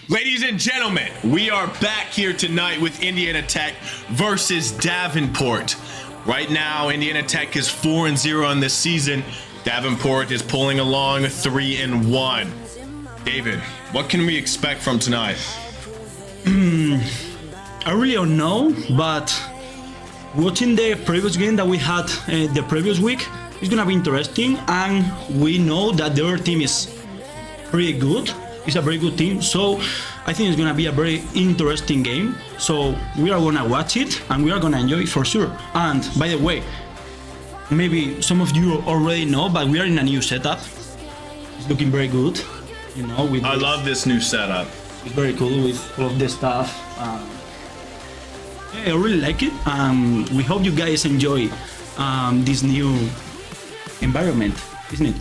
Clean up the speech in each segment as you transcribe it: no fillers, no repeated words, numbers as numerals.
Ladies and gentlemen, we are back here tonight with Indiana Tech versus Davenport. Right now, Indiana Tech is 4-0 in this season. Davenport is pulling along 3-1. David, what can we expect from tonight? I really don't know, but watching the previous game that we had the previous week is gonna be interesting, and we know that the other team is pretty good. It's a very good team, so I think it's gonna be a very interesting game. So we are gonna watch it and we are gonna enjoy it for sure. And by the way, maybe some of you already know, but we are in a new setup. It's looking very good, you know. I love this new setup. It's very cool with all of the stuff. Yeah, I really like it. We hope you guys enjoy this new environment, isn't it?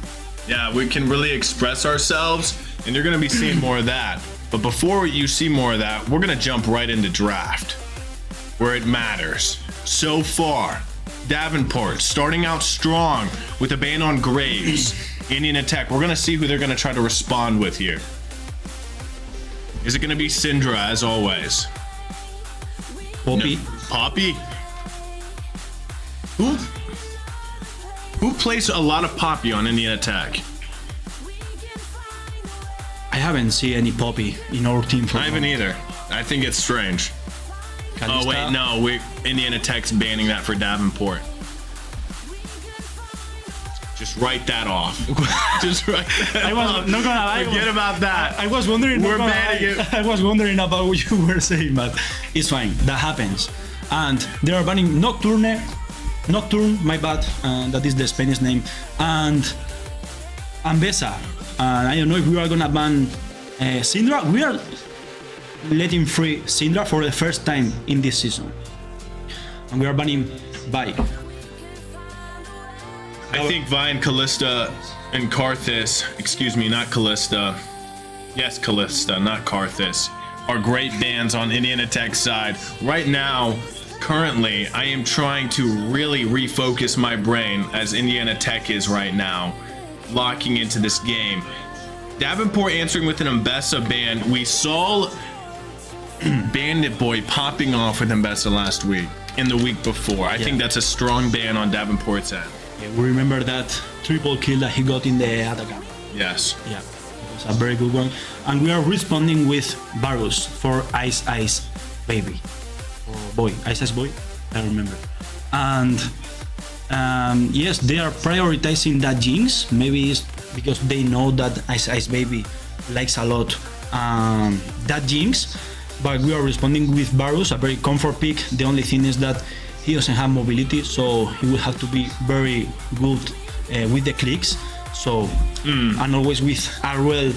Yeah, we can really express ourselves, and you're going to be seeing more of that. But before you see more of that, we're going to jump right into draft, where it matters. So far, Davenport starting out strong with a ban on Graves. Indiana Tech, we're going to see who they're going to try to respond with here. Is it going to be Syndra, as always? Poppy. No. Poppy? Who plays a lot of Poppy on Indiana Tech? I haven't seen any Poppy in our team for I haven't either. I think it's strange. Calista. Oh wait, no, Indiana Tech's banning that for Davenport. Just write that off. Just write that I was off. not gonna lie. Forget about that. I was wondering. We're banning it. I was wondering about what you were saying, but it's fine. That happens. And they are banning Nocturne, my bad. That is the Spanish name. And Besa. And I don't know if we are gonna ban Syndra. We are letting free Syndra for the first time in this season, and we are banning Vi. I think Vi and Callista and Karthus, excuse me, not Callista. Yes, Callista, not Karthus, are great bans on Indiana Tech's side. Right now, currently, I am trying to really refocus my brain as Indiana Tech is right now, locking into this game. Davenport answering with an Mbessa ban. We saw Bandit Boy popping off with Mbessa last week, in the week before. I think that's a strong ban on Davenport's end. Yeah, we remember that triple kill that he got in the Atacama. Yes. Yeah, it was a very good one. And we are responding with Varus for Ice Ice Baby. Or Boy, Ice Ice Boy, I remember. And yes, they are prioritizing that Jinx. Maybe it's because they know that Ice Ice Baby likes a lot that Jinx. But we are responding with Varus, a very comfort pick. The only thing is that he doesn't have mobility, so he will have to be very good with the clicks. So and always with Arwell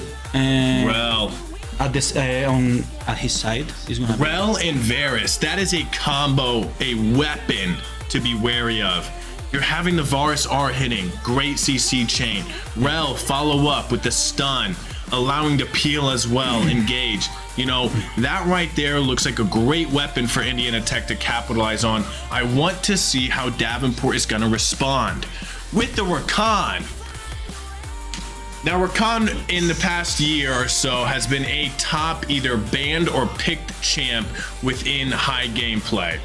at this at his side. Rel and Varus, that is a combo, a weapon to be wary of. You're having the Varus R hitting, great CC chain. Rel follow up with the stun, allowing the peel as well, engage. You know, that right there looks like a great weapon for Indiana Tech to capitalize on. I want to see how Davenport is going to respond with the Rakan. Now, Rakan in the past year or so has been a top either banned or picked champ within high gameplay.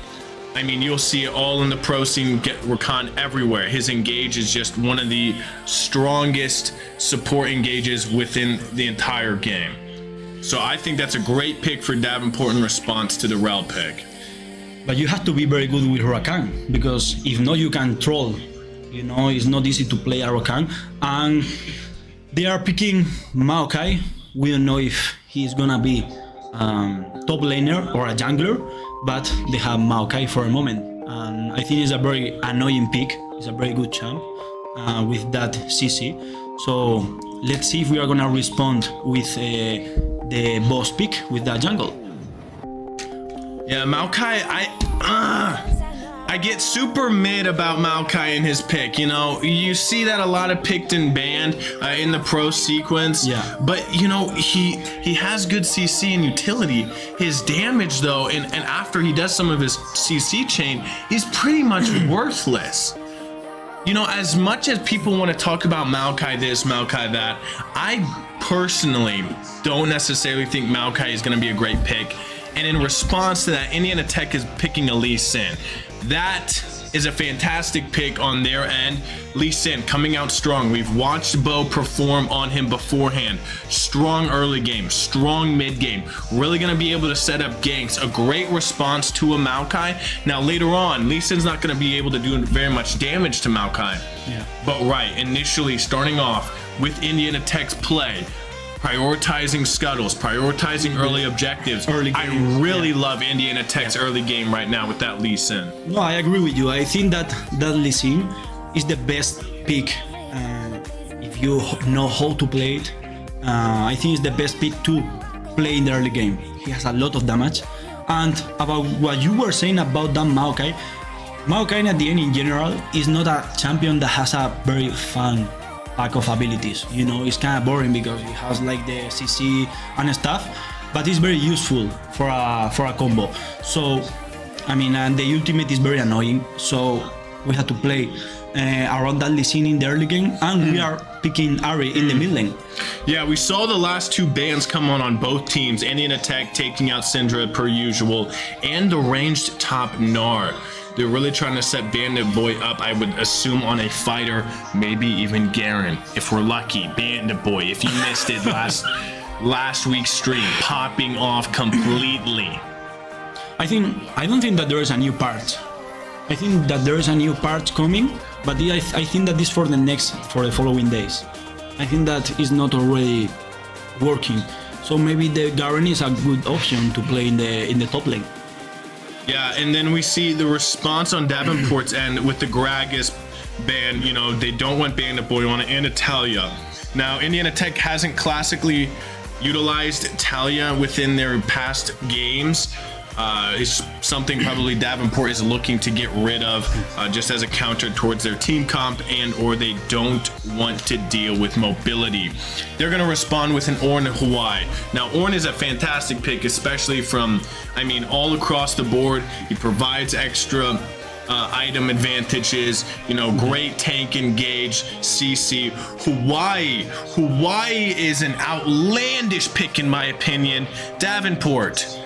I mean, you'll see it all in the pro scene, get Rakan everywhere. His engage is just one of the strongest support engages within the entire game. So I think that's a great pick for Davenport in response to the Rel pick. But you have to be very good with Rakan, because if not, you can troll. You know, it's not easy to play a Rakan. And they are picking Maokai. We don't know if he's gonna be top laner or a jungler, but they have Maokai for a moment. And I think it's a very annoying pick. It's a very good champ with that CC. So let's see if we are gonna respond with the boss pick with that jungle. Yeah, Maokai, I get super mid about Maokai and his pick. You know, you see that a lot of picked and banned in the pro sequence. Yeah. But you know, he has good CC and utility. His damage though, and after he does some of his CC chain, he's pretty much worthless. You know, as much as people want to talk about Maokai this, Maokai that, I personally don't necessarily think Maokai is going to be a great pick. And in response to that, Indiana Tech is picking a Lee Sin. That is a fantastic pick on their end. Lee Sin coming out strong. We've watched Bo perform on him beforehand. Strong early game, strong mid game. Really going to be able to set up ganks. A great response to a Maokai. Now later on, Lee Sin's not going to be able to do very much damage to Maokai. Yeah. But right, initially starting off with Indiana Tech's play, prioritizing scuttles, prioritizing early objectives. I really love Indiana Tech's early game right now with that Lee Sin. No, I agree with you. I think that Lee Sin is the best pick if you know how to play it. I think it's the best pick to play in the early game. He has a lot of damage. And about what you were saying about that Maokai at the end in general is not a champion that has a very fun pack of abilities. You know, it's kind of boring because it has like the CC and stuff, but it's very useful for a combo. So, I mean, and the ultimate is very annoying. So we have to play around that Lee Sin in the early game, and we are picking Ari in the mid lane. Yeah, we saw the last two bans come on both teams. Indiana Tech taking out Syndra per usual, and the ranged top Gnar. They're really trying to set Bandit Boy up, I would assume, on a fighter, maybe even Garen. If we're lucky, Bandit Boy, if you missed it last week's stream, popping off completely. I don't think that there is a new part. I think that there is a new part coming, but I think that this for the following days. I think that is not already working. So maybe the Garen is a good option to play in the top lane. Yeah, and then we see the response on Davenport's end with the Gragas ban. You know, they don't want Bandit Boy on it, and Italia. Now, Indiana Tech hasn't classically utilized Talia within their past games. It's something probably Davenport is looking to get rid of just as a counter towards their team comp, and or they don't want to deal with mobility. They're going to respond with an Ornn Hawaii. Now, Ornn is a fantastic pick, especially from, I mean, all across the board. He provides extra item advantages, you know, great tank engage, CC. Hawaii is an outlandish pick in my opinion. Davenport,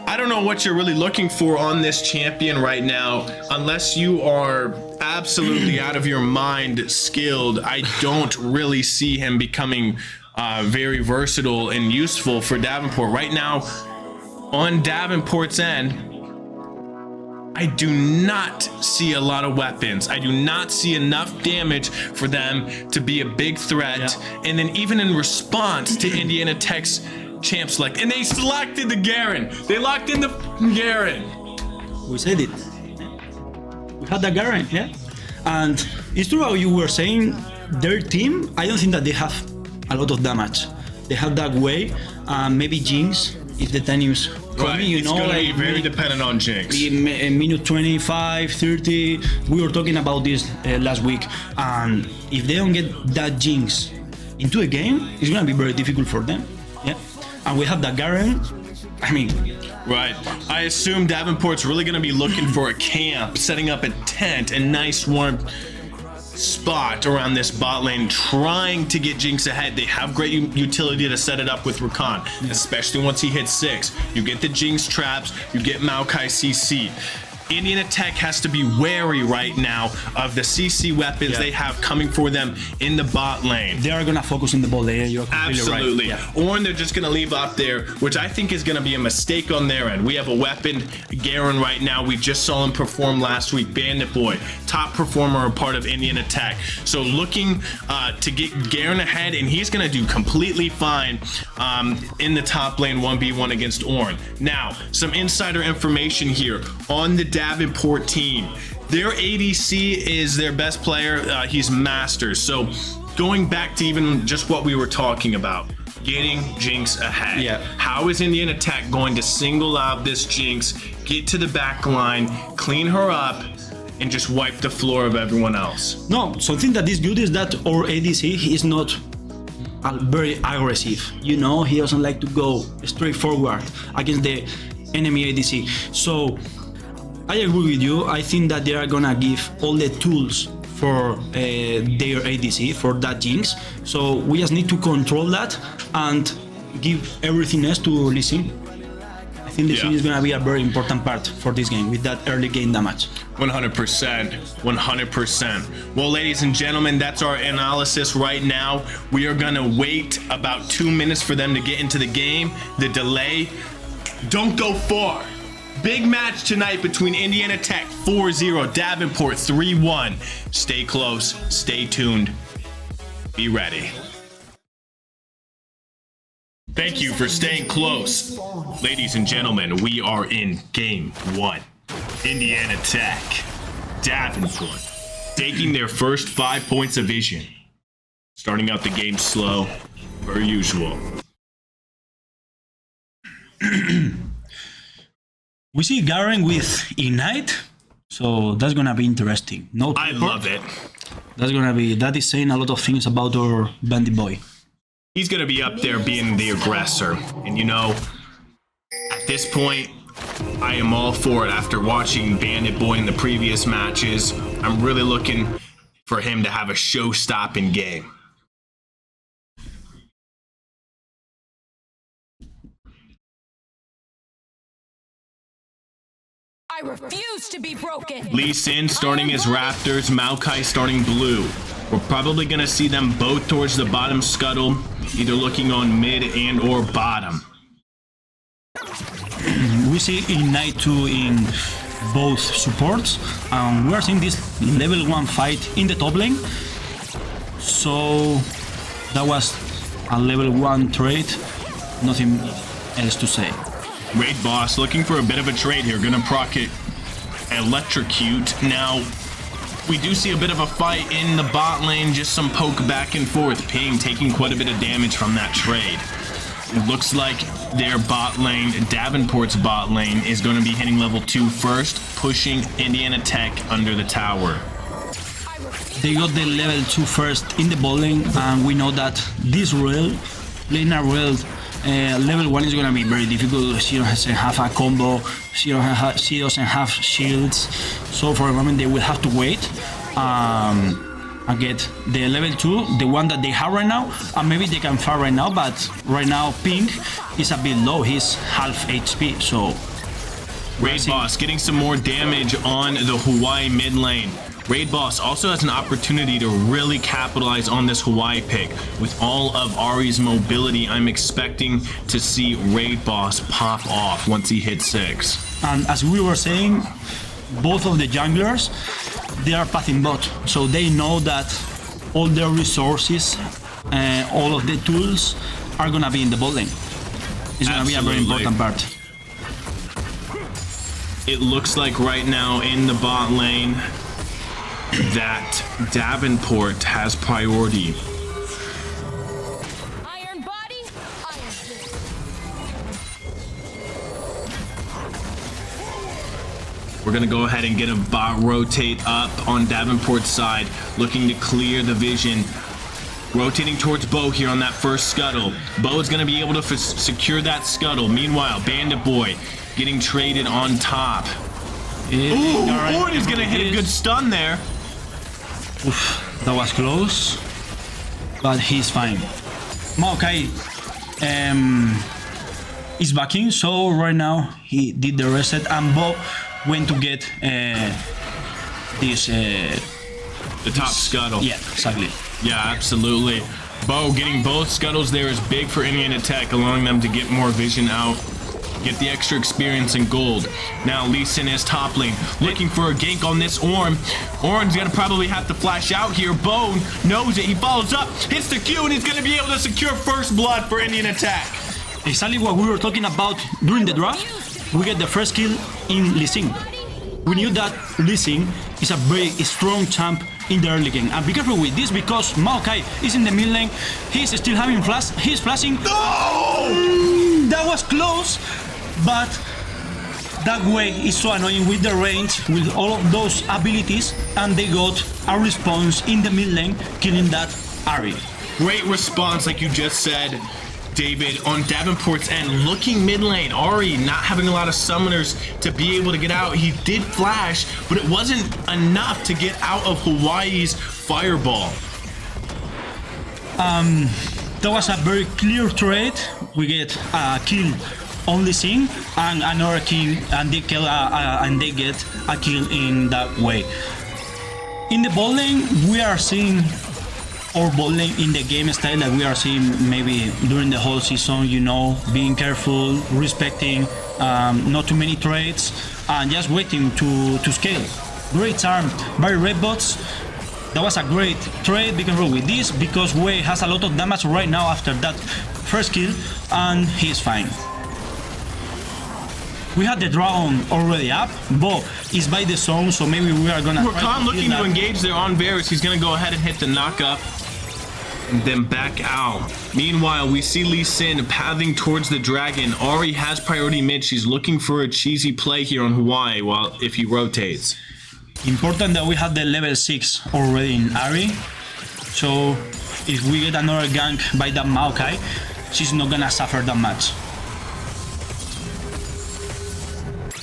I don't know what you're really looking for on this champion right now, unless you are absolutely out of your mind skilled. I don't really see him becoming very versatile and useful for Davenport. Right now, on Davenport's end, I do not see a lot of weapons. I do not see enough damage for them to be a big threat. Yeah. And then even in response to Indiana Tech's champ select, and they selected the Garen. They locked in the Garen. We said it. We had the Garen, yeah. And it's true how you were saying, their team, I don't think that they have a lot of damage. They have that way, maybe Jinx, if the time is coming, right. You know. It's going to be very dependent on Jinx. In minute 25, 30, we were talking about this last week. And if they don't get that Jinx into a game, it's going to be very difficult for them, yeah. And we have the Garen, I mean... Right. I assume Davenport's really going to be looking for a camp, setting up a tent, a nice warm spot around this bot lane, trying to get Jinx ahead. They have great utility to set it up with Rakan, especially once he hits 6. You get the Jinx traps, you get Maokai CC. Indiana Tech has to be wary right now of the CC weapons they have coming for them in the bot lane. They are going to focus in the bot lane. You're absolutely right. Or they're just going to leave up there, which I think is going to be a mistake on their end. We have a weapon, Garen, right now. We just saw him perform last week. Bandit Boy, top performer, a part of Indiana Tech. So looking to get Garen ahead, and he's going to do completely fine in the top lane 1v1 against Ornn. Now, some insider information here on the Davenport team. Their ADC is their best player. He's Masters. So going back to even just what we were talking about, getting Jinx ahead. Yeah. How is Indiana Tech going to single out this Jinx, get to the back line, clean her up, and just wipe the floor of everyone else? No, something that is good is that our ADC, he is not very aggressive. You know, he doesn't like to go straight forward against the enemy ADC. So I agree with you. I think that they are gonna give all the tools for their ADC, for that Jinx. So we just need to control that and give everything else to Lee Sin. I think Lee Sin is gonna be a very important part for this game with that early game damage. 100%, 100%. Well, ladies and gentlemen, that's our analysis right now. We are gonna wait about 2 minutes for them to get into the game. The delay, don't go far. Big match tonight between Indiana Tech 4-0, Davenport 3-1. Stay close, stay tuned, be ready. Thank you for staying close. Ladies and gentlemen, we are in game 1. Indiana Tech, Davenport, taking their first 5 points of vision. Starting out the game slow, per usual. We see Garen with Ignite, so that's gonna be interesting. No, I love it. That is saying a lot of things about our Bandit Boy. He's gonna be up there being the aggressor. And you know, at this point, I am all for it. After watching Bandit Boy in the previous matches, I'm really looking for him to have a show-stopping game. I refuse to be broken. Lee Sin starting as Raptors, Maokai starting blue. We're probably going to see them both towards the bottom scuttle, either looking on mid and or bottom. We see Ignite 2 in both supports. We are seeing this level 1 fight in the top lane. So that was a level 1 trade. Nothing else to say. Raid Boss looking for a bit of a trade here. Gonna proc it. Electrocute. Now, we do see a bit of a fight in the bot lane. Just some poke back and forth. Ping taking quite a bit of damage from that trade. It looks like their bot lane, Davenport's bot lane, is going to be hitting level 2 first, pushing Indiana Tech under the tower. They got the level 2 first in the bot lane, and we know that this rail, laner rail, level 1 is going to be very difficult. She doesn't have a combo, she doesn't have shields, so for a moment they will have to wait and get the level 2, the one that they have right now, and maybe they can farm right now, but right now Pink is a bit low, he's half HP, so... Raid Boss getting some more damage on the Hawaii mid lane. Raid Boss also has an opportunity to really capitalize on this Hawaii pick. With all of Ari's mobility, I'm expecting to see Raid Boss pop off once he hits 6. And as we were saying, both of the junglers, they are pathing bot, so they know that all their resources, all of the tools are gonna be in the bot lane. It's gonna be a very important part. It looks like right now in the bot lane that Davenport has priority. Iron body, iron fist. We're gonna go ahead and get a bot rotate up on Davenport's side, looking to clear the vision. Rotating towards Bo here on that first scuttle. Bo is gonna be able to secure that scuttle. Meanwhile, Bandit Boy getting traded on top. Ooh, Ford is gonna hit a good stun there. Oof, that was close, but he's fine. Maokai is backing, so right now he did the reset, and Bo went to get this. The top scuttle. Yeah, exactly. Yeah, absolutely. Bo getting both scuttles there is big for Indiana Tech, allowing them to get more vision out. Get the extra experience and gold. Now Lee Sin is top lane, looking for a gank on this Ornn. Ornn's gonna probably have to flash out here. Bone knows it, he follows up, hits the Q, and he's gonna be able to secure first blood for Indian Attack. Exactly what we were talking about during the draft. We get the first kill in Lee Sin. We knew that Lee Sin is a very strong champ in the early game. And be careful with this because Maokai is in the mid lane. He's still having flash. He's flashing. No! That was close, but that way is so annoying with the range, with all of those abilities, and they got a response in the mid lane, killing that Ari. Great response, like you just said. David, on Davenport's end, looking mid lane. Ari not having a lot of summoners to be able to get out. He did flash, but it wasn't enough to get out of Hawaii's fireball. That was a very clear trade. We get a kill on Lee Sin and another kill, and they kill and they get a kill in that way. In the bot lane, we are seeing our bot lane in the game style that we are seeing maybe during the whole season. You know, being careful, respecting not too many trades, and just waiting to scale. Great charm by red bots. That was a great trade. Be careful with this because Wei has a lot of damage right now after that first kill, and he's fine. We had the dragon already up, but it's by the zone, so maybe we are gonna. Rakan looking to engage there on Varus. He's gonna go ahead and hit the knockup and then back out. Meanwhile, we see Lee Sin pathing towards the dragon. Ari has priority mid. She's looking for a cheesy play here on Hawaii while if he rotates. Important that we have the level 6 already in Ari, so if we get another gank by that Maokai, she's not gonna suffer that much.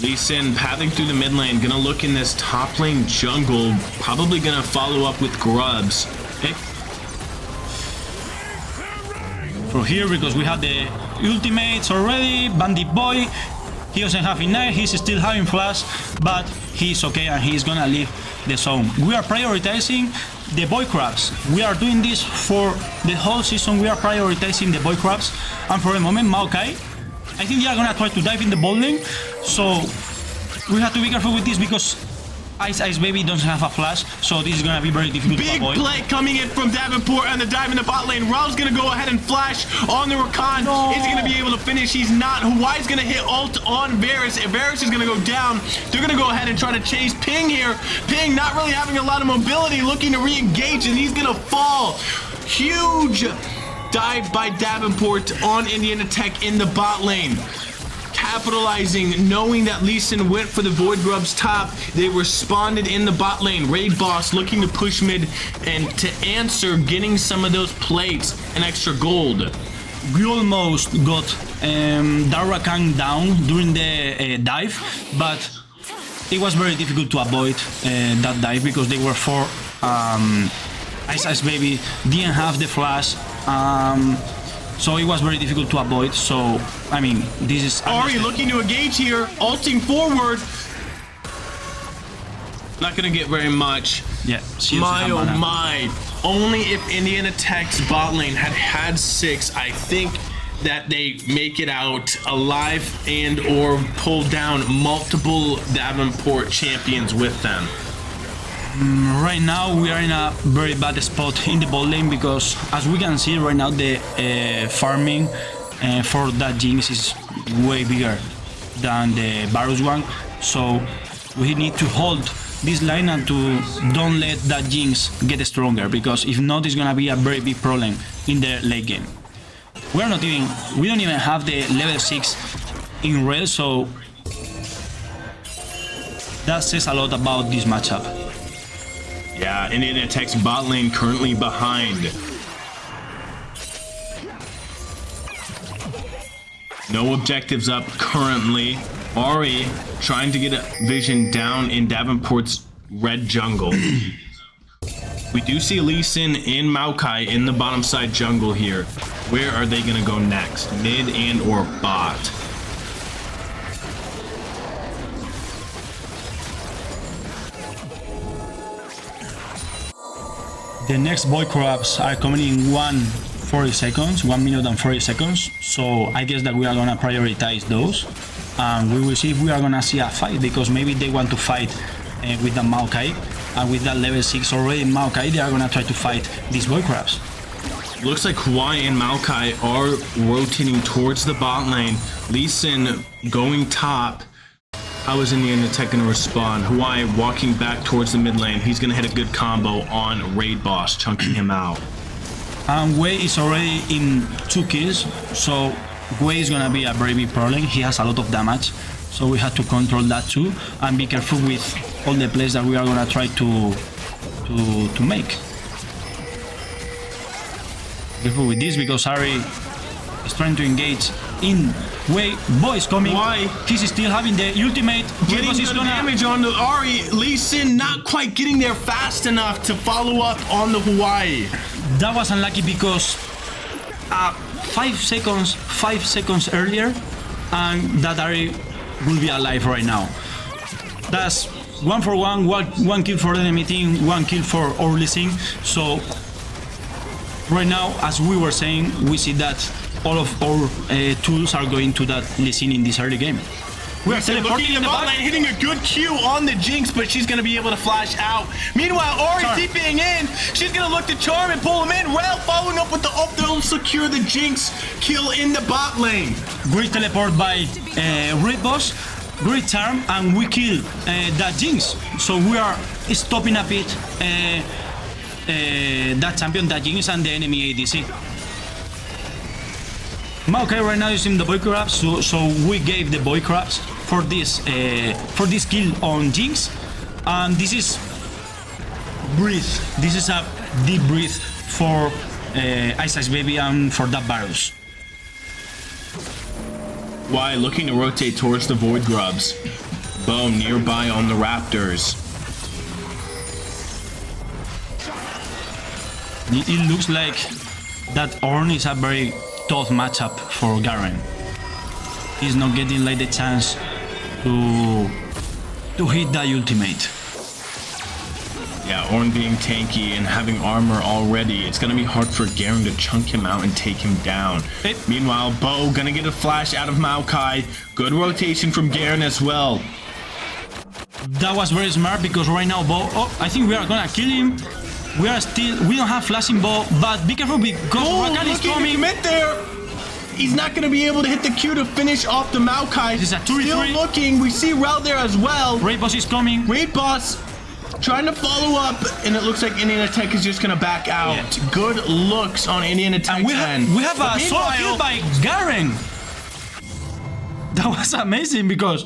Lee Sin pathing through the mid lane, gonna look in this top lane jungle, probably gonna follow up with grubs. Okay. From here, because we have the ultimates already, Bandit Boy, he doesn't have enough, he's still having flash, but he's okay and he's gonna leave the zone. We are prioritizing the boy crabs. We are doing this for the whole season. We are prioritizing the boy crabs, and for the moment, Maokai, I think they are gonna try to dive in the bot lane, so we have to be careful with this because Ice Baby doesn't have a flash, so this is gonna be very difficult to avoid. Big play coming in from Davenport and the dive in the bot lane. Rel's gonna go ahead and flash on the Rakan. No. Is he gonna be able to finish? He's not. Hawaii's gonna hit ult on Varus. If Varus is gonna go down, they're gonna go ahead and try to chase Ping here. Ping not really having a lot of mobility, looking to re-engage, and he's gonna fall. Huge dive by Davenport on Indiana Tech in the bot lane. Capitalizing, knowing that Lee Sin went for the Void Grubs top, they responded in the bot lane. Raid Boss looking to push mid and to answer, getting some of those plates and extra gold. We almost got Darakan down during the dive, but it was very difficult to avoid that dive because they were four. Ice Baby didn't have the flash. So it was very difficult to avoid. So, I mean, this is... Ari looking to engage here, ulting forward. Not gonna get very much. Yeah, my oh my. Only if Indiana Tech's bot lane had 6, I think that they make it out alive and or pull down multiple Davenport champions with them. Right now we are in a very bad spot in the bot lane because as we can see right now the farming for that Jinx is way bigger than the Varus one, so we need to hold this line and to don't let that Jinx get stronger, because if not it's gonna be a very big problem in the late game. We don't even have the level 6 in red, so that says a lot about this matchup. Yeah, Indiana Tech's bot lane currently behind. No objectives up currently. Ari trying to get a vision down in Davenport's red jungle. We do see Lee Sin and Maokai in the bottom side jungle here. Where are they gonna go next? Mid and or bot? The next boy crabs are coming in 1 minute and 40 seconds, so I guess that we are gonna prioritize those, and we will see if we are gonna see a fight, because maybe they want to fight with the Maokai, and with that level 6 already Maokai, they are gonna try to fight these boy crabs. Looks like Hawaii and Maokai are rotating towards the bot lane. Lee Sin going top. How is Indiana Tech going to respond? Hawaii walking back towards the mid lane. He's going to hit a good combo on Raid Boss, chunking him out. And Wei is already in 2 kills, so Wei is going to be a very big problem. He has a lot of damage, so we have to control that too, and be careful with all the plays that we are going to try to make. Careful with this, because Ari is trying to engage in way. Bo is coming. Why? He's still having the ultimate. Getting Ribos is good gonna damage on the Ari. Lee Sin not quite getting there fast enough to follow up on the Hawaii. That was unlucky because 5 seconds earlier, and that Ari will be alive right now. That's 1 for 1, one kill for the enemy team, 1 kill for our Lee Sin. So right now, as we were saying, we see that all of our tools are going to that Lee Sin in this early game. We are teleporting Looking in at the the bot back. lane, hitting a good Q on the Jinx, but she's going to be able to flash out. Meanwhile, Ori Charm. TPing in. She's going to look to charm and pull him in. Rel following up with the ult. They'll secure the Jinx kill in the bot lane. Great teleport by Ribos, great charm, and we kill that Jinx. So we are stopping a bit that champion, that Jinx, and the enemy ADC. Maokai right now using the boy crabs, so we gave the boy crabs for this kill on Jinx, and this is breathe. This is a deep breath for Ice Ice Baby and for that Varus. Why looking to rotate towards the Void Grubs. Bo nearby on the Raptors. It looks like that Ornn is a very tough matchup for Garen. He's not getting like the chance to hit that ultimate. Yeah, Ornn being tanky and having armor already, it's gonna be hard for Garen to chunk him out and take him down. Hey. Meanwhile, Bo gonna get a flash out of Maokai. Good rotation from Garen as well. That was very smart because right now Bo, I think we are gonna kill him. We don't have flashing Bo, but be careful because Rakan is looking to coming. commit there. He's not gonna be able to hit the Q to finish off the Maokai. This is a 2v3. Still looking. We see Rel there as well. Raid Boss is coming. Great boss trying to follow up, and it looks like Indiana Tech is just gonna back out. Yeah. Good looks on Indiana Tech's And we end. have a solo kill by Garen. That was amazing because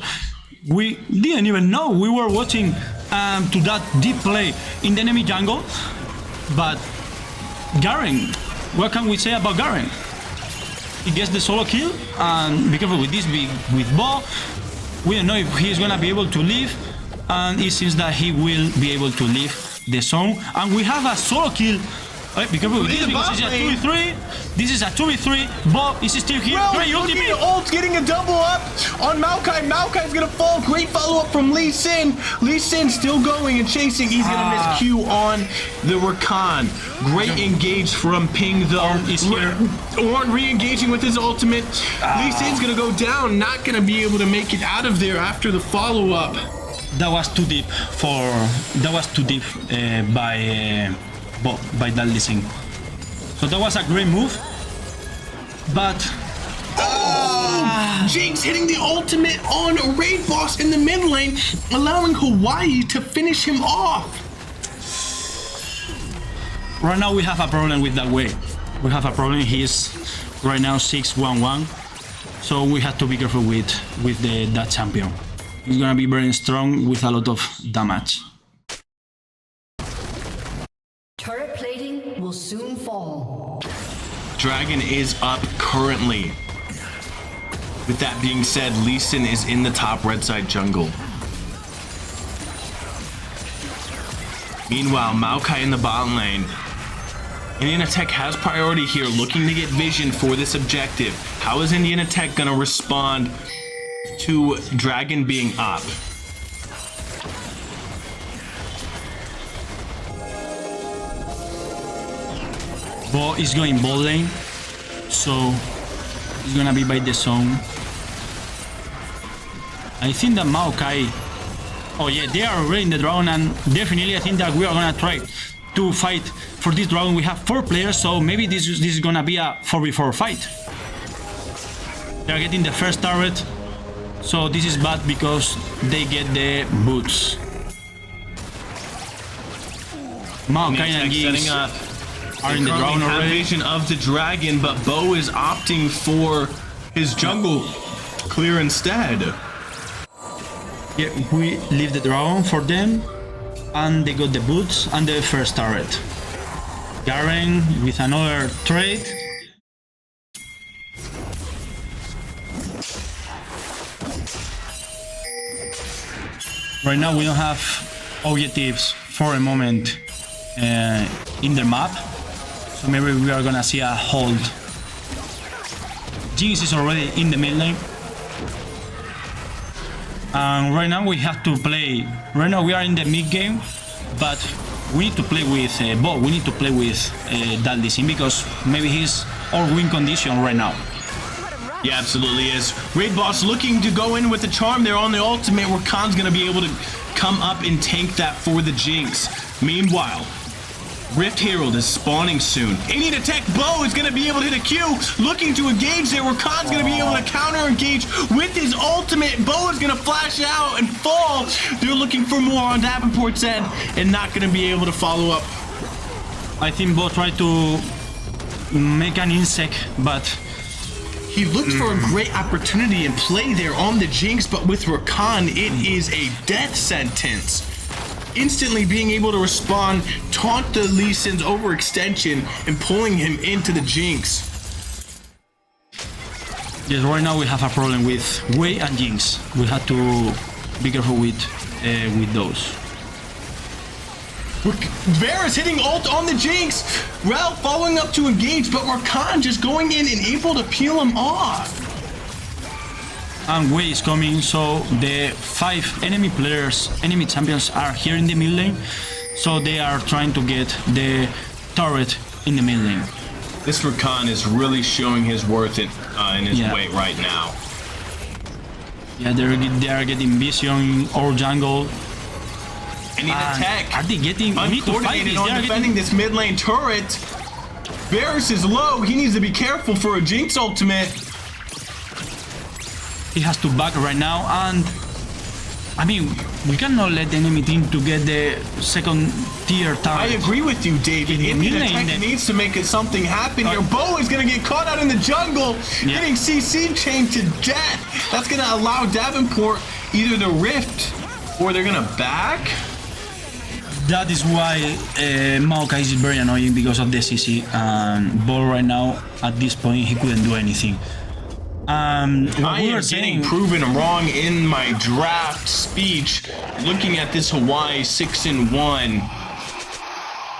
we didn't even know. We were watching to that deep play in the enemy jungle, but Garen, what can we say about Garen? He gets the solo kill, and be careful with this with Bo. We don't know if he's gonna be able to leave, and it seems that he will be able to leave the zone. And we have a solo kill. Be careful with this because it's a 2v3. This is a 2v3. Bo is still here. Bro, Great looking ultimate. at ult, getting a double up on Maokai. Maokai's gonna fall. Great follow up from Lee Sin. Lee Sin still going and chasing. He's gonna miss Q on the Rakan. Great engage from Ping though. Ornn is here. Ornn re-engaging with his ultimate. Lee Sin's gonna go down. Not gonna be able to make it out of there after the follow up. That was too deep by that Lee Sin. So that was a great move, but Jinx hitting the ultimate on Raid Boss in the mid lane, allowing Hawaii to finish him off. right now we have a problem with that way. We have a problem. He's right now 6-1-1, so we have to be careful with that champion. He's gonna be very strong with a lot of damage. Turret plating will soon fall. Dragon is up currently. With that being said, Lee Sin is in the top red side jungle. Meanwhile, Maokai in the bottom lane. Indiana Tech has priority here, looking to get vision for this objective. How is Indiana Tech gonna respond to Dragon being up? Bo is going bot lane, so he's gonna be by the zone. I think that Maokai. Oh yeah, they are already in the dragon, and definitely I think that we are gonna try to fight for this dragon. We have 4 players, so maybe this is gonna be a 4v4 fight. They are getting the first turret, so this is bad because they get the boots. Maokai and Jinx setting up. are in the dragon Have already. vision of the dragon, but Bo is opting for his jungle clear instead. Yeah, we leave the dragon for them, and they got the boots and the first turret. Garen with another trade. Right now we don't have objectives for a moment in the map, so maybe we are gonna see a hold. Jinx is already in the mid lane, and right now we have to play. Right now we are in the mid game, but we need to play with bot. We need to play with that Lee Sin because maybe he's all win condition right now. Yeah, absolutely is. Raid Boss looking to go in with the charm there on the ultimate where Khan's going to be able to come up and tank that for the Jinx. Meanwhile, Rift Herald is spawning soon. Indian Attack Bo is going to be able to hit a Q, looking to engage there where Khan's going to be able to counter-engage with his ultimate. Bo is going to flash out and fall. They're looking for more on Davenport's end and not going to be able to follow up. I think Bo tried to make an insect, but he looked for a great opportunity and play there on the Jinx, but with Rakan, it is a death sentence. Instantly being able to respond, taunt the Lee Sin's overextension, and pulling him into the Jinx. Yes, right now we have a problem with Wei and Jinx. We have to be careful with those. Varus hitting ult on the Jinx. Ralph following up to engage, but Rakan just going in and able to peel him off. And Wei is coming, so the 5 enemy players, enemy champions are here in the mid lane, so they are trying to get the turret in the mid lane. This Rakan is really showing his worth in his weight right now. Yeah, they are getting vision or jungle. And in attack, are they getting uncoordinated on defending this mid lane turret? Varus is low. He needs to be careful for a Jinx ultimate. He has to back right now, and I mean, we cannot let the enemy team to get the second tier turret. I agree with you, David. Indian Attack needs to make something happen here. Bo is going to get caught out in the jungle, getting CC chained to death. That's going to allow Davenport either to rift or they're going to back. That is why Maokai is very annoying because of the CC, and Bo right now at this point he couldn't do anything. I am getting proven wrong in my draft speech. Looking at this Hawaii 6-1,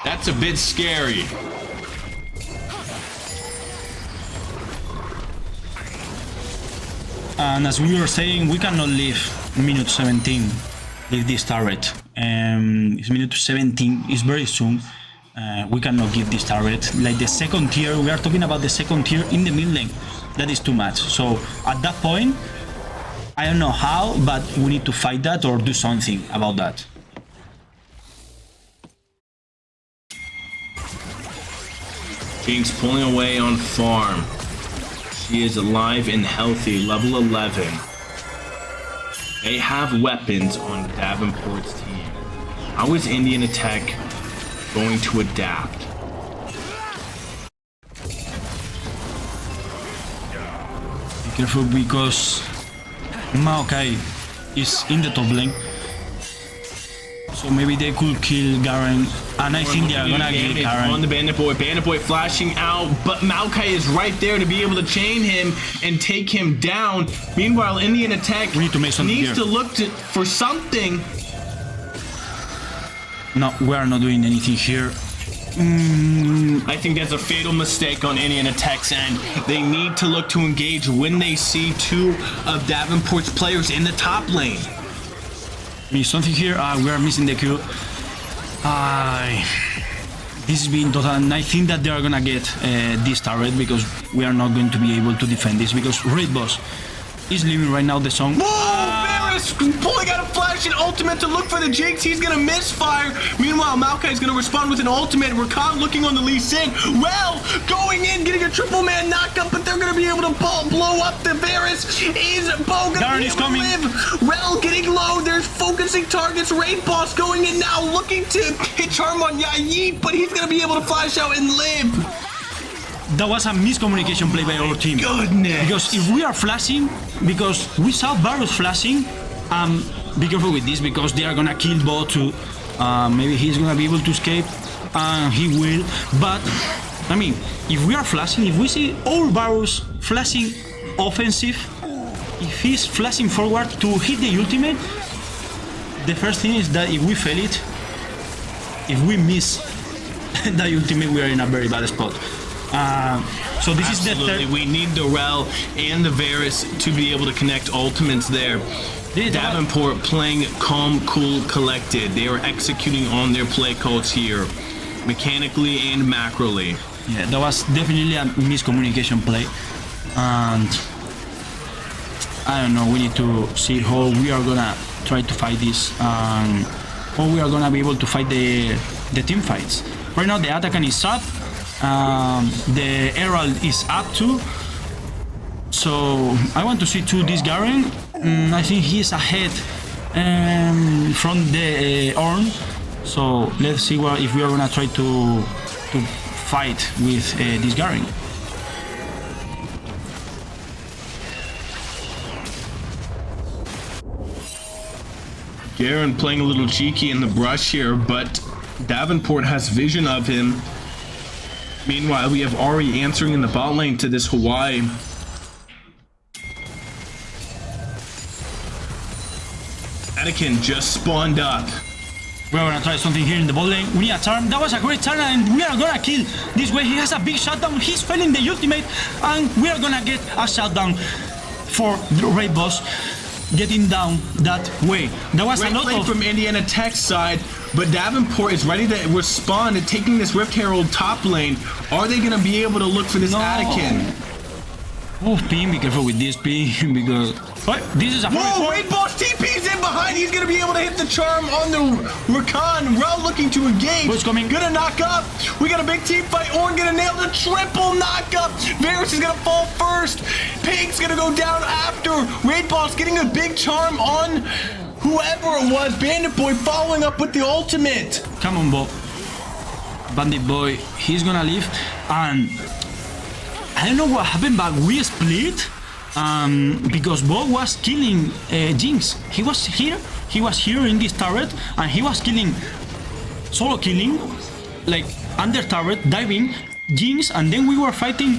that's a bit scary. And as we were saying, we cannot leave minute 17, leave this turret. It's minute 17, it's very soon. We cannot give this turret. Like the second tier, we are talking about the second tier in the mid lane. That is too much. So at that point, I don't know how, but we need to fight that or do something about that. Jinx pulling away on farm. She is alive and healthy, level 11. They have weapons on Davenport's team. How is Indian Attack going to adapt? Be careful because Maokai is in the top lane. So maybe they could kill Garen, and I think they are gonna kill Garen. On the Bandit Boy flashing out, but Maokai is right there to be able to chain him and take him down. Meanwhile, Indian Attack needs to look for something. No, we are not doing anything here. I think that's a fatal mistake on Indian Attack's end. They need to look to engage when they see 2 of Davenport's players in the top lane. Something here. We are missing the Q. This is being total, and I think that they are gonna get this turret because we are not going to be able to defend this because Raid Boss is leaving right now the song. Whoa! Varus pulling out a flash and ultimate to look for the Jinx. He's gonna misfire. Meanwhile, Maokai is gonna respond with an ultimate. Rakan looking on the Lee Sin. Well, going in, getting a triple man knockup, but they're gonna be able to blow up the Varus. Is Bo gonna be able to live? Well, getting low. There's focusing targets. Raid Boss going in now, looking to hit charm on Yayi, but he's gonna be able to flash out and live. That was a miscommunication play by our team. Goodness. Because if we are flashing, because we saw Varus flashing, be careful with this because they are gonna kill Bo too. Maybe he's gonna be able to escape, and he will. But I mean, if we are flashing, if we see all Varus flashing offensive, if he's flashing forward to hit the ultimate, the first thing is that if we fail it, if we miss the ultimate, we are in a very bad spot. So this is the Absolutely, third. we need the Rel and the Varus to be able to connect ultimates there. Davenport playing calm, cool, collected. They are executing on their play calls here, mechanically and macroly. Yeah, that was definitely a miscommunication play, and I don't know. We need to see how we are gonna try to fight this, and how we are gonna be able to fight the team fights. Right now, the Atakan is up, the Herald is up too. So I want to see too this Garen. I think he is ahead from the Ornn. So let's see if we are gonna try to fight with this Garen. Garen playing a little cheeky in the brush here, but Davenport has vision of him. Meanwhile, we have Ahri answering in the bot lane to this Hawaii. Anakin just spawned up. We're gonna try something here in the bot lane. We need a charm. That was a great charm, and we are gonna kill this way. He has a big shutdown. He's failing the ultimate, and we are gonna get a shutdown for the raid boss getting down that way. That was Great a lot play of from Indiana Tech's side, but Davenport is ready to respond to taking this Rift Herald top lane. Are they going to be able to look for this Anakin? Oh, Ping, be careful with this, Ping, because what? This is a Whoa, Raid Boss TP's in behind. He's going to be able to hit the charm on the Rakan. Rel looking to engage. What's coming? Gonna knock up. We got a big team fight. Ornn gonna nail the triple knock up. Varus is gonna fall first. Pig's gonna go down after. Raid Boss getting a big charm on whoever it was. Bandit Boy following up with the ultimate. Come on, Bo. Bandit Boy, he's gonna leave, and I don't know what happened, but we split because Bo was killing Jinx. He was here in this turret, and he was killing, solo killing, like under turret, diving, Jinx, and then we were fighting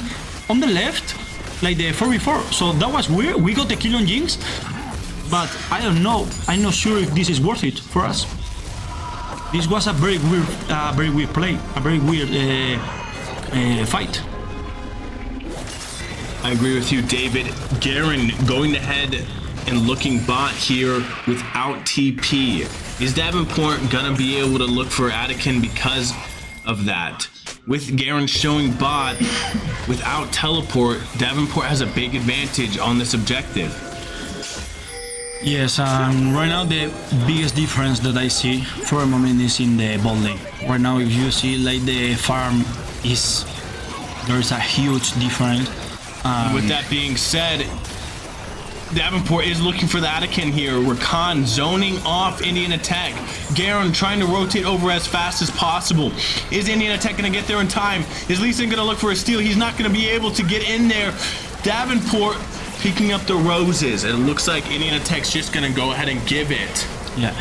on the left, like the 4v4. So that was weird. We got the kill on Jinx, but I don't know. I'm not sure if this is worth it for us. This was a very weird play, a very weird fight. I agree with you, David. Garen going ahead and looking bot here without TP. Is Davenport gonna be able to look for Anakin because of that? With Garen showing bot without teleport, Davenport has a big advantage on this objective. Yes, right now the biggest difference that I see for a moment is in the bot lane. Right now, if you see, like, the farm is, there's a huge difference. With that being said, Davenport is looking for the Anakin here. Rakan zoning off Indiana Tech. Garen trying to rotate over as fast as possible. Is Indiana Tech going to get there in time? Is Lee Sin going to look for a steal? He's not going to be able to get in there. Davenport picking up the roses. It looks like Indiana Tech's just going to go ahead and give it. Yeah.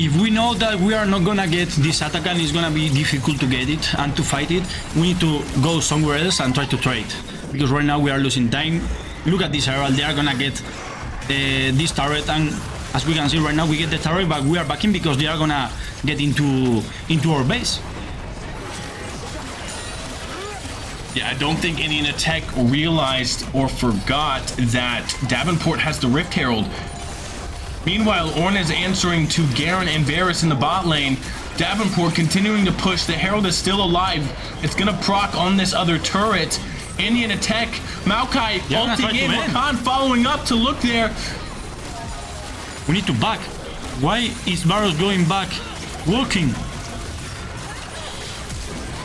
If we know that we are not gonna get this attack and it's gonna be difficult to get it and to fight it, we need to go somewhere else and try to trade. Because right now we are losing time. Look at this Herald, they are gonna get this turret, and as we can see right now we get the turret, but we are backing because they are gonna get into our base. Yeah, I don't think Indiana Tech realized or forgot that Davenport has the Rift Herald. Meanwhile, Ornn is answering to Garen and Varus in the bot lane. Davenport continuing to push. The Herald is still alive. It's going to proc on this other turret. Indiana Tech, Maokai ulting in. Rakan following up to look there. We need to back. Why is Varus going back? Walking.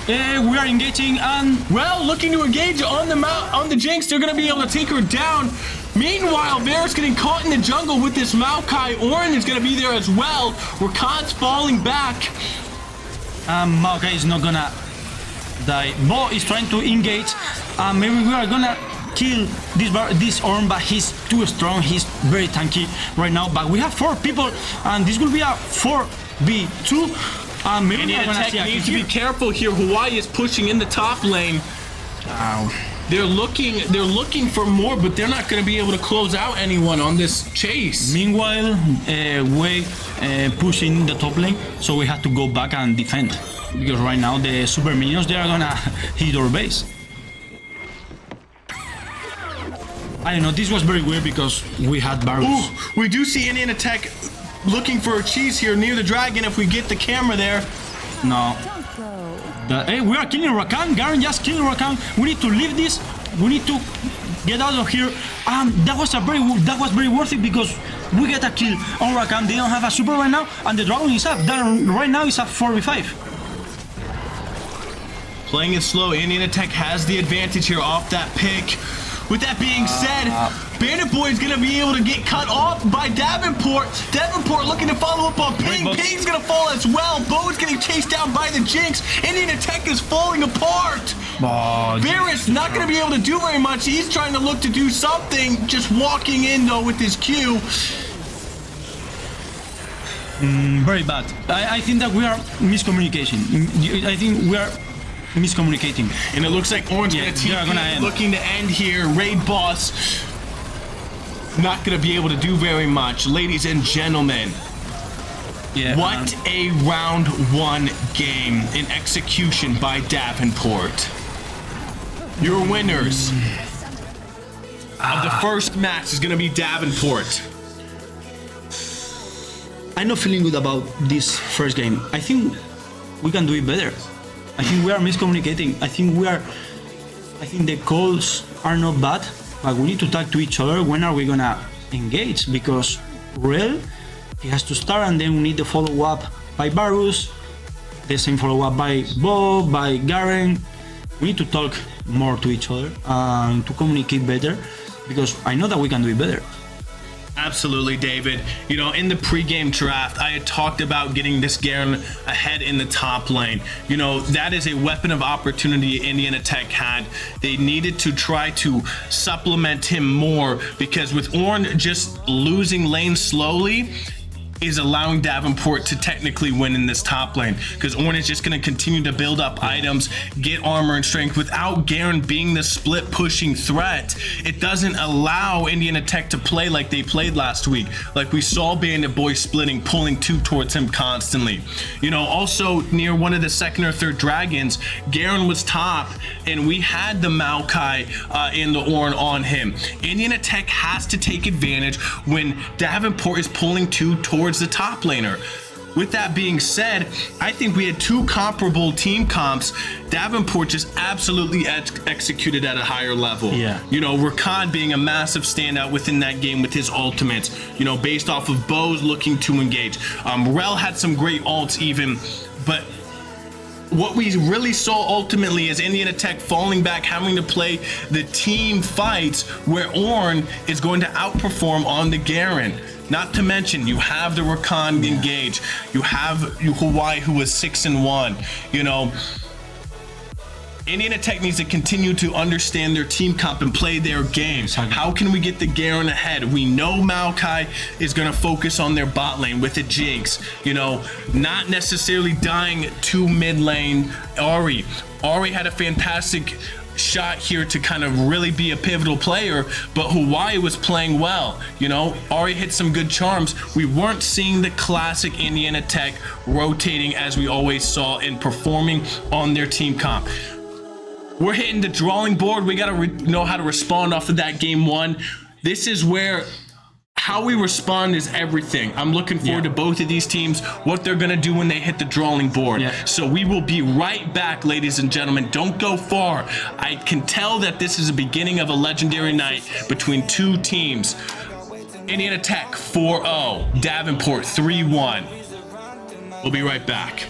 We are engaging, and Rel looking to engage on the Jinx. They're going to be able to take her down. Meanwhile, Varus getting caught in the jungle with this Maokai. Ornn is going to be there as well. Rakan's falling back. Maokai is not gonna die. Bo is trying to engage. Maybe we are gonna kill this Ornn, but he's too strong. He's very tanky right now. But we have 4 people, and this will be a 4v2. Maybe Indiana Tech needs to be careful here. Hawaii is pushing in the top lane. They're looking for more, but they're not going to be able to close out anyone on this chase. Meanwhile, we pushing the top lane, so we have to go back and defend. Because right now the super minions, they are gonna hit our base. I don't know, this was very weird because we had Varus. Ooh, we do see NECC looking for a cheese here near the dragon if we get the camera there. No. Hey, we are killing Rakan. Garen just killing Rakan. We need to leave this. We need to get out of here. That was very worth it because we get a kill on Rakan. They don't have a super right now, and the dragon is up. Right now it's at 45. Playing it slow, NECC has the advantage here off that pick. With that being said, Bandit Boy is going to be able to get cut off by Davenport. Davenport looking to follow up on Ping. Ping's going to fall as well. Bo's getting chased down by the Jinx. NECC is falling apart. Varus not going to be able to do very much. He's trying to look to do something. Just walking in, though, with his Q. Very bad. I think that we are miscommunication. I think we are miscommunicating. And it looks like Orange looking to end here. Raid boss not going to be able to do very much. Ladies and gentlemen, what a round one game in execution by Davenport. Your winners of the first match is going to be Davenport. I'm not feeling good about this first game. I think we can do it better. I think we are miscommunicating. I think the calls are not bad, but we need to talk to each other. When are we gonna engage? Because Rel, he has to start, and then we need the follow-up by Varus, the same follow-up by Bo, by Garen. We need to talk more to each other and to communicate better, because I know that we can do it better. Absolutely, David. You know, in the pregame draft, I had talked about getting this Garen ahead in the top lane. You know, that is a weapon of opportunity NECC had. They needed to try to supplement him more, because with Ornn just losing lane slowly is allowing Davenport to technically win in this top lane, because Ornn is just going to continue to build up items, get armor and strength. Without Garen being the split pushing threat, it doesn't allow NECC to play like they played last week. Like we saw Bandit Boy splitting, pulling two towards him constantly. You know, also near one of the second or third dragons, Garen was top, and we had the Maokai and the Ornn on him. NECC has to take advantage when Davenport is pulling two towards the top laner. With that being said, I think we had two comparable team comps. Davenport just absolutely executed at a higher level. Yeah. You know, Rakan being a massive standout within that game with his ultimates, you know, based off of Bo's looking to engage. Rel had some great ults even, but what we really saw ultimately is NECC falling back, having to play the team fights where Ornn is going to outperform on the Garen. Not to mention, you have the Rakan engage. You have Hawaii, who was 6-1. You know, NECC needs to continue to understand their team comp and play their game. How can we get the Garen ahead? We know Maokai is going to focus on their bot lane with the Jinx. You know, not necessarily dying to mid lane. Ahri had a fantastic shot here to kind of really be a pivotal player, but Hawaii was playing well. You know, Ahri hit some good charms. We weren't seeing the classic NECC rotating as we always saw in performing on their team comp. We're hitting the drawing board. We got to know how to respond off of that game one. This is where how we respond is everything. I'm looking forward to both of these teams, what they're going to do when they hit the drawing board. So we will be right back, ladies and gentlemen. Don't go far. I can tell that this is the beginning of a legendary night between two teams. NECC 4-0, Davenport 3-1. We'll be right back.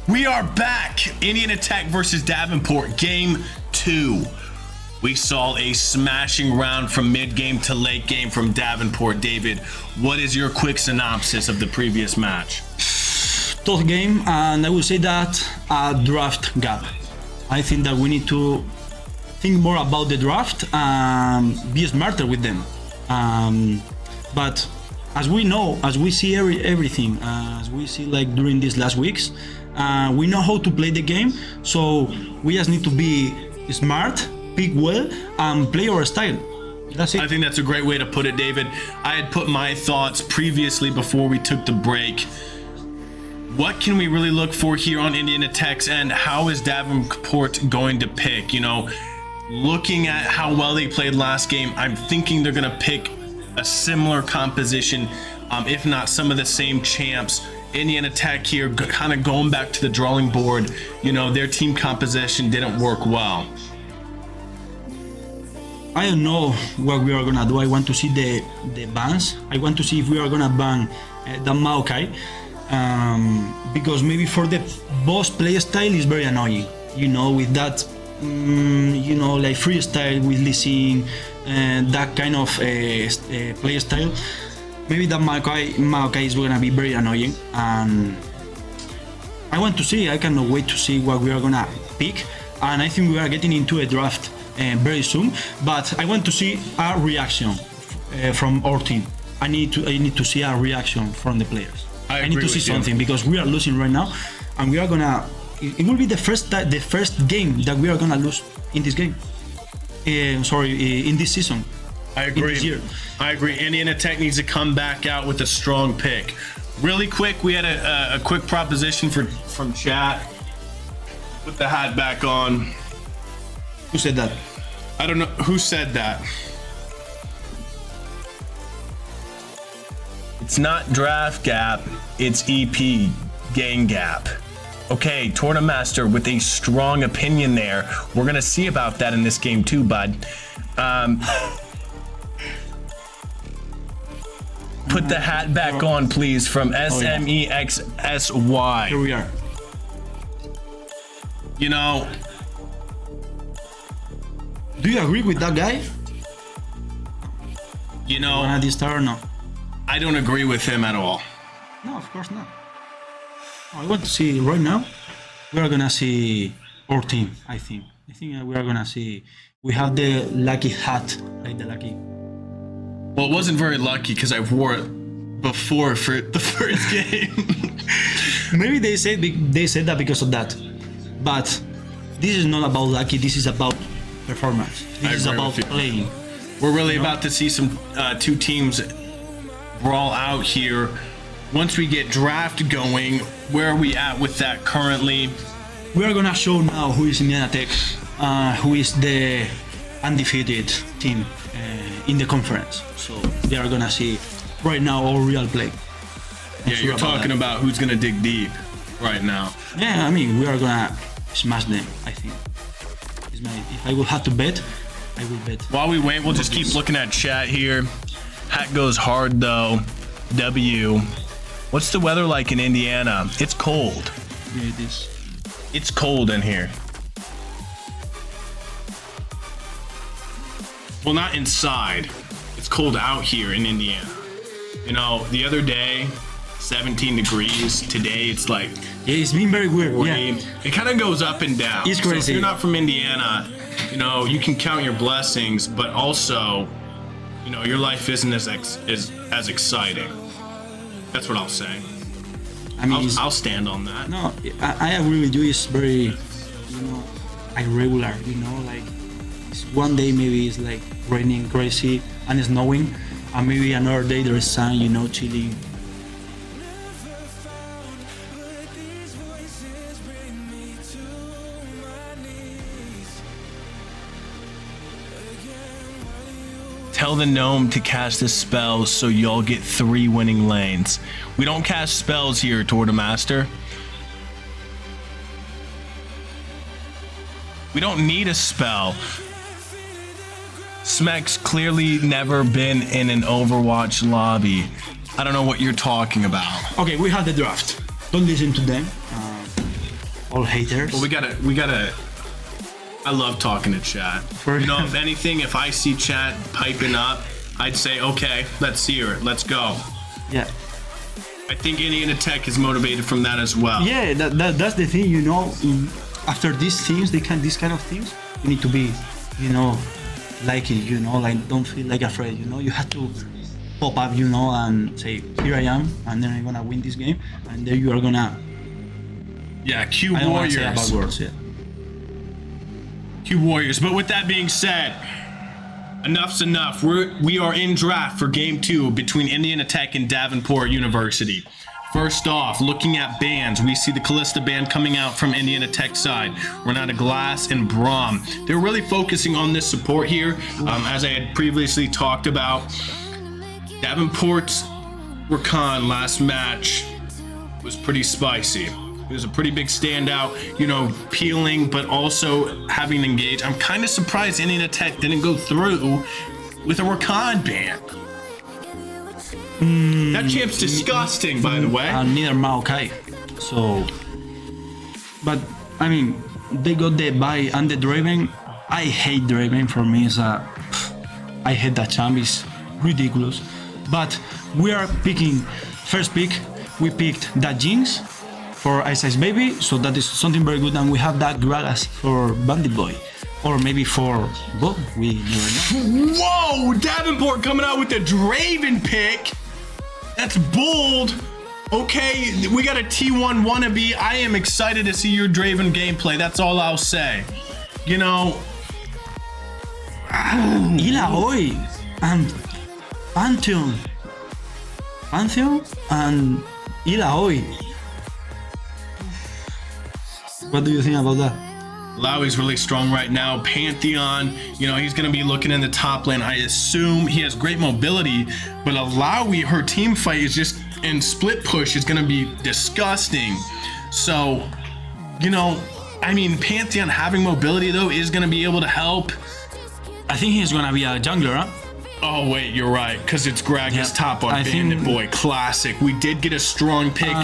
We are back. NECC versus Davenport, game 2. We saw a smashing round from mid-game to late game from Davenport. David, what is your quick synopsis of the previous match? Tough game, and I would say that a draft gap. I think that we need to think more about the draft and be smarter with them. But as we know, as we see everything, as we see like during these last weeks, we know how to play the game. So we just need to be smart, pick well, and play our style. That's it. I think that's a great way to put it, David. I had put my thoughts previously before we took the break. What can we really look for here on Indiana Tech's end? How is Davenport going to pick? You know, looking at how well they played last game, I'm thinking they're going to pick a similar composition, if not some of the same champs. Indiana Tech here kind of going back to the drawing board. You know, their team composition didn't work well. I don't know what we are gonna do. I want to see the bans. I want to see if we are gonna ban the Maokai, because maybe for the boss play style is very annoying. You know, with that, you know, like freestyle with Lee that kind of play style. Maybe that Maokai is gonna be very annoying, and I want to see. I cannot wait to see what we are gonna pick, and I think we are getting into a draft very soon. But I want to see a reaction from our team. I need to see a reaction from the players. I need to see something, because we are losing right now, and we are gonna. It will be the first game that we are gonna lose in this game. In this season. I agree. I agree. Indiana Tech needs to come back out with a strong pick. Really quick, we had a quick proposition from chat. Put the hat back on. Who said that? I don't know who said that. It's not draft gap, it's EP gain gap. Okay, Tournamaster with a strong opinion there. We're gonna see about that in this game too, bud. Put the hat back on, please, from SMEXSY. Here we are. You know, do you agree with that guy? You know, Wanna this star or no? I don't agree with him at all. No, of course not. I want to see right now. We are gonna see our team. I think we are gonna see. We have the lucky hat, like the lucky. Well, it wasn't very lucky because I wore it before for the first game. Maybe they said that because of that, but this is not about lucky. This is about performance. This is about playing. We're really about to see some two teams brawl out here. Once we get draft going, where are we at with that currently? We are gonna show now who is Indiana Tech, who is the undefeated team in the conference. So they are gonna see right now our real play. Yeah, you're talking about who's gonna dig deep right now. Yeah, I mean, we are gonna smash them, I think. If I will have to bet, I will bet. While we wait, we'll just keep looking at chat here. Hat goes hard though. W. What's the weather like in Indiana? It's cold. Yeah, it is. It's cold in here. Well, not inside. It's cold out here in Indiana. You know, the other day, 17 degrees. Today, it's like... Yeah, it's been very weird. 40. Yeah. It kind of goes up and down. It's crazy. So if you're not from Indiana, you know, you can count your blessings, but also, you know, your life isn't as exciting. That's what I'll say. I mean, I'll stand on that. No, I agree with you. It's very, you know, irregular. You know, like it's one day maybe it's like raining crazy and snowing, and maybe another day there is sun. You know, chilling. Tell the gnome to cast a spell so y'all get 3 winning lanes. We don't cast spells here, Tournamaster. We don't need a spell. Smek's clearly never been in an Overwatch lobby. I don't know what you're talking about. Okay, we have the draft. Don't listen to them. All haters. Well, we gotta. I love talking to chat. You know, if anything, if I see chat piping up, I'd say, okay, let's hear it. Let's go. Yeah. I think Indiana Tech is motivated from that as well. Yeah, that's the thing, you know. After these things, these kind of things, you need to be, you know, like it, you know, like don't feel like afraid, you know. You have to pop up, you know, and say, here I am, and then I'm gonna win this game, and then you are gonna. Yeah, Q I don't want to Warriors. say bad words, yeah. Q Warriors. But with that being said, enough's enough. We are in draft for game 2 between Indiana Tech and Davenport University. First off, looking at bands, we see the Callista band coming out from Indiana Tech side. Renata Glass and Brahm. They're really focusing on this support here. As I had previously talked about, Davenport's Rakan last match was pretty spicy. It was a pretty big standout, you know, peeling, but also having engaged. I'm kind of surprised Indiana Tech didn't go through with a Rakan ban. That champ's disgusting, by the way. Neither Maokai. So, but I mean, they got the buy and the Draven. I hate Draven. For me, I hate that champ. It's ridiculous. But we are picking first pick. We picked that Jinx for Ice Ice Baby, so that is something very good. And we have that Gragas for Bandit Boy, or maybe for Bob. We never know. Whoa! Davenport coming out with the Draven pick. That's bold. Okay, we got a T1 wannabe. I am excited to see your Draven gameplay. That's all I'll say. You know, Ilaoi and Pantheon and Ilaoi. What do you think about that? Lowry's really strong right now. Pantheon, you know, he's going to be looking in the top lane. I assume he has great mobility, but Lowry, her team fight is just, and split push is going to be disgusting. So, you know, I mean, Pantheon having mobility, though, is going to be able to help. I think he's going to be a jungler, huh? Oh, wait, you're right, because it's Gragas top on Bandit Boy. Classic. We did get a strong pick.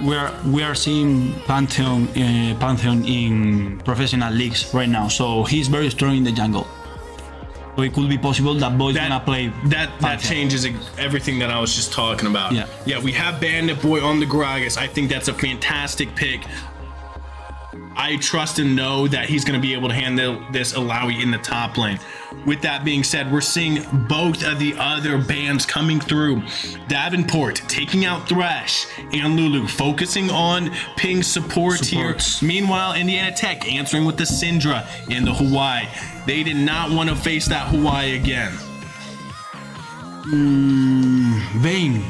We are seeing Pantheon in professional leagues right now, so he's very strong in the jungle. So it could be possible that Boy's gonna play. That changes everything that I was just talking about. Yeah, we have Bandit Boy on the Gragas. I think that's a fantastic pick. I trust and know that he's going to be able to handle this Alawi in the top lane. With that being said, we're seeing both of the other bands coming through. Davenport taking out Thresh and Lulu, focusing on ping support here. Meanwhile, Indiana Tech answering with the Syndra and the Hawaii. They did not want to face that Hawaii again. Vayne.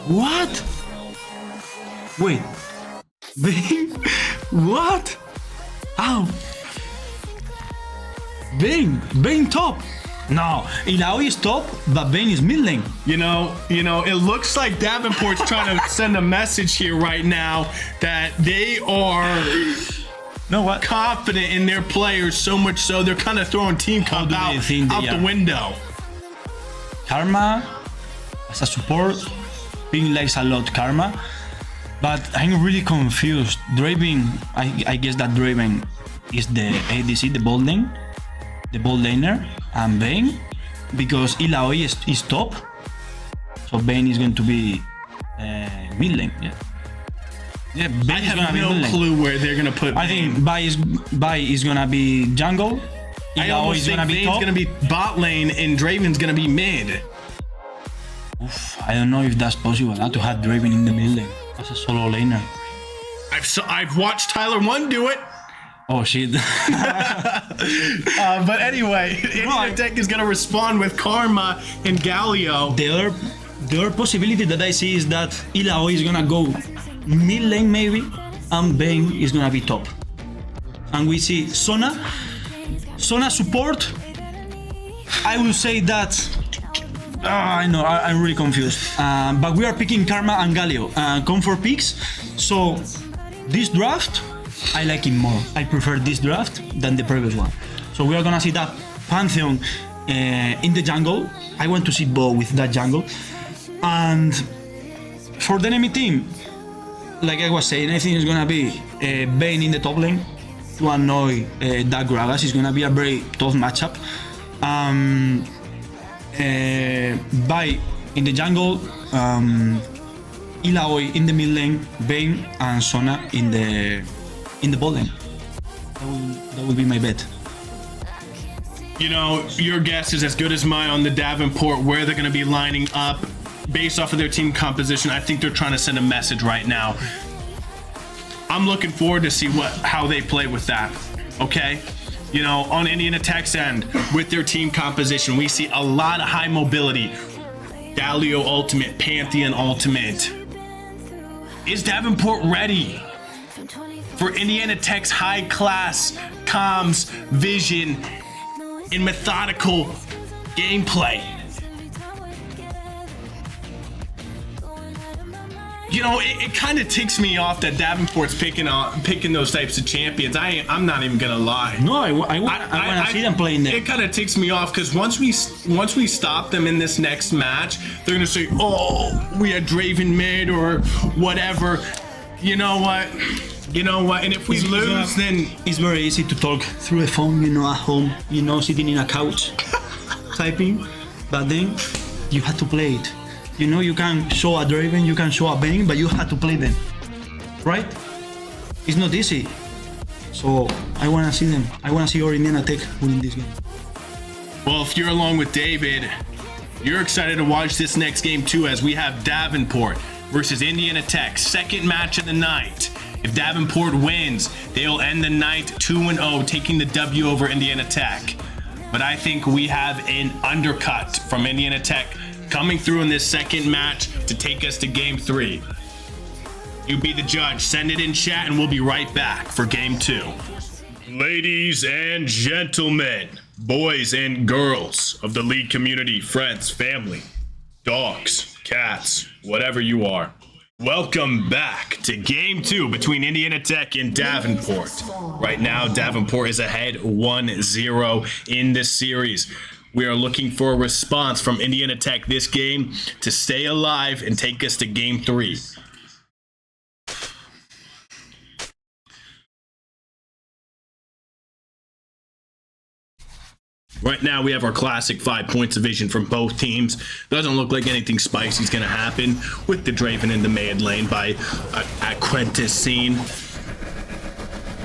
What? Wait. Vayne? What? Ow. Vayne top. No, Ilaoi is top, but Vayne is mid lane. You know, it looks like Davenport's trying to send a message here right now that they are confident in their players, so much so they're kind of throwing team comp out the window. Karma, as a support, Ping likes a lot Karma. But I'm really confused. Draven, I guess that Draven is the ADC, the bot laner, and Vayne, because Ilaoi is top, so Vayne is going to be mid lane. Yeah, I have no clue where they're gonna put. I think Bai is gonna be jungle. I almost think Vayne's gonna be bot lane and Draven's gonna be mid. Oof, I don't know if that's possible to have Draven in the mid lane as a solo laner. I've watched Tyler 1 do it. Oh shit. But anyway, Indiana Tech is gonna respond with Karma and Galio. The other possibility that I see is that Ilaoi is gonna go mid lane maybe, and Vayne is gonna be top. And we see Sona support. I will say that. I know, I'm really confused. But we are picking Karma and Galio. Comfort picks. So this draft, I like it more. I prefer this draft than the previous one. So we are gonna see that Pantheon in the jungle. I want to see Bo with that jungle. And for the enemy team, like I was saying, I think it's gonna be Vayne in the top lane to annoy that Gragas. It's gonna be a very tough matchup. Bai in the jungle, Ilaoi in the mid lane, Vayne and Sona in the bot lane. That will be my bet. You know, your guess is as good as mine on the Davenport, where they're going to be lining up based off of their team composition. I think they're trying to send a message right now. I'm looking forward to see how they play with that. Okay? You know, on Indian Attack's end, with their team composition, we see a lot of high mobility. Dalio ultimate, Pantheon ultimate. Is Davenport ready for Indiana Tech's high-class comms, vision, and methodical gameplay? You know, it kind of ticks me off that Davenport's picking those types of champions. I'm not even gonna lie. No, I want to see them playing there. It kind of ticks me off because once we stop them in this next match, they're gonna say, "Oh, we had Draven mid or whatever." You know what? And if we lose, then it's very easy to talk through a phone, you know, at home, you know, sitting in a couch, typing. But then you have to play it. You know, you can show a Draven, you can show a Bane, but you have to play them, right? It's not easy. So I want to see them. I want to see our Indiana Tech winning this game. Well, if you're along with David, you're excited to watch this next game too, as we have Davenport versus Indiana Tech, second match of the night. If Davenport wins, they'll end the night 2-0, taking the W over Indiana Tech. But I think we have an undercut from Indiana Tech coming through in this second match to take us to game 3. You be the judge. Send it in chat and we'll be right back for game 2. Ladies and gentlemen, boys and girls of the league community, friends, family, dogs, cats, whatever you are, welcome back to game 2 between Indiana Tech and Davenport. Right now, Davenport is ahead 1-0 in this series. We are looking for a response from Indiana Tech this game to stay alive and take us to game 3. Right now, we have our classic 5 points of vision from both teams. Doesn't look like anything spicy is going to happen with the Draven in the mid lane by Aquentis Scene.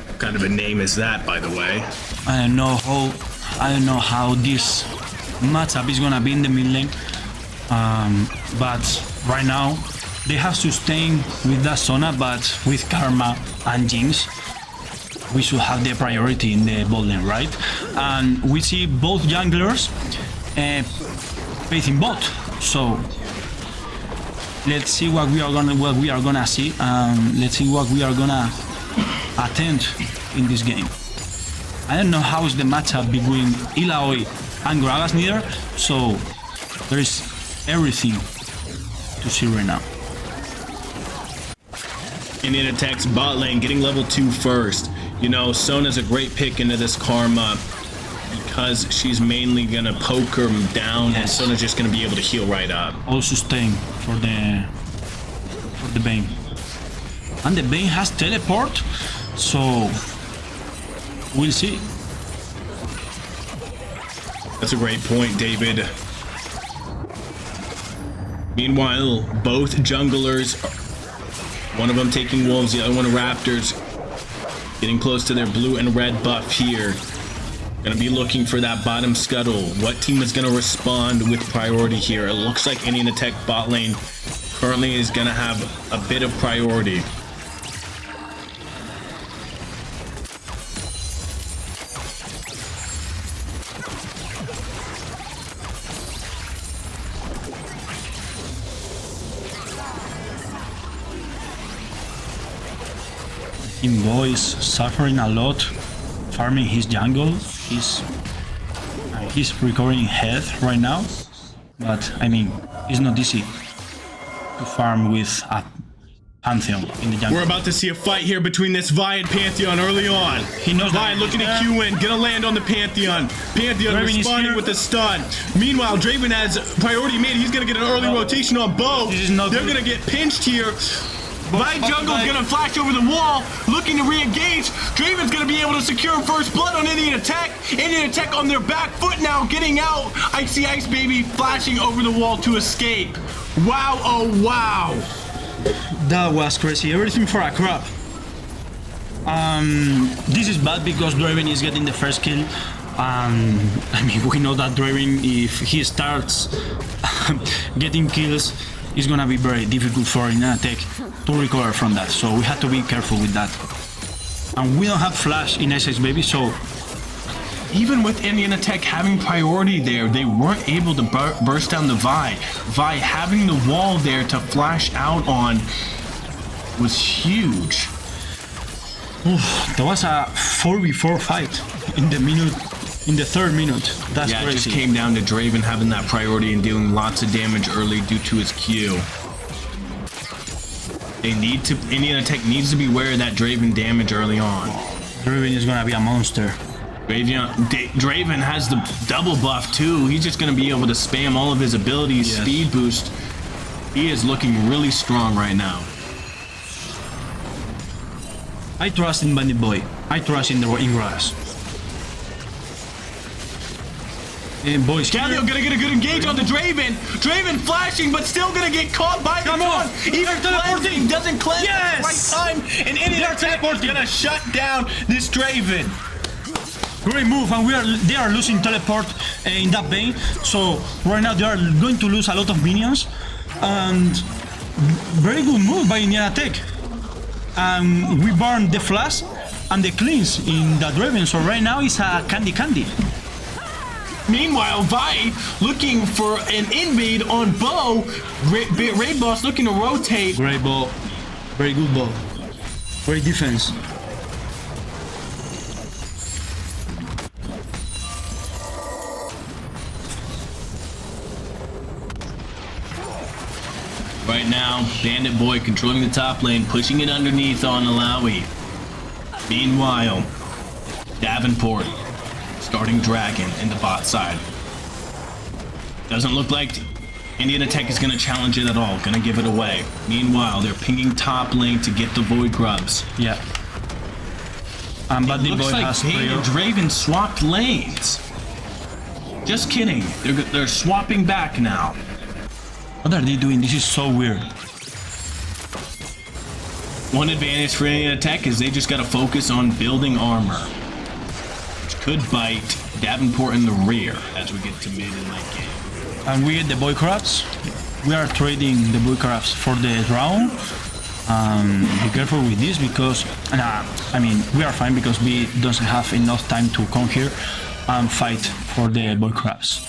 What kind of a name is that, by the way? I don't know how this matchup is gonna be in the mid lane, but right now they have sustained with that Sona, but with Karma and Jinx we should have the priority in the bot lane, right? And we see both junglers facing bot, so let's see what we are gonna see. Let's see what we are gonna attend in this game. I don't know how is the matchup between Illaoi and Gragas neither, so there is everything to see right now. Indian Tech's bot lane getting level 2 first. You know, Sona's a great pick into this Karma because she's mainly gonna poke her down, yes. And Sona's just gonna be able to heal right up. Also staying for the Bane. And the Bane has teleport, so we'll see. That's a great point, David. Meanwhile, both junglers, one of them taking wolves, the other one raptors, getting close to their blue and red buff here. Gonna be looking for that bottom scuttle. What team is gonna respond with priority here? It looks like Indiana Tech bot lane currently is gonna have a bit of priority. Boy is suffering a lot, farming his jungle. He's recovering health right now, but I mean, it's not easy to farm with a Pantheon in the jungle. We're about to see a fight here between this Vi and Pantheon early on. He knows Vi looking to Q in, gonna land on the Pantheon. Pantheon Draven responding with a stun. Meanwhile, Draven has priority mid. He's gonna get an early rotation on both. They're gonna get pinched here. Vi Jungle's gonna flash over the wall, looking to re-engage. Draven's gonna be able to secure first blood on Indiana Tech. Indiana Tech on their back foot now, getting out. Icy Ice Baby flashing over the wall to escape. Wow, oh wow. That was crazy, everything for a crap. This is bad because Draven is getting the first kill. I mean, we know that Draven, if he starts getting kills, it's gonna be very difficult for Indiana Tech to recover from that, so we have to be careful with that. And we don't have flash in Ice Ice Baby, so Even with Indiana Tech having priority there, they weren't able to burst down the Vi. Vi having the wall there to flash out on was huge. there was a 4v4 fight in the third minute. That's Yeah, crazy. it just came down to Draven having that priority and dealing lots of damage early due to his Q. Indiana Tech needs to be aware of that Draven damage early on. Draven is gonna be a monster. Draven has the double buff too. He's just going to be able to spam all of his abilities, Yes. speed boost. He is looking really strong right now. I trust in Bandit Boy. I trust in the grass. And boys, Galio gonna get a good engage on the Draven. Draven flashing, but still gonna get caught by the Come on. taunt. Even teleporting doesn't cleanse at the right time. And Indiana Tech is gonna shut down this Draven. great move, and they are losing teleport in that vein. So right now they are going to lose a lot of minions, and very good move by Indiana Tech. We burn the flash and the cleans in that Draven. So right now it's a candy. Meanwhile, Vi looking for an invade on Bo. Raid Boss looking to rotate. Great ball, very good ball, great defense. Right now, Bandit Boy controlling the top lane, pushing it underneath on Alawi. Meanwhile, Davenport starting Dragon in the bot side. Doesn't look like Indiana Tech is going to challenge it at all, going to give it away. Meanwhile, they're pinging top lane to get the Void Grubs. Yeah. And Bandit Looks Boy like has Bane and Draven swapped lanes. Just kidding. They're swapping back now. What are they doing? This is so weird. One advantage for Indiana Tech is they just got to focus on building armor, which could bite Davenport in the rear as we get to mid and late game. And we get the boy crabs. We are trading the boy crabs for the round. Be careful with this because, I mean, we are fine because we don't have enough time to come here and fight for the boy crabs.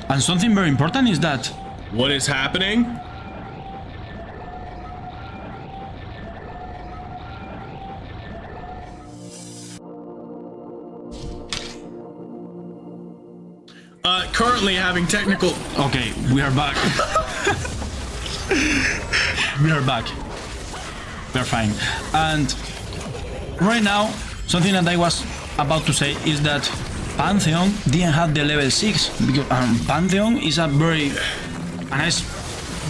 And something very important is that What is happening? Currently having technical. okay, we are back. We are back. We are fine. And right now, something that I was about to say is that Pantheon didn't have the level 6 because Pantheon is a very nice.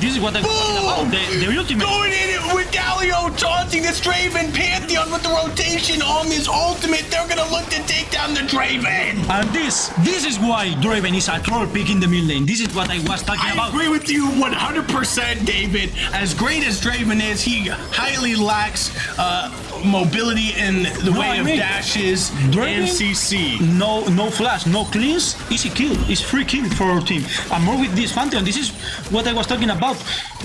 This is what I was talking about. The ultimate. Going in it with Galio taunting this Draven. Pantheon with the rotation on this ultimate. They're gonna look to take down the Draven. And this is why Draven is a troll pick in the mid lane. This is what I was talking I about. agree with you 100%, David. As great as Draven is, he highly lacks mobility in the way of dashes Draven, and CC. No flash, no cleans, easy kill. It's free kill for our team. And more with this Pantheon. This is what I was talking about.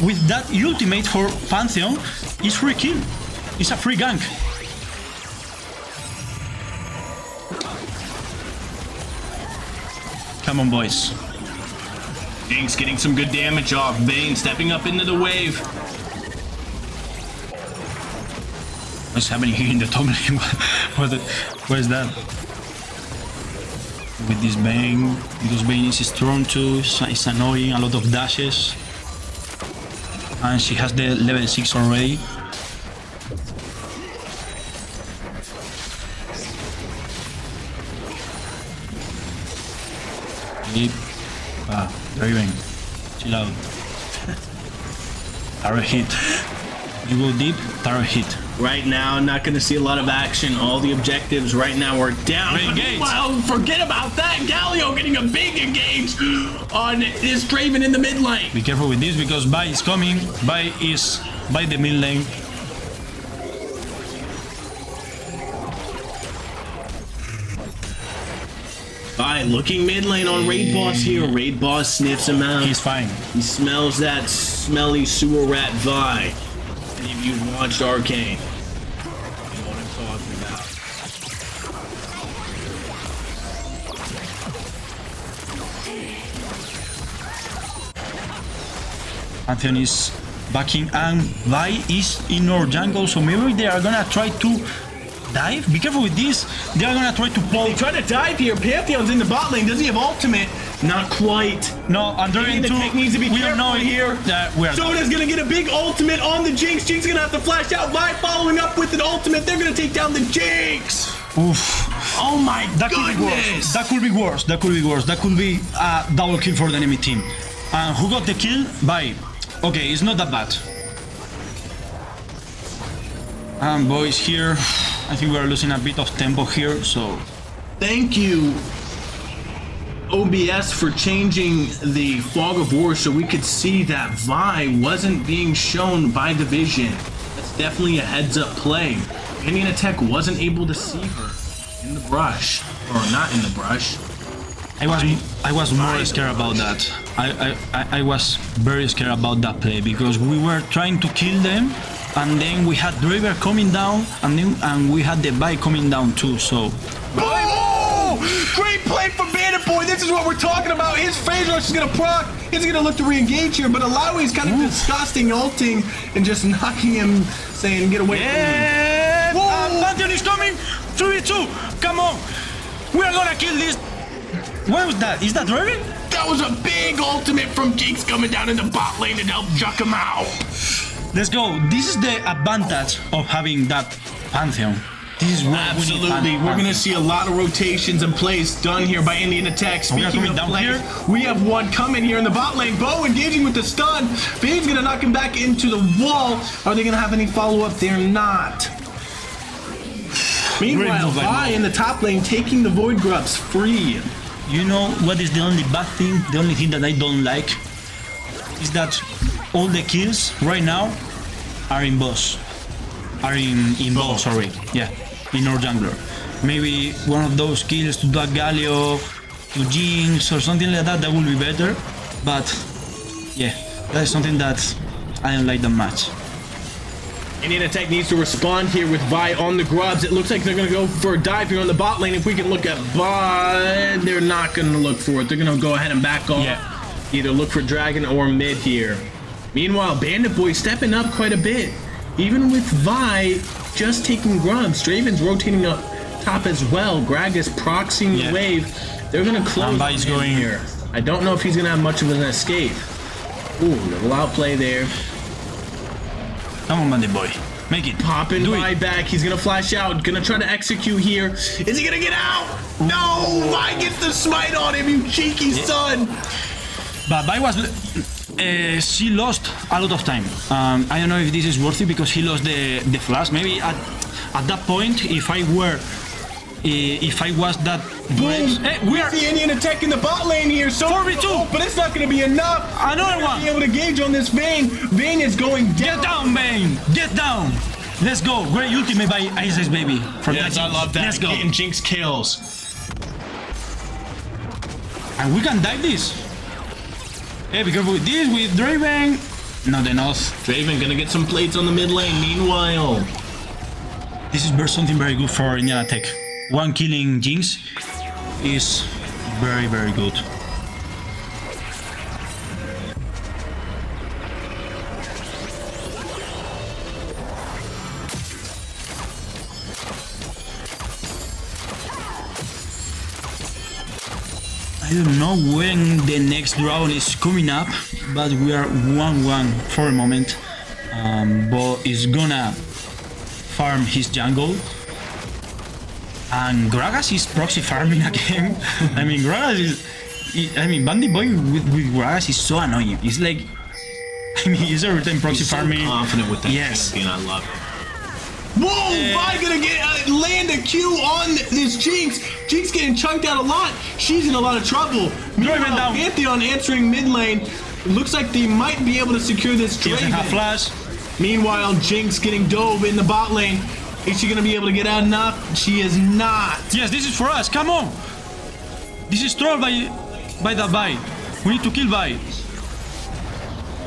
With that ultimate for Pantheon, it's free kill. It's a free gank. Come on, boys. Jinx getting some good damage off. Vayne stepping up into the wave. What's happening here in the top lane? What is that? With this Vayne, because Vayne is strong too, it's annoying, a lot of dashes. And she has the level 6 already. Deep. Draven. Chill out. Turret hit. You go deep, turret hit. Right now, not going to see a lot of action. All the objectives right now are down. Well, forget about that. Galio getting a big engage on this Draven in the mid lane. Be careful with this because Vi is coming. Vi is by the mid lane. Alright, looking mid lane on Raid Boss here. Raid Boss sniffs him out. He's fine. He smells that smelly sewer rat Vi. Any of you watched Arcane? You know what I'm talking about. Anthony's backing and Vi is in our jungle, so maybe they are gonna try to dive. Be careful with this. They are gonna try to pull. They try to dive here. Pantheon's in the bot lane. Does he have ultimate? Not quite. No, and they're The into. tech needs to be We don't know here. We are. Soda's gonna get a big ultimate on the Jinx. Jinx gonna have to flash out. Vi following up with an ultimate. They're gonna take down the Jinx. Oof. Oh my That could be worse. goodness. That could be worse. That could be worse. That could be a double kill for the enemy team. And who got the kill? Vi. Okay, it's not that bad. And boys here, I think we are losing a bit of tempo here, so Thank you, OBS, for changing the fog of war so we could see that Vi wasn't being shown by Division. That's definitely a heads-up play. Indiana Tech wasn't able to see her in the brush, or not in the brush. I was more scared about that. I was very scared about that play because we were trying to kill them, and then we had Draver coming down, and we had the Vi coming down too. So Oh! Great play from Davenport. This is what we're talking about. His phase rush is gonna proc. He's gonna look to re-engage here, but Alawi's kind of disgusting ulting and just knocking him, saying, "Get away from me." and Anthony's coming. 3v2. Come on, we are gonna kill this. What was that? Is that Draven? That was a big ultimate from Jinx coming down in the bot lane to help chuck him out. Let's go. This is the advantage of having that Pantheon. This is what Absolutely. We're going to see a lot of rotations and plays done here by Indiana Tech. We are Speaking coming of down plays, here. we have one coming here in the bot lane. Bo engaging with the stun. Vane's going to knock him back into the wall. Are they going to have any follow-up? They're not. Meanwhile, Vi in the top lane taking the Void Grubs free. You know what is the only bad thing? The only thing that I don't like is that all the kills right now are in boss. Are in ball, sorry. Yeah, in our jungler. Maybe one of those kills to that Galio, to Jinx or something like that, that would be better. But yeah, that is something that I don't like that much. Indiana Tech needs to respond here with Vi on the Grubs. It looks like they're going to go for a dive here on the bot lane. If we can look at bot, they're not going to look for it. They're going to go ahead and back off. Yeah. Either look for Dragon or mid here. Meanwhile, Bandit Boy stepping up quite a bit. Even with Vi just taking Grubs, Draven's rotating up top as well. Gragas proxying the wave. They're going to close Vi's him going here. I don't know if he's going to have much of an escape. Ooh, little outplay there. Come on, Bandit Boy. Make it. Popping Do Vi it. back. He's gonna flash out. Gonna try to execute here. Is he gonna get out? No! Vi gets the smite on him, you cheeky son! But Vi was... she lost a lot of time. I don't know if this is worth it because he lost the flash. Maybe at that point, if I was that brave... Hey, we are... The Indiana Tech in the bot lane here. So 4v2. but it's not gonna be enough. Another They're one. Be able to gauge on this Vayne. Vayne is going down. Get down, Bane! Get down! Let's go! Great ultimate by Isis, baby. From Yes, I love that. Let's go. Getting Jinx kills. And we can dive this. Hey, be careful with this, with Draven. Not enough. Draven gonna get some plates on the mid lane. Meanwhile, This is something very good for Indiana Tech. One killing Jinx is very, very good. I don't know when the next round is coming up, but we are 1-1 for a moment. Bo is gonna farm his jungle, and Gragas is proxy farming again. I mean, Gragas is... Bandit Boy with Gragas is so annoying. It's like... I mean, he's every time proxy he's so farming. confident with that Yes. champion. I love it. Whoa! Vi gonna get land a Q on this Jinx. Jinx getting chunked out a lot. She's in a lot of trouble. Meanwhile, down. Pantheon answering mid lane. Looks like they might be able to secure this He doesn't have Draven. flash. Meanwhile, Jinx getting dove in the bot lane. Is she gonna be able to get out enough? She is not. Yes, this is for us. Come on. This is trolled by that Vi. We need to kill Vi.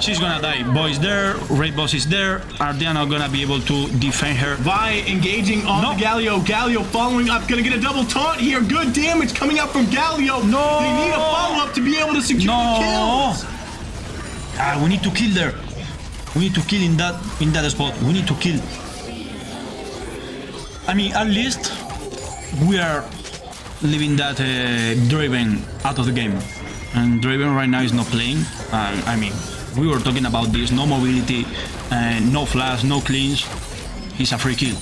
She's gonna die. Boy's there, Red Boss is there. Are they not gonna be able to defend her? Vi engaging on the Galio. Galio following up. Gonna get a double taunt here. Good damage coming out from Galio. No. They need a follow-up to be able to secure the kills. We need to kill there. We need to kill in that spot. We need to kill. I mean, at least we are leaving that Draven out of the game. And Draven right now is not playing. I mean, we were talking about this. No mobility, no flash, no clinch. He's a free kill.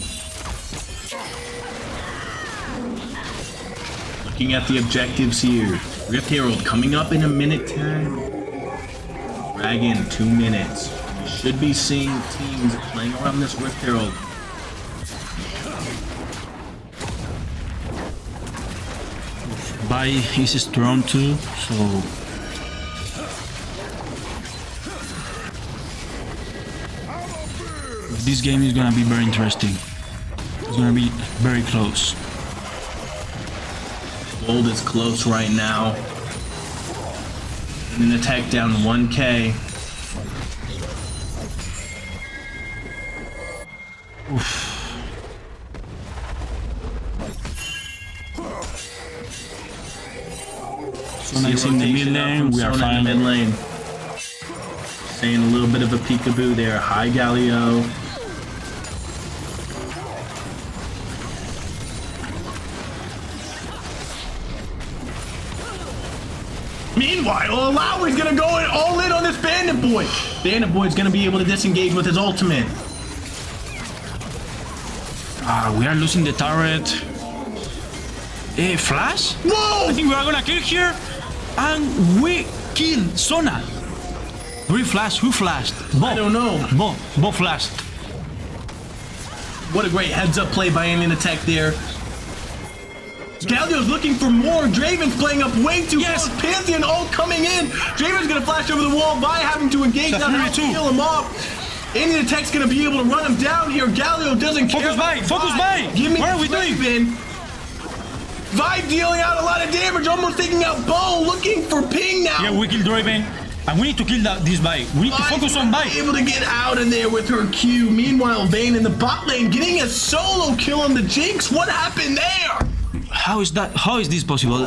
Looking at the objectives here. Rift Herald coming up in a minute 10. Dragon, 2 minutes. We should be seeing teams playing around this Rift Herald. Vi is strong too, so this game is gonna be very interesting. It's gonna be very close. Gold is close right now. And an attack down 1k. Oof. Sona is in the mid lane, we are fine. Mid lane. Saying a little bit of a peekaboo there. Hi, Galio. Meanwhile, Alawi is gonna go all in on this Bandit Boy. Bandit Boy is gonna be able to disengage with his ultimate. We are losing the turret. Flash? Whoa! I think we are gonna kill here. And we kill Sona. Flash? Who flashed? Bo. I don't know. Bo flashed. What a great heads-up play by Alien Attack there. Galio's looking for more. Draven's playing up way too close. Pantheon all coming in. Draven's gonna flash over the wall by having to engage now to kill him off. Alien Attack's gonna be able to run him down here. Galio doesn't care. Focus by. Give me what are we doing? Vibe dealing out a lot of damage, almost taking out Bo, looking for ping now. Yeah, we killed Draven. And we need to kill this Vi. We need to focus on Vi. Able to get out of there with her Q. Meanwhile, Vayne in the bot lane getting a solo kill on the Jinx. What happened there? How is that? How is this possible?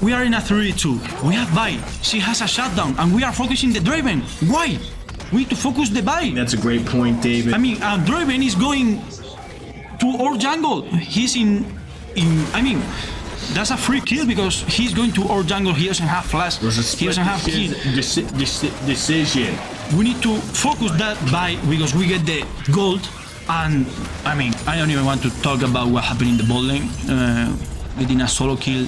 We are in a 3-2. We have Vi. She has a shutdown, and we are focusing the Draven. Why? We need to focus the Vi. That's a great point, David. I mean, Draven is going to our jungle. He's I mean, that's a free kill because he's going to our jungle. He doesn't have flash. He doesn't have kill. Decision. We need to focus that Vi because we get the gold. And I mean, I don't even want to talk about what happened in the bot lane. Getting a solo kill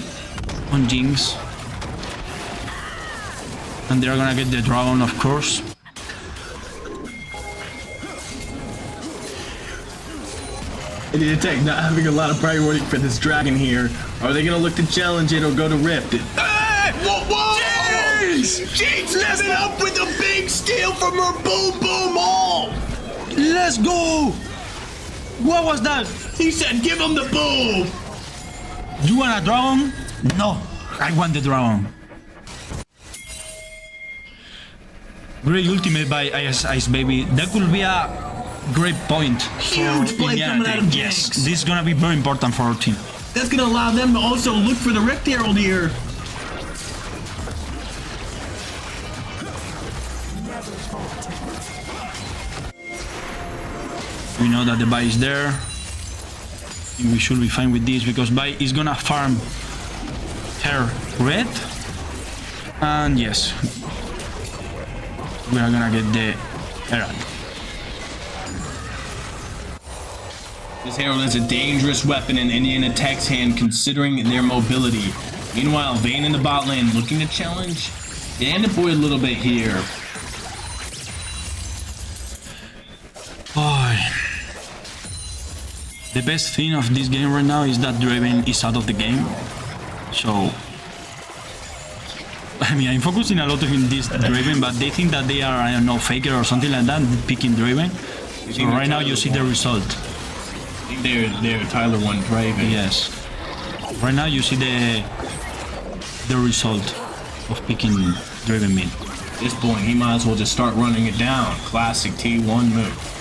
on Jinx. And they're gonna get the dragon, of course. Alien Attack not having a lot of priority for this dragon here. Are they gonna look to challenge it or go to Rift it? Hey! Whoa! Jeez! Jinx living up with a big steal from her boom boom all! Let's go! What was that? He said give him the boom! You want a dragon? No, I want the dragon. Great ultimate by Ice Baby. That could be a great point. Huge play coming out of Jinx. Yes, this is gonna be very important for our team. That's gonna allow them to also look for the Rift Herald here. We know that the Vi is there. We should be fine with this because Vi is gonna farm her red. And yes, we are gonna get the Herald. This Herald is a dangerous weapon in Alien Attack's hand considering their mobility. Meanwhile, Vayne in the bot lane looking to challenge Bandit Boy a little bit here. Boy. The best thing of this game right now is that Draven is out of the game. So, I mean, I'm focusing a lot in this Draven, but they think that they are, I don't know, faker or something like that, picking Draven. So right now you see the result. I think they're Tyler 1 Draven. Yes. Right now you see the result of picking Draven mid. At this point, he might as well just start running it down. Classic T1 move.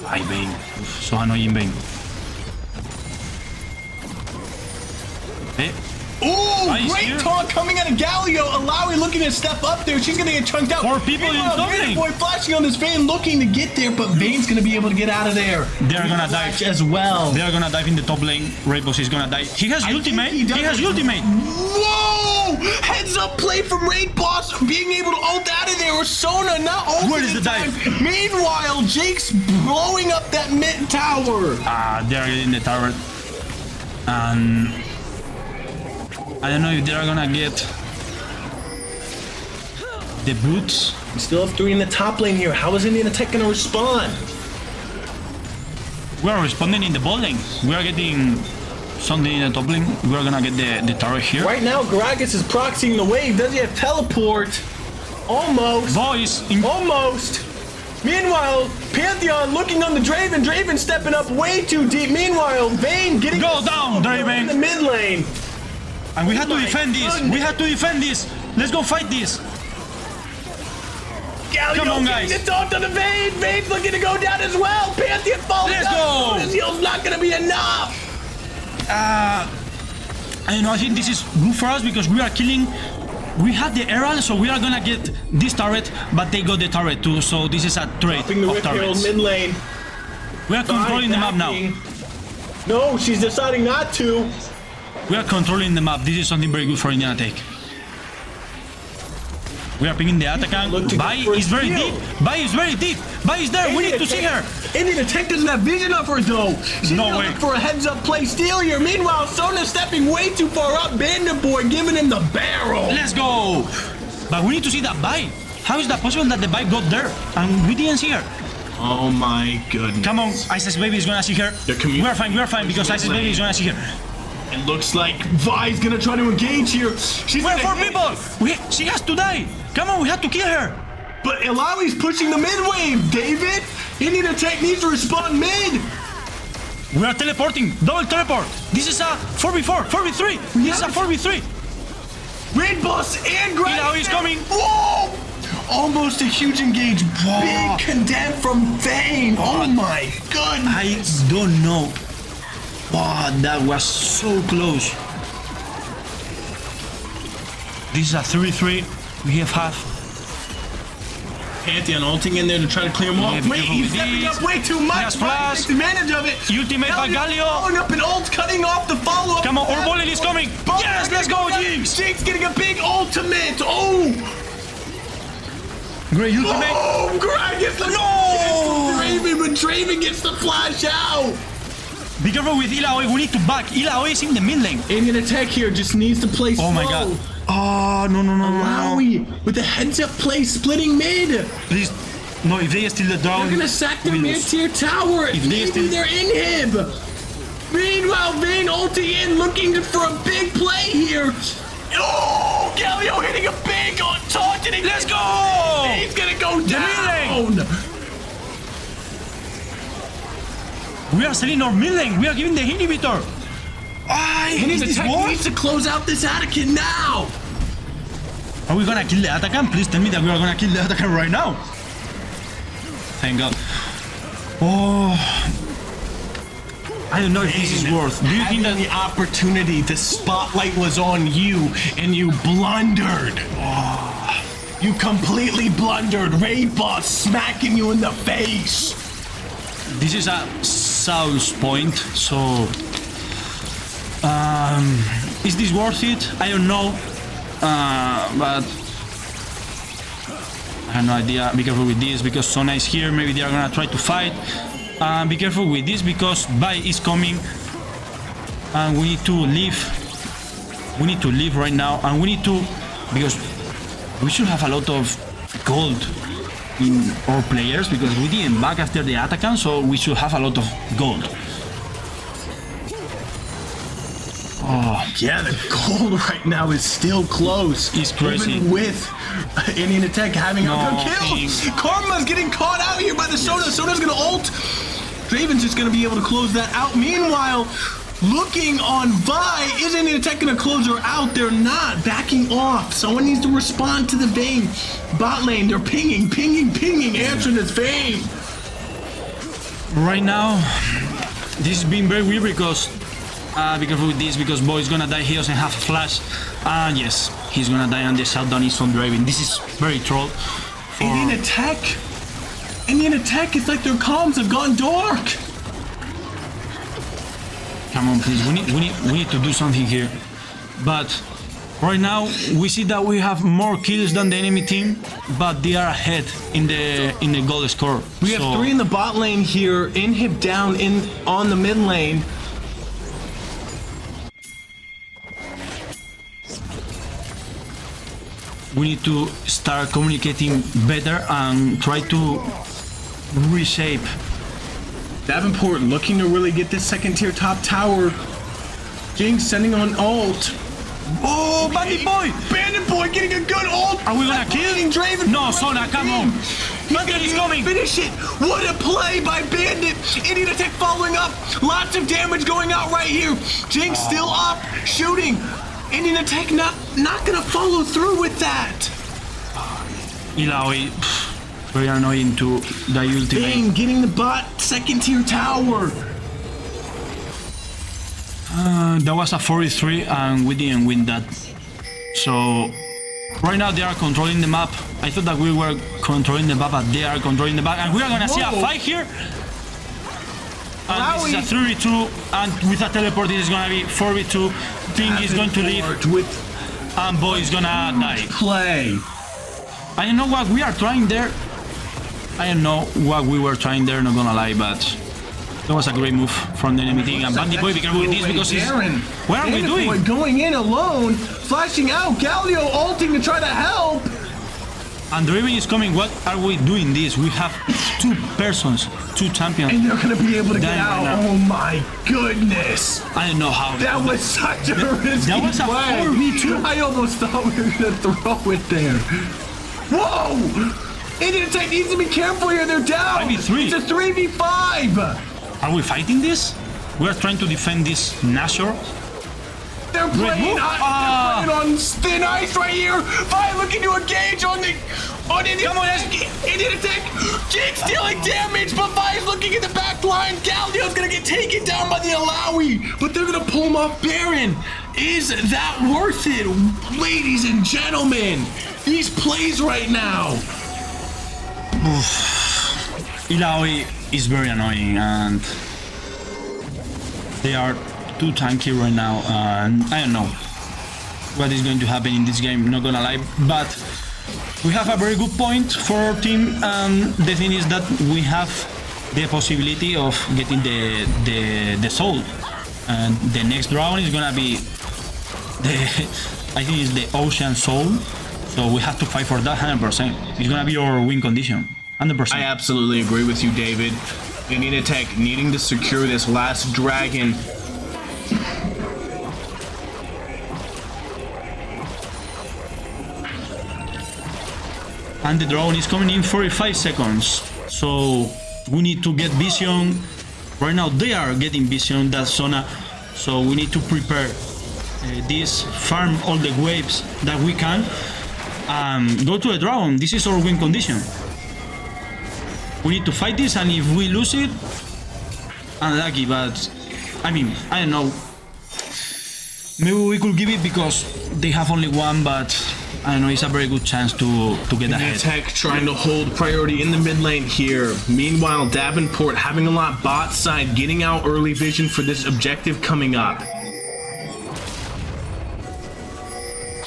Ay, Vayne. So annoying, Vayne. Ooh, Nice, great dude. taunt coming out of Galio. Alawi looking to step up there. She's going to get chunked out. 4 people in Meanwhile, doubling. Boy flashing on this Vayne looking to get there, but Vayne's going to be able to get out of there. They're gonna dive Flash as well. They're gonna dive in the top lane. Rainbow is gonna die. He has ultimate. He He has ultimate. Whoa! Heads up play from Raid Boss being able to ult out of there. Or Sona not ulting. Where is in the time. dive? Meanwhile, Jake's blowing up that mid tower. They're in the tower. And I don't know if they're gonna get the boots. We still have 3 in the top lane here. How is NECC going to respond? We are responding in the bot lane. We are getting something in the top lane. We are gonna get the tower here. Right now, Gragas is proxying the wave. Does he have teleport? Almost. Boys, in Almost. Meanwhile, Pantheon looking on the Draven. Draven stepping up way too deep. Meanwhile, Vayne getting Go down, Draven. in the mid lane. and we had to my defend this. goodness. We had to defend this. Let's go fight this. Galio Come on, getting guys. the taunt on the Vayne. Vayne's looking to go down as well. Pantheon falls Let's down. go. His heal's not going to be enough. I don't know, I think this is good for us because we are killing. We had the Herald, so we are gonna get this turret, but they got the turret too, so this is a trade Dropping the of Whip Herald turrets. mid lane. We are controlling the map now. No, she's deciding not to. We are controlling the map. This is something very good for NECC. We are picking the Look Atakan. to Bai go for is very steal. deep. Bai is very deep. Bai is there. We need to see her. NECC doesn't have vision of her though. She's No gonna way. look for a heads up play steal here. Meanwhile, Sona stepping way too far up. Bandit Boy giving him the barrel. Let's go. But we need to see that Bai. How is that possible that the Bai got there and we didn't see her? Oh my goodness. Come on, Isis Baby is gonna see her. The We are fine because Isis Baby is gonna see her. It looks like Vi's gonna try to engage here. She's We're gonna 4 hit. people. She has to die. Come on, we have to kill her. But Ilawi's pushing the mid wave. David, NECC needs to respond mid. We are teleporting. Double teleport. This is a 4v4. 4v3. This is a 4v3. Raid Boss and Greg. Ilawi is coming. Whoa! Almost a huge engage. Big condemn from Vayne. Oh my goodness. I don't know. Wow, that was so close. This is a 3v3. We have half. Pantheon ulting in there to try to clear him off. Yeah, be Wait, careful he's with stepping these. up way too He much. has flash. Takes advantage of it. Ultimate by Galio. Following up an ult, cutting off the follow-up. Come on, Orbolin is coming. Yes, let's go, Jinx. Jinx getting a big ultimate. Oh! Great ultimate. Oh, Gragas! No! Draven, but Draven gets the flash out. Be careful with Ilaoi. We need to back. Ilaoi is in the mid lane. NECC here just needs to play slow. Oh my god. Oh, no. Malawi with the heads-up play splitting mid. Please. No, if they steal the down. They're gonna sack their we lose. mid-tier tower. If they Maybe steal- they're inhib. Meanwhile, Vayne ulting in, looking for a big play here. Oh, Galio hitting a big taunt. Let's go! He's gonna go The down. We are selling our mid lane. We are giving the inhibitor. Is this NECC war? needs to close out this Anakin now. Are we gonna kill the Atakan? Please tell me that we are gonna kill the Atakan right now. Thank God. Oh, I don't know if this is worth. Do you think Having that? the opportunity, the spotlight was on you, and you blundered. You completely blundered. Raid Boss smacking you in the face. This is a South point, so is this worth it? I don't know, but I have no idea. Be careful with this because Sona is here. Maybe they are gonna try to fight. Be careful with this because Bai is coming, and we need to leave. We need to leave right now, and we need to because we should have a lot of gold in our players because we didn't back after the Atakan, so we should have a lot of gold. Yeah, the goal right now is still close. It's crazy. Even with NECC having a No, good kill. King. Karma's getting caught out here by the Sona. Sona's gonna ult. Draven's just going to be able to close that out. Meanwhile, looking on Vi, isn't NECC going to close her out? They're not. Backing off. Someone needs to respond to the Vayne. Bot lane, they're pinging, answering this Vayne. Right now, this is being very weird because be careful with this because Boy is gonna die. He doesn't have flash. Yes, he's gonna die and the shutdown is on Draven. This is very troll. And NECC, it's like their comms have gone dark. Come on, please. We need to do something here. But right now we see that we have more kills than the enemy team, but they are ahead in the goal score. We have 3 in the bot lane here. Inhib down on the mid lane. We need to start communicating better and try to reshape. Davenport looking to really get this second tier top tower. Jinx sending on ult. Oh, Bandit Boy! Bandit Boy getting a good ult. Are we gonna kill Draven? No, Sona, come on. Bandit is coming. Finish it. What a play by Bandit. NECC following up. Lots of damage going out right here. Jinx still up, shooting. NECC not gonna follow through with that. Ilaoi, very annoying to the ultimate. Vayne getting the bot second tier tower. That was a 43 and we didn't win that. So right now they are controlling the map. I thought that we were controlling the map, but they are controlling the map, and we are gonna see a fight here. And this is a 3v2, and with a teleport this is gonna be 4v2. Ping is going to leave, and Boy is gonna die. Play. I don't know what we are trying there. I don't know what we were trying there, not gonna lie, but that was a great move from the enemy team. And Bandit Boy, be careful with this because he's... What are we doing? Boy going in alone, flashing out, Galio ulting to try to help. And Draven is coming. What are we doing this? We have 2 persons, 2 champions. And they're gonna be able to get out. Right, oh my goodness. I don't know how. That was such a risky That was a play. 4v2. I almost thought we were gonna throw it there. Whoa! NECC needs to be careful here. They're down. 5v3. It's a 3v5. Are we fighting this? We are trying to defend this Nashor. They're playing on thin ice right here. Vi looking to engage on NECC. Jinx dealing damage, but Vi's looking at the back line. Galio's gonna get taken down by the Alawi, but they're gonna pull him off Baron. Is that worth it, ladies and gentlemen? These plays right now. Ilaoi is very annoying, and they are too tanky right now, and I don't know what is going to happen in this game, not gonna lie, but we have a very good point for our team, and the thing is that we have the possibility of getting the soul, and the next round is gonna be I think it's the ocean soul, so we have to fight for that 100%. It's gonna be our win condition, 100%. I absolutely agree with you, David. NECC needing to secure this last dragon. And the drone is coming in 45 seconds, so we need to get vision. Right now they are getting vision, that's Sona, so we need to prepare this, farm all the waves that we can, go to the drone. This is our win condition. We need to fight this, and if we lose it, unlucky, but I mean, I don't know, maybe we could give it because they have only one, but I don't know, it's a very good chance to get ahead. NECC trying to hold priority in the mid lane here. Meanwhile, Davenport having a lot bot side, getting out early vision for this objective coming up.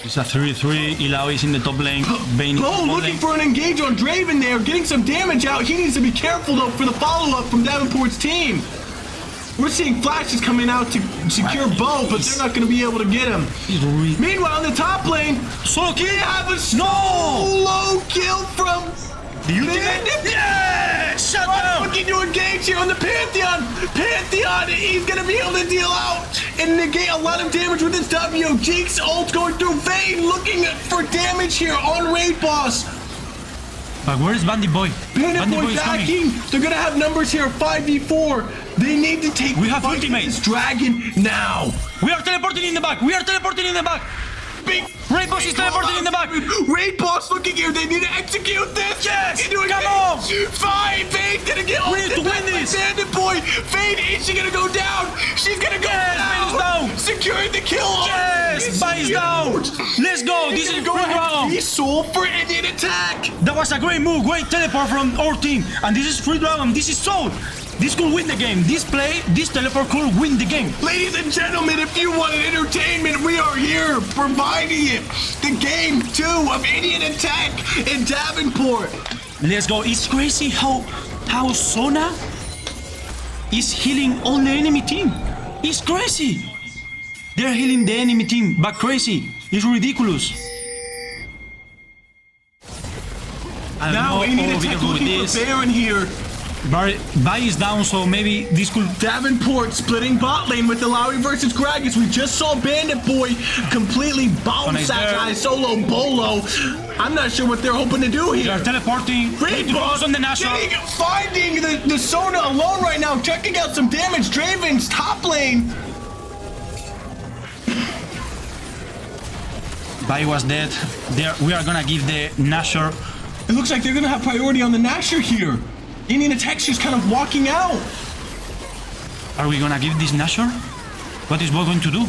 It's a 3-3, Ilao is in the top lane, Vayne looking for an engage on Draven there, getting some damage out. He needs to be careful though for the follow-up from Davenport's team. We're seeing flashes coming out to secure Bo, but they're not going to be able to get him. Meanwhile, in the top lane, they have a solo kill from the ultimate. Yeah! Shut up! Looking to engage here on the Pantheon. Pantheon, he's going to be able to deal out and negate a lot of damage with his W. Jinx ult going through Vayne, looking for damage here on Raid Boss. But where is Bandit Boy? Bandit Boy is coming. backing. They're gonna have numbers here, 5v4. They need to take We have fight ultimate. this dragon now. We are teleporting in the back. We are teleporting in the back. Big Raid Boss is teleporting in the back. Raid Boss looking here. They need to execute this. Yes, They're doing come it. on. Fine, Fade's gonna get We need to ulted back win by this. Bandit Boy. Fade, is she gonna go down? She's gonna go Yes, Fade is down. Securing the kill. Yes, Bai is down. Let's go. This is Go free ahead. round. He's soul for Indian attack. That was a great move. Great teleport from our team. And this is free dragon. This is soul. This could win the game. This play, this teleport could win the game. Ladies and gentlemen, if you wanted entertainment, we are here providing it. The game 2 of Indian Attack in Davenport. Let's go. It's crazy how Sona is healing all the enemy team. It's crazy. They're healing the enemy team, but crazy. It's ridiculous. I don't Now know Indian how we Attack can do looking this. for Baron here. Bai is down, so maybe this could. Davenport splitting bot lane with Ilaoi versus Gragas. We just saw Bandit Boy completely bounce that guy solo bolo. I'm not sure what they're hoping to do They here. are teleporting. Raid to Boss focus on the national. finding the Sona alone right now, checking out some damage. Draven's top lane. Bai was dead. We are gonna give the Nashor. It looks like they're gonna have priority on the Nasher here. Indian Attack's just kind of walking out. Are we gonna give this Nashor? What is Bo going to do?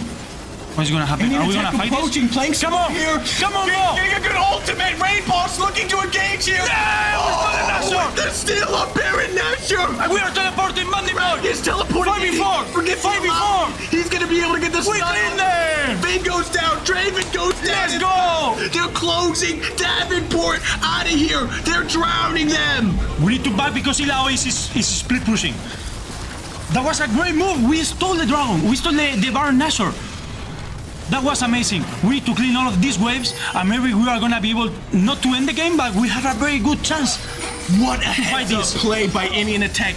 What is gonna happen? Indian Are we Attack gonna fight approaching, this? playing Come on! here. Come on, Bo! Getting a good ultimate. Raid Boss looking to engage here. Yeah, we stole the Nashor. With the steal of Baron Nasher. We are teleporting, Bandit Boy! He's teleporting. 5v4. Forget 5v4. He's gonna be able to get the We clean them! Vayne goes down. Draven goes down. Let's go! They're closing Davenport out of here. They're drowning them. We need to back because Ilaoi is split pushing. That was a great move. We stole the dragon. We stole the Baron Nashor. That was amazing. We need to clean all of these waves, and maybe we are gonna be able not to end the game, but we have a very good chance. What a heads up play by Indian Attack.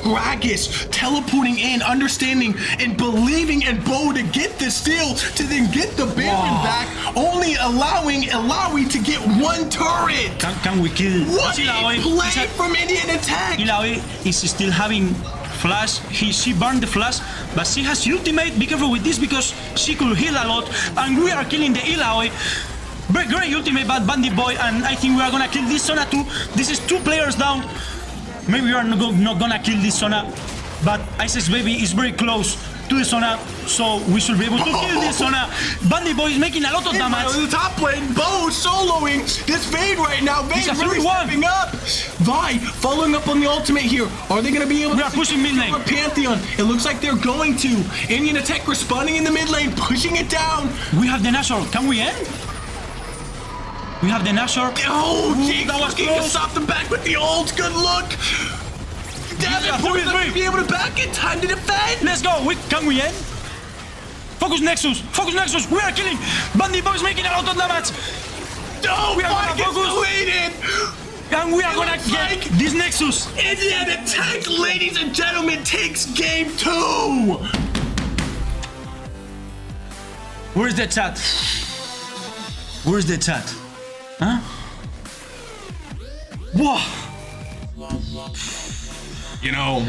Gragas teleporting in, understanding and believing in Bo to get the steal, to then get the Baron back, only allowing Ilaoi to get one turret. Can we kill What a Ilaoi? play from Indian Attack. Ilaoi is still having flash. She burned the flash, but she has ultimate. Be careful with this because she could heal a lot, and we are killing the Ilaoi. Very great ultimate by Bandit Boy, and I think we are gonna kill this Sona too. This is 2 players down. Maybe we are not gonna kill this Sona, but Isis Baby is very close to the Sona, so we should be able to kill this Sona. Bandit Boy is making a lot of damage. In the top lane, Bo soloing this Vayne right now. Vayne a really 3-1. stepping up. Vi following up on the ultimate here. Are they going to be able We to are pushing mid lane. Pantheon? It looks like they're going to. Indian Attack responding in the mid lane, pushing it down. We have the Nashor. Can we end? We have the Nashor. Oh, Jinx that was looking to close. stop them back with the ult. Good look. Davenport not gonna be able to back it. Time to defend. Let's go. Can we end? Focus Nexus. Focus Nexus. We are killing. Bandit Boy is making a lot of damage. No, We are Mike gonna is focus. deleted. And we are gonna looks get like- this Nexus. Indian Attack, ladies and gentlemen, takes game 2. Where's the chat? Where's the chat? Huh? Whoa! You know,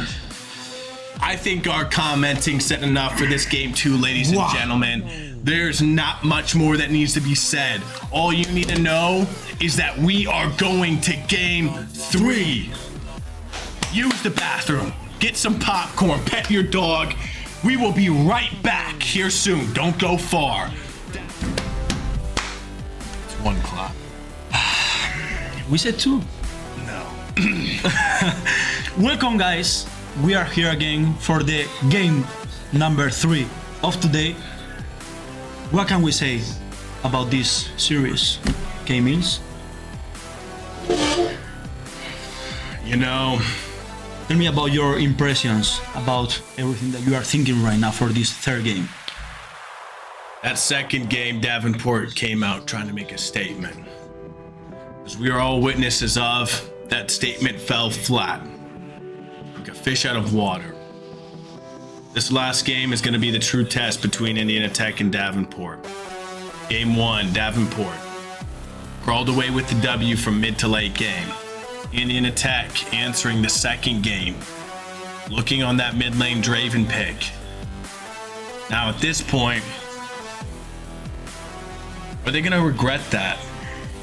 I think our commenting said enough for this game 2, ladies and Wow. gentlemen. There's not much more that needs to be said. All you need to know is that we are going to game 3. Use the bathroom, get some popcorn, pet your dog. We will be right back here soon. Don't go far. It's 1 clap. We said 2. No. Welcome, guys. We are here again for the game number 3 of today. What can we say about this series, K-Mills? You know, Tell me about your impressions about everything that you are thinking right now for this 3rd game. that second game, Davenport came out trying to make a statement. As we are all witnesses of, that statement fell flat. Like a fish out of water. This last game is going to be the true test between Indian Attack and Davenport. Game 1, Davenport. crawled away with the W from mid to late game. Indiana Tech answering the second game, looking on that mid lane Draven pick. Now at this point, are they going to regret that?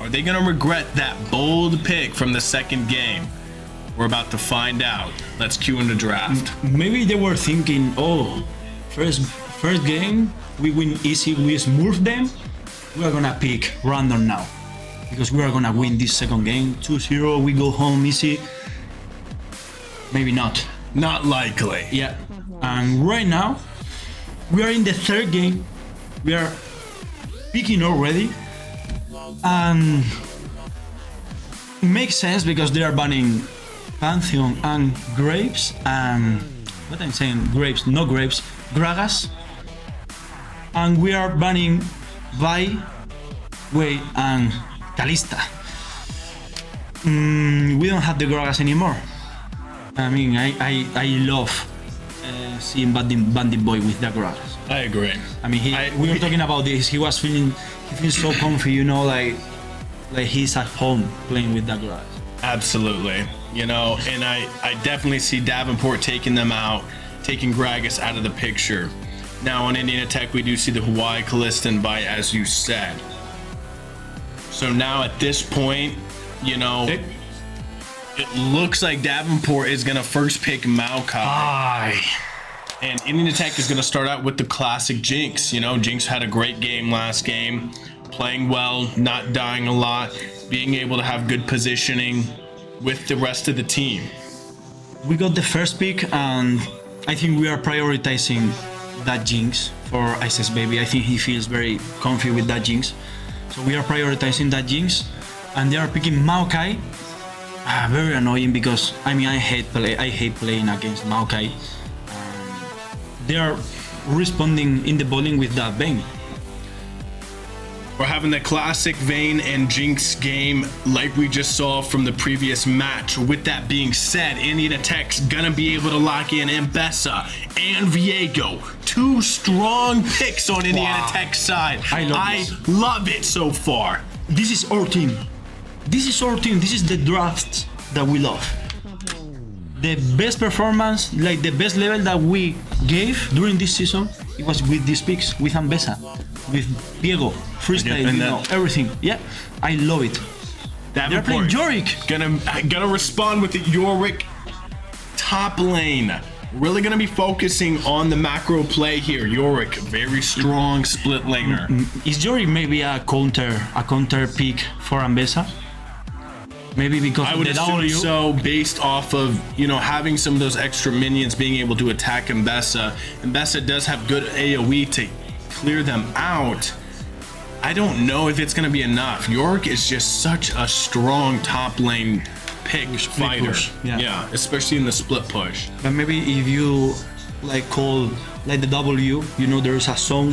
Are they going to regret that bold pick from the second game? We're about to find out. Let's cue in the draft. Maybe they were thinking, oh, first game, we win easy, we smurf them. We are gonna pick random now. Because we are gonna win this second game. 2-0, we go home easy. Maybe not. Not likely. Yeah. And right now, we are in the third game. We are picking already. And it makes sense because they are banning Pantheon and Grapes and what I'm saying, Grapes, no Grapes, Gragas. And we are banning Vi, Wei and Kalista. We don't have the Gragas anymore. I mean, I love seeing Bandit Boy with the Gragas. I agree. I mean, we were talking about this. He feels so comfy, you know, like he's at home playing with the Gragas. Absolutely. You know, and I definitely see Davenport taking them out, taking Gragas out of the picture. Now on Indiana Tech, we do see the Hawaii Kalista and Vi, as you said. So now at this point, you know, it looks like Davenport is going to first pick Maokai. And Indiana Tech is going to start out with the classic Jinx. You know, Jinx had a great game last game, playing well, not dying a lot, being able to have good positioning with the rest of the team. We got the first pick, and I think we are prioritizing that Jinx for Isis Baby. I think he feels very comfy with that Jinx. So we are prioritizing that Jinx, and they are picking Maokai. Very annoying because I mean I hate playing against Maokai. They are responding in the bowling with that Vayne. We're having the classic Vayne and Jinx game like we just saw from the previous match. With that being said, Indiana Tech's gonna be able to lock in Mbessa and Viego. Two strong picks on Indiana Tech's side. I love it so far. This is our team. This is our team. This is the draft that we love. The best performance, like the best level that we gave during this season, it was with these picks, with Mbessa, with Viego, freestyle, you know, everything. Yeah, I love it. They're playing Yorick. Gonna respond with the Yorick top lane. Really gonna be focusing on the macro play here. Yorick, very strong split laner. Is Yorick maybe a counter pick for Mbessa? Maybe because I would assume so, based off of, you know, having some of those extra minions being able to attack Mbessa. Mbessa does have good AoE to clear them out. I don't know if it's going to be enough. Yorick is just such a strong top lane pick fighter. Yeah, especially in the split push. But maybe if you like call like the W, you know, there is a zone,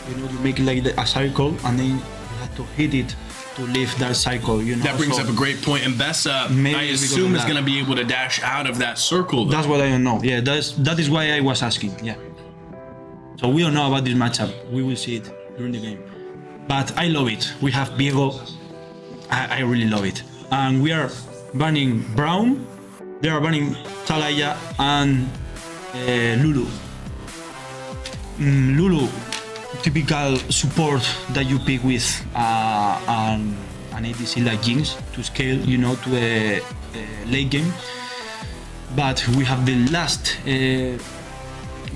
you know, you make it like a circle, and then you have to hit it to leave that cycle, you know. That brings up a great point. Mbessa, I assume, is going to be able to dash out of that circle, though. That's what I don't know. Yeah, that is why I was asking. Yeah. So we don't know about this matchup. We will see it during the game. But I love it. We have Viego. I really love it. And we are banning Brown. They are banning Talaya and Lulu. Lulu, typical support that you pick with an ADC like Jinx to scale, you know, to a late game. But we have the last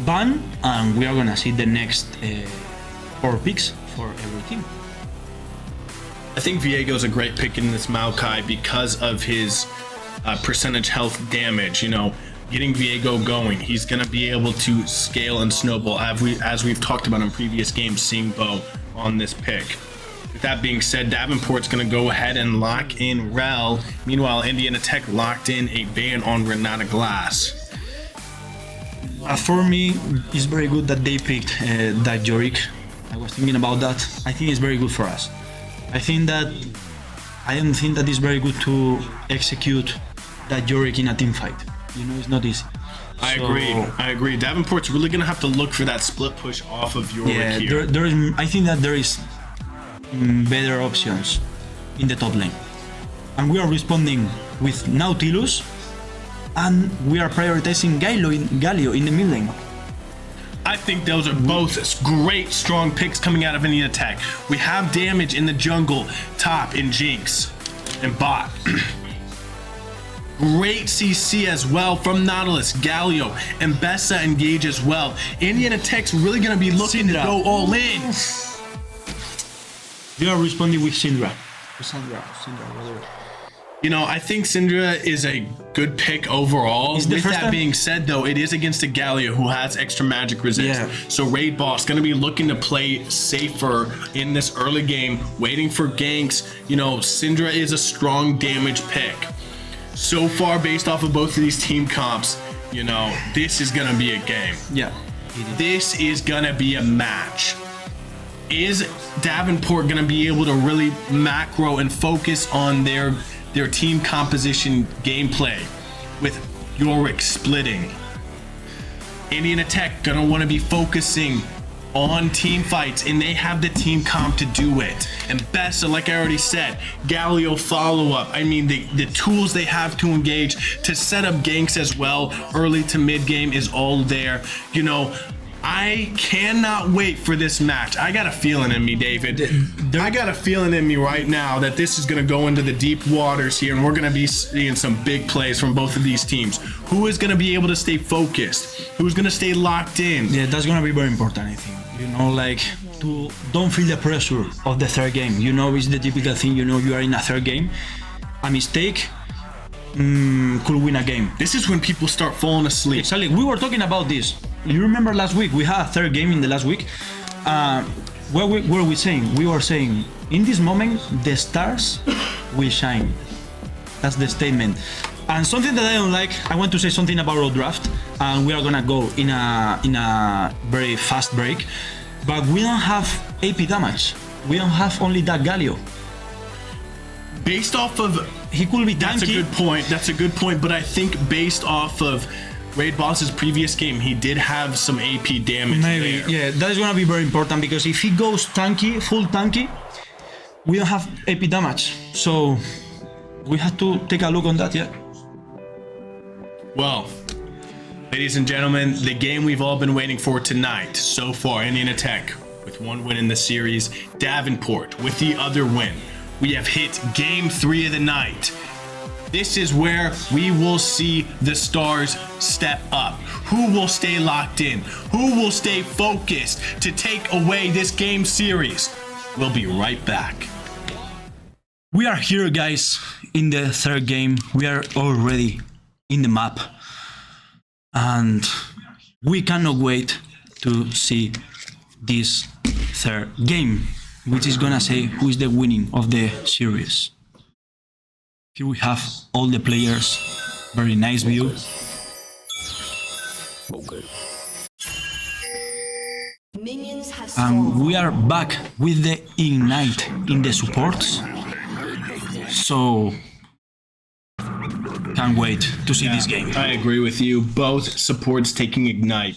ban, and we are gonna see the next 4 picks for every team. I think Viego's a great pick in this Maokai because of his percentage health damage. You know, getting Viego going, he's going to be able to scale and snowball, as we've talked about in previous games, seeing Bo on this pick. With that being said, Davenport's going to go ahead and lock in Rel. Meanwhile, Indiana Tech locked in a ban on Renata Glass. For me, it's very good that they picked that Yorick. I was thinking about that. I think it's very good for us. I don't think that it's very good to execute that Yorick in a team fight. You know, it's not easy. I agree. Davenport's really gonna have to look for that split push off of Yorick here. I think that there is better options in the top lane. And we are responding with Nautilus, and we are prioritizing Galio in the mid lane. I think those are both great, strong picks coming out of NECC. We have damage in the jungle, top in Jinx and bot. Great CC as well from Nautilus, Galio, and Bessa engage as well. NECC's really going to be looking to go all in. We are responding with Syndra. Syndra, whatever. You know, I think Syndra is a good pick overall. With that being said, though, it is against a Galio who has extra magic resist. Yeah. So Raid Boss going to be looking to play safer in this early game, waiting for ganks. You know, Syndra is a strong damage pick. So far, based off of both of these team comps, you know, this is going to be a game. Yeah. This is going to be a match. Is Davenport going to be able to really macro and focus on their team composition gameplay with Yorick splitting? NECC gonna want to be focusing on team fights, and they have the team comp to do it. And Bessa, like I already said, Galio follow-up. I mean, the tools they have to engage, to set up ganks as well, early to mid game is all there. You know, I cannot wait for this match. I got a feeling in me, David. I got a feeling in me right now that this is going to go into the deep waters here, and we're going to be seeing some big plays from both of these teams. Who is going to be able to stay focused? Who's going to stay locked in? Yeah, that's going to be very important, I think. You know, like, to don't feel the pressure of the third game. You know, it's the typical thing. You know, you are in a third game. A mistake could win a game. This is when people start falling asleep. Exactly. We were talking about this. You remember last week? We had a third game in the last week. What were we saying? We were saying, in this moment, the stars will shine. That's the statement. And something that I don't like, I want to say something about our draft, and we are gonna go in a very fast break. But we don't have AP damage. We don't have only that Galio. Based off of, he could be tanky. That's a good point. That's a good point. But I think based off of Raid Boss's previous game, he did have some AP damage. Maybe, there. yeah, that is gonna be very important, because if he goes tanky, full tanky, we don't have AP damage. So we have to take a look on that, yeah. Well, ladies and gentlemen, the game we've all been waiting for tonight so far, NECC with one win in the series, Davenport with the other win. We have hit game 3 of the night. This is where we will see the stars step up. Who will stay locked in? Who will stay focused to take away this game series? We'll be right back. We are here, guys, in the third game. We are already in the map, and we cannot wait to see this third game, which is gonna say who is the winning of the series. Here we have all the players, very nice view. And we are back with the Ignite in the supports, so can't wait to see this game. I agree with you. Both supports taking Ignite.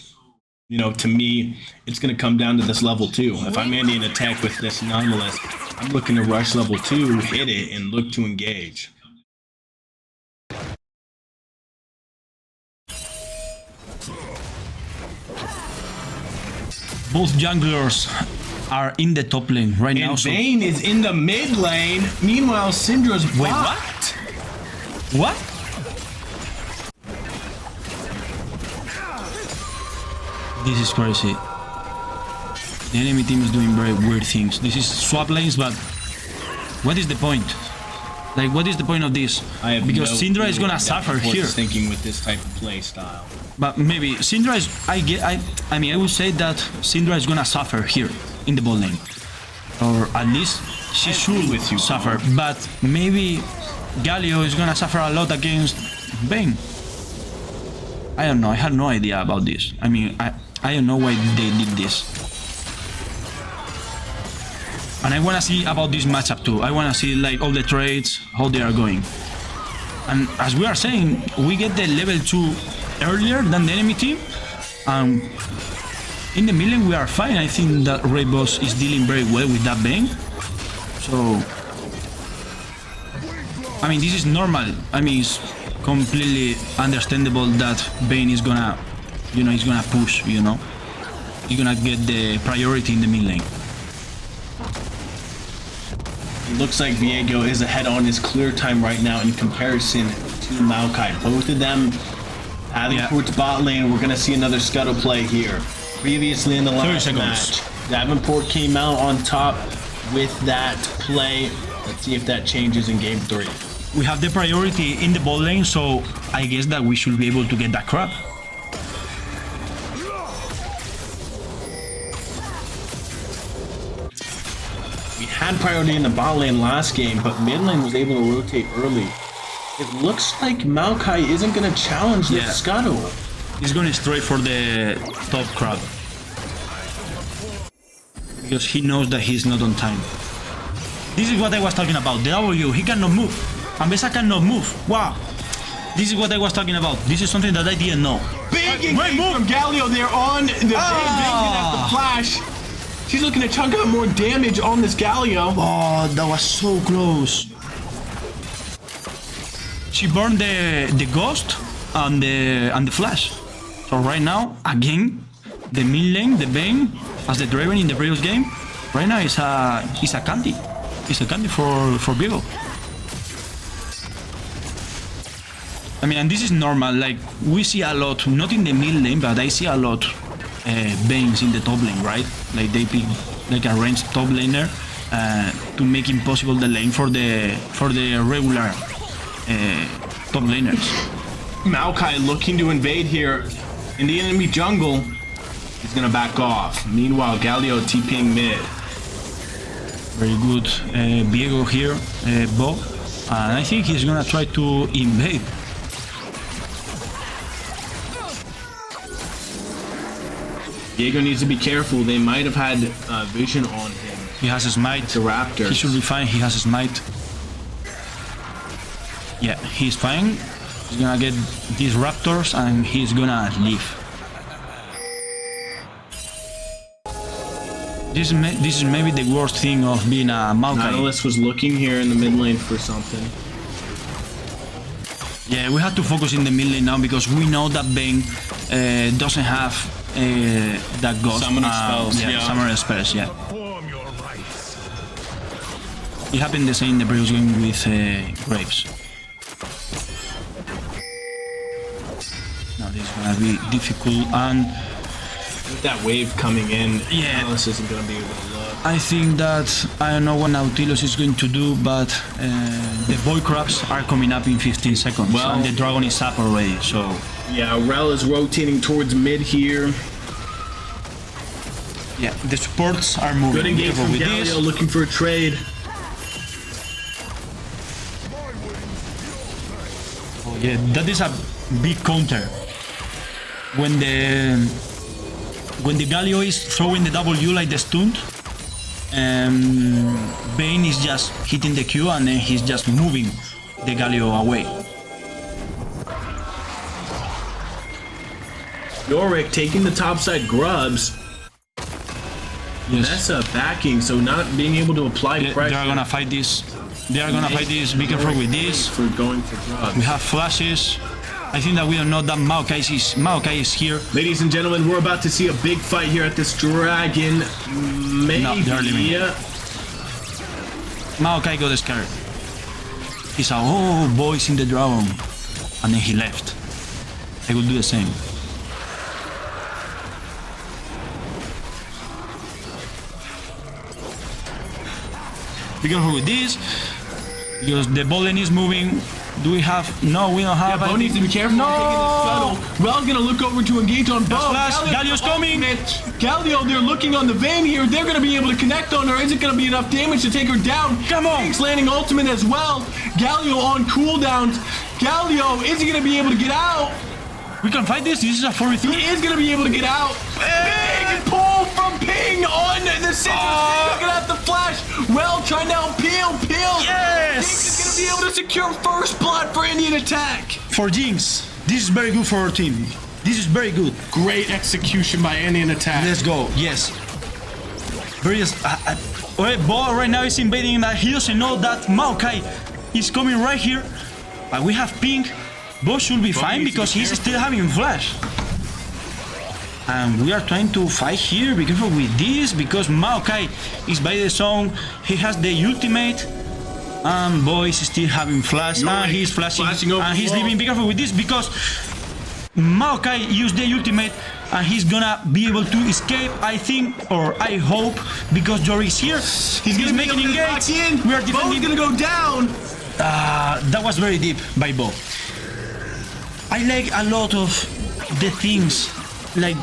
You know, to me, it's going to come down to this level 2. If I'm NECC with this Nautilus, I'm looking to rush level 2, hit it, and look to engage. Both junglers are in the top lane right now. And Vayne is in the mid lane. Meanwhile, Syndra's Wait, blocked. What? This is crazy. The enemy team is doing very weird things. This is swap lanes, but what is the point? Like, what is the point of this? I have because no Syndra is clue gonna what suffer Davenport here. is thinking with this type of play style. But maybe Syndra is. I mean, I would say that Syndra is gonna suffer here in the bot lane, or at least she should with you, suffer. But maybe Galio is gonna suffer a lot against Vayne. I don't know. I had no idea about this. I mean, I don't know why they did this. And I wanna see about this matchup too. I wanna see like all the trades, how they are going. And as we are saying, we get the level 2 earlier than the enemy team. In the mid lane we are fine. I think that Raid Boss is dealing very well with that Vayne. So I mean, this is normal. I mean, it's completely understandable that Bane is gonna, he's gonna push, He's gonna get the priority in the mid lane. It looks like Viego is ahead on his clear time right now in comparison to Maokai. Both of them heading towards bot lane. We're gonna see another scuttle play here. Previously in the last match, Davenport came out on top with that play. Let's see if that changes in game 3. We have the priority in the bot lane, so I guess that we should be able to get that crab. We had priority in the bot lane last game, but mid lane was able to rotate early. It looks like Maokai isn't going to challenge this scuttle. He's going straight for the top crab. Because he knows that he's not on time. This is what I was talking about. The W, he cannot move. Ambessa cannot move. Wow. This is what I was talking about. This is something that I didn't know. Big engage from Galio there on the big at the flash. She's looking to chunk out more damage on this Galio. Oh, that was so close. She burned the ghost and the flash. So right now, again, the mid lane, the Bane, as the Draven in the previous game, right now is a candy. It's a candy for Viego. I mean, and this is normal. Like, we see a lot, not in the mid lane, but I see a lot Banes in the top lane, right? Like they pick like a ranged top laner to make impossible the lane for the regular top laners. Maokai looking to invade here in the enemy jungle. He's gonna back off. Meanwhile, Galio TPing mid. Very good Viego here, Bo. And I think he's gonna try to invade. Viego needs to be careful. They might have had vision on him. He has a smite. The Raptors. He should be fine. He has a smite. Yeah, he's fine. He's gonna get these Raptors and he's gonna leave. This is maybe the worst thing of being a Maokai. Nautilus was looking here in the mid lane for something. Yeah, we have to focus in the mid lane now because we know that Bane doesn't have that ghost. Summoner spells. Yeah, summoner spells, yeah. It happened the same in the previous game with Graves. Now this is gonna be difficult, and with that wave coming in, yeah, Nautilus isn't gonna be able to look. I think that I don't know what Nautilus is going to do, but the boy crabs are coming up in 15 seconds, and the dragon is up already. So yeah, Rel is rotating towards mid here. Yeah, the supports are moving. Good engagement from Galio, looking for a trade. Oh yeah, that is a big counter. When the Galio is throwing the W like the stunt, Bane is just hitting the Q and then he's just moving the Galio away. Yorick taking the topside grubs. Yes. That's a backing, so not being able to apply pressure. They are gonna fight this. They are gonna fight this. Be careful with this. For going for grubs. We have flashes. I think that we don't know that Maokai is here. Ladies and gentlemen, we're about to see a big fight here at this dragon. Maybe. No, they're leaving. Maokai got scared. He saw, oh, boys in the dragon. And then he left. I will do the same. Be careful with this. Because the ball lane is moving. Do we have? No, we don't have. Yeah, Bo needs to be careful. No! Rel's gonna look over to engage on Bo. Galio's coming. Galio, they're looking on the Vayne here. They're gonna be able to connect on her. Is it gonna be enough damage to take her down? Come on! Thanks landing ultimate as well. Galio on cooldowns. Galio, is he gonna be able to get out? We can fight this. This is a 4v3. He is gonna be able to get out. Big pull from Ping on the Citrus. Looking at the flash. Well, trying to peel. Yes! Jinx is gonna be able to secure first blood for Indian attack. For Jinx, this is very good for our team. This is very good. Great execution by Indian attack. Let's go. Yes. Very. Bo right now is invading that he doesn't know that Maokai is coming right here. But we have pink. Bo should be fine because he's still having flash. And we are trying to fight here. Be careful with this because Maokai is by the zone. He has the ultimate. And Bo is still having flash. And he's flashing over and he's leaving. Be careful with this because Maokai used the ultimate and he's gonna be able to escape, I think, or I hope, because Jory is here. He's making engage. We are defending. Bo's gonna go down. That was very deep by Bo. I like a lot of the things, like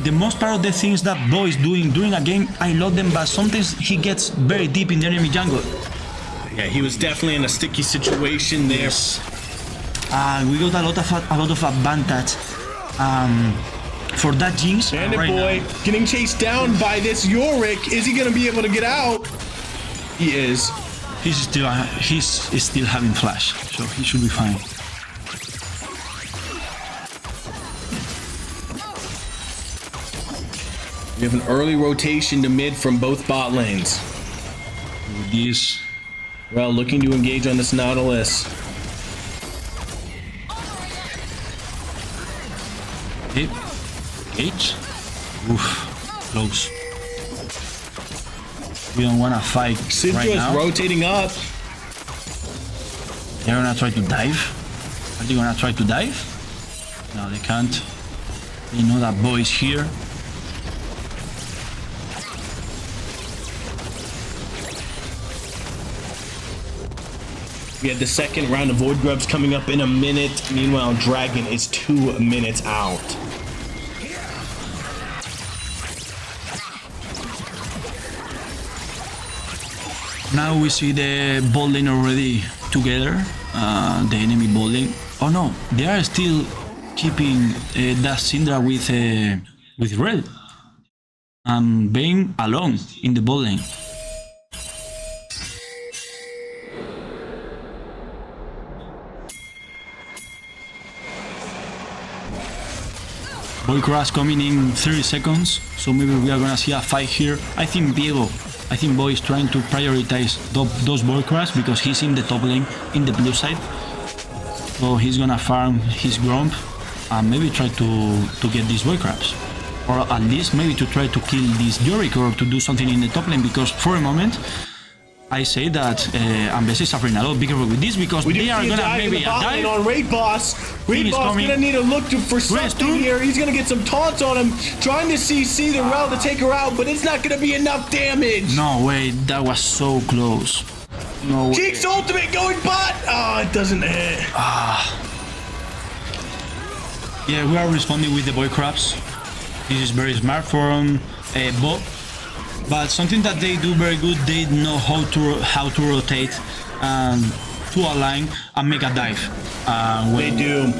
the most part of the things that Bo is doing during a game. I love them, but sometimes he gets very deep in the enemy jungle. Yeah, he was definitely in a sticky situation there. Yes. We got a lot of advantage for that Jinx. Bandit right boy now. getting chased down by this Yorick. Is he gonna be able to get out? He is. He's still having flash, so he should be fine. We have an early rotation to mid from both bot lanes. With this, Well, looking to engage on this Nautilus. hit, H. Oof, close. We don't wanna fight Syndra right is now. rotating up. They're gonna try to dive. Are they gonna try to dive? No, they can't. They know that Bo is here. We had the second round of Void Grubs coming up in a minute. Meanwhile, Dragon is 2 minutes out. Now we see the bot lane already together. The enemy bot lane. Oh no, they are still keeping that Syndra with Red. And Vayne alone in the bot lane. Boy Crash coming in 30 seconds, so maybe we are gonna see a fight here. I think Bo is trying to prioritize those Boy Crash because he's in the top lane, in the blue side. So he's gonna farm his Gromp and maybe try to get these Boy Crabs. Or at least maybe to try to kill this Yorick or to do something in the top lane, because for a moment I say that Ambessa is suffering a lot. Be careful with this because they are gonna maybe dive on Raid Boss. Raid Boss gonna need to look for something here. He's gonna get some taunts on him, trying to CC the Rel to take her out, but it's not gonna be enough damage. No way, that was so close. No way. Cheeks ultimate going bot. Oh, it doesn't hit. Yeah, we are responding with the Boy Crabs. This is very smart from Bo. But something that they do very good, they know how to rotate to align and make a dive. They do.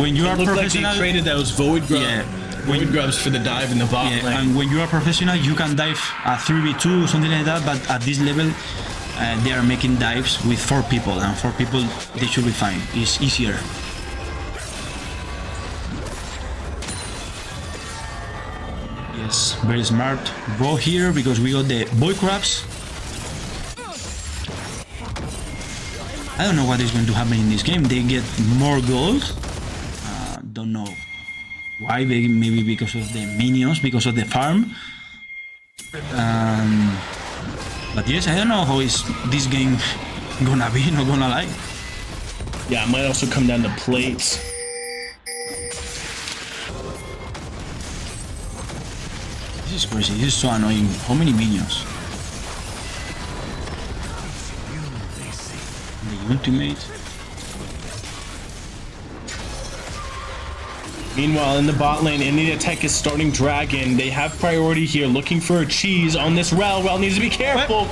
When you are professional, like they traded those Void Grubs. Yeah. Void Grubs for the dive in the bot lane. And when you are professional, you can dive a 3v2 something like that. But at this level, they are making dives with 4 people, and 4 people they should be fine. It's easier. Yes, very smart. Go here because we got the Boy Crabs. I don't know what is going to happen in this game. They get more gold. Don't know why. Maybe because of the minions, because of the farm. But yes, I don't know how is this game gonna be. Not gonna lie. Yeah, it might also come down to plates. This is crazy. This is so annoying. How many minions? The ultimate. Meanwhile, in the bot lane, NECC is starting Dragon. They have priority here, looking for a cheese on this Rel. Rel needs to be careful.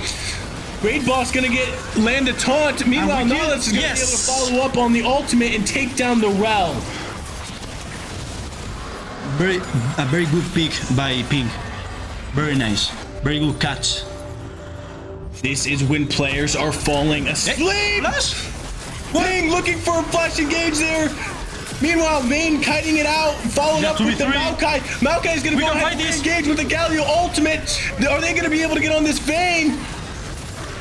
Raid Boss gonna land a taunt. Meanwhile, Nautilus is gonna be able to follow up on the ultimate and take down the Rel. A very good pick by Pink. Very nice. Very good catch. This is when players are falling asleep. Ping looking for a flash engage there. Meanwhile, Vayne kiting it out, followed up with the Maokai. Maokai is going to go ahead and engage with the Galio ultimate. Are they going to be able to get on this Vayne?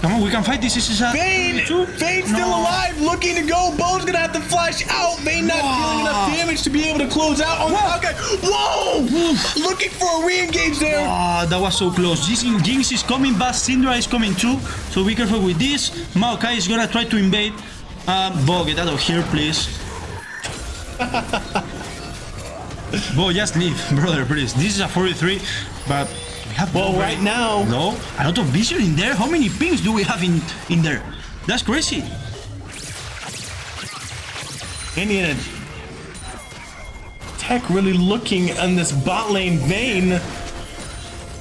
Come on, we can fight. This is a... Vayne still alive, looking to go. Bo's gonna have to flash out. Vayne not dealing enough damage to be able to close out on the Maokai. Whoa! Looking for a re-engage there. Ah, that was so close. Jinx is coming, but Syndra is coming too. So be careful with this. Maokai is gonna try to invade. Bo, get out of here, please. Bo, just leave, brother, please. This is a 43, but we have... Well, right now... No, a lot of vision in there. How many pings do we have in there? That's crazy. Indiana Tech really looking on this bot lane Vayne.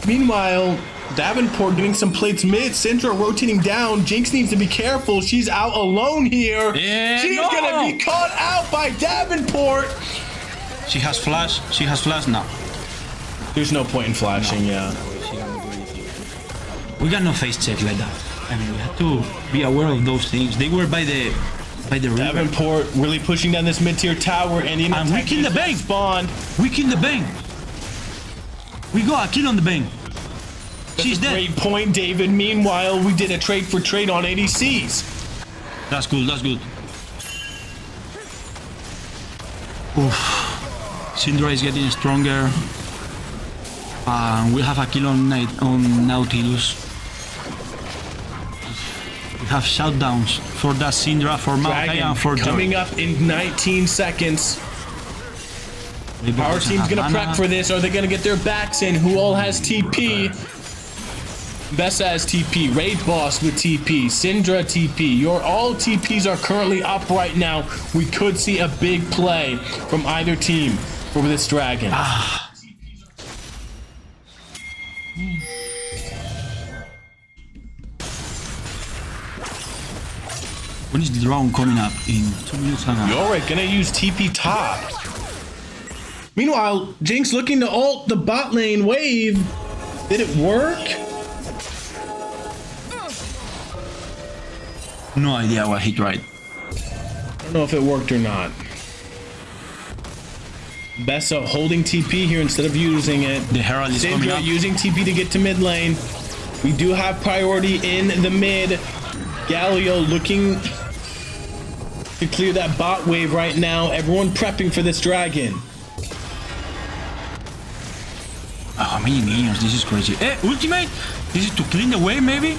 Meanwhile, Davenport getting some plates mid. Syndra rotating down. Jinx needs to be careful. She's out alone here. She's gonna be caught out by Davenport. She has flash. She has flash now. There's no point in flashing, yeah. We got no face check like that. I mean, we have to be aware of those things. They were by the river. Davenport really pushing down this mid-tier tower, and we kill the Bang. Spawned. We kill the Bang. We got a kill on the Bang. She's dead. Great point, David. Meanwhile, we did a trade for trade on ADCs. That's good. That's good. Oof. Syndra is getting stronger. We have a kill on Nautilus. We have shutdowns for that Syndra, for Maokai, and for coming up in 19 seconds. Our team's gonna prep for this. Are they gonna get their backs in? Who all has TP? Bessa has TP. Raid Boss with TP. Syndra TP. Your all TPs are currently up right now. We could see a big play from either team for this dragon. When is the drone coming up? In 2 minutes and a half. Yorick gonna use TP top. Meanwhile, Jinx looking to ult the bot lane wave. Did it work? No idea what he tried. I don't know if it worked or not. Bessa holding TP here instead of using it. The Herald is coming up. using TP to get to mid lane. We do have priority in the mid. Galio looking to clear that bot wave right now. Everyone prepping for this dragon. Oh, how many minions? This is crazy. Ultimate? This is to clean the wave, maybe?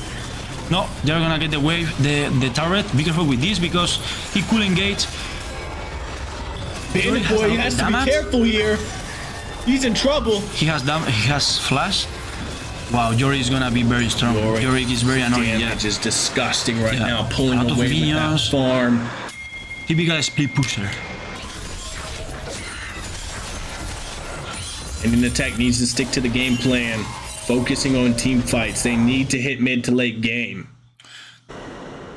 No, they're gonna get the wave, the turret. Be careful with this because he could engage. Bandit boy has to be careful here. He's in trouble. He has flash. Wow, Yorick is gonna be very strong. Yorick is very annoying. Damage is disgusting right now. Pulling out away with that farm. Typical split pusher. And in attack needs to stick to the game plan. Focusing on team fights. They need to hit mid to late game.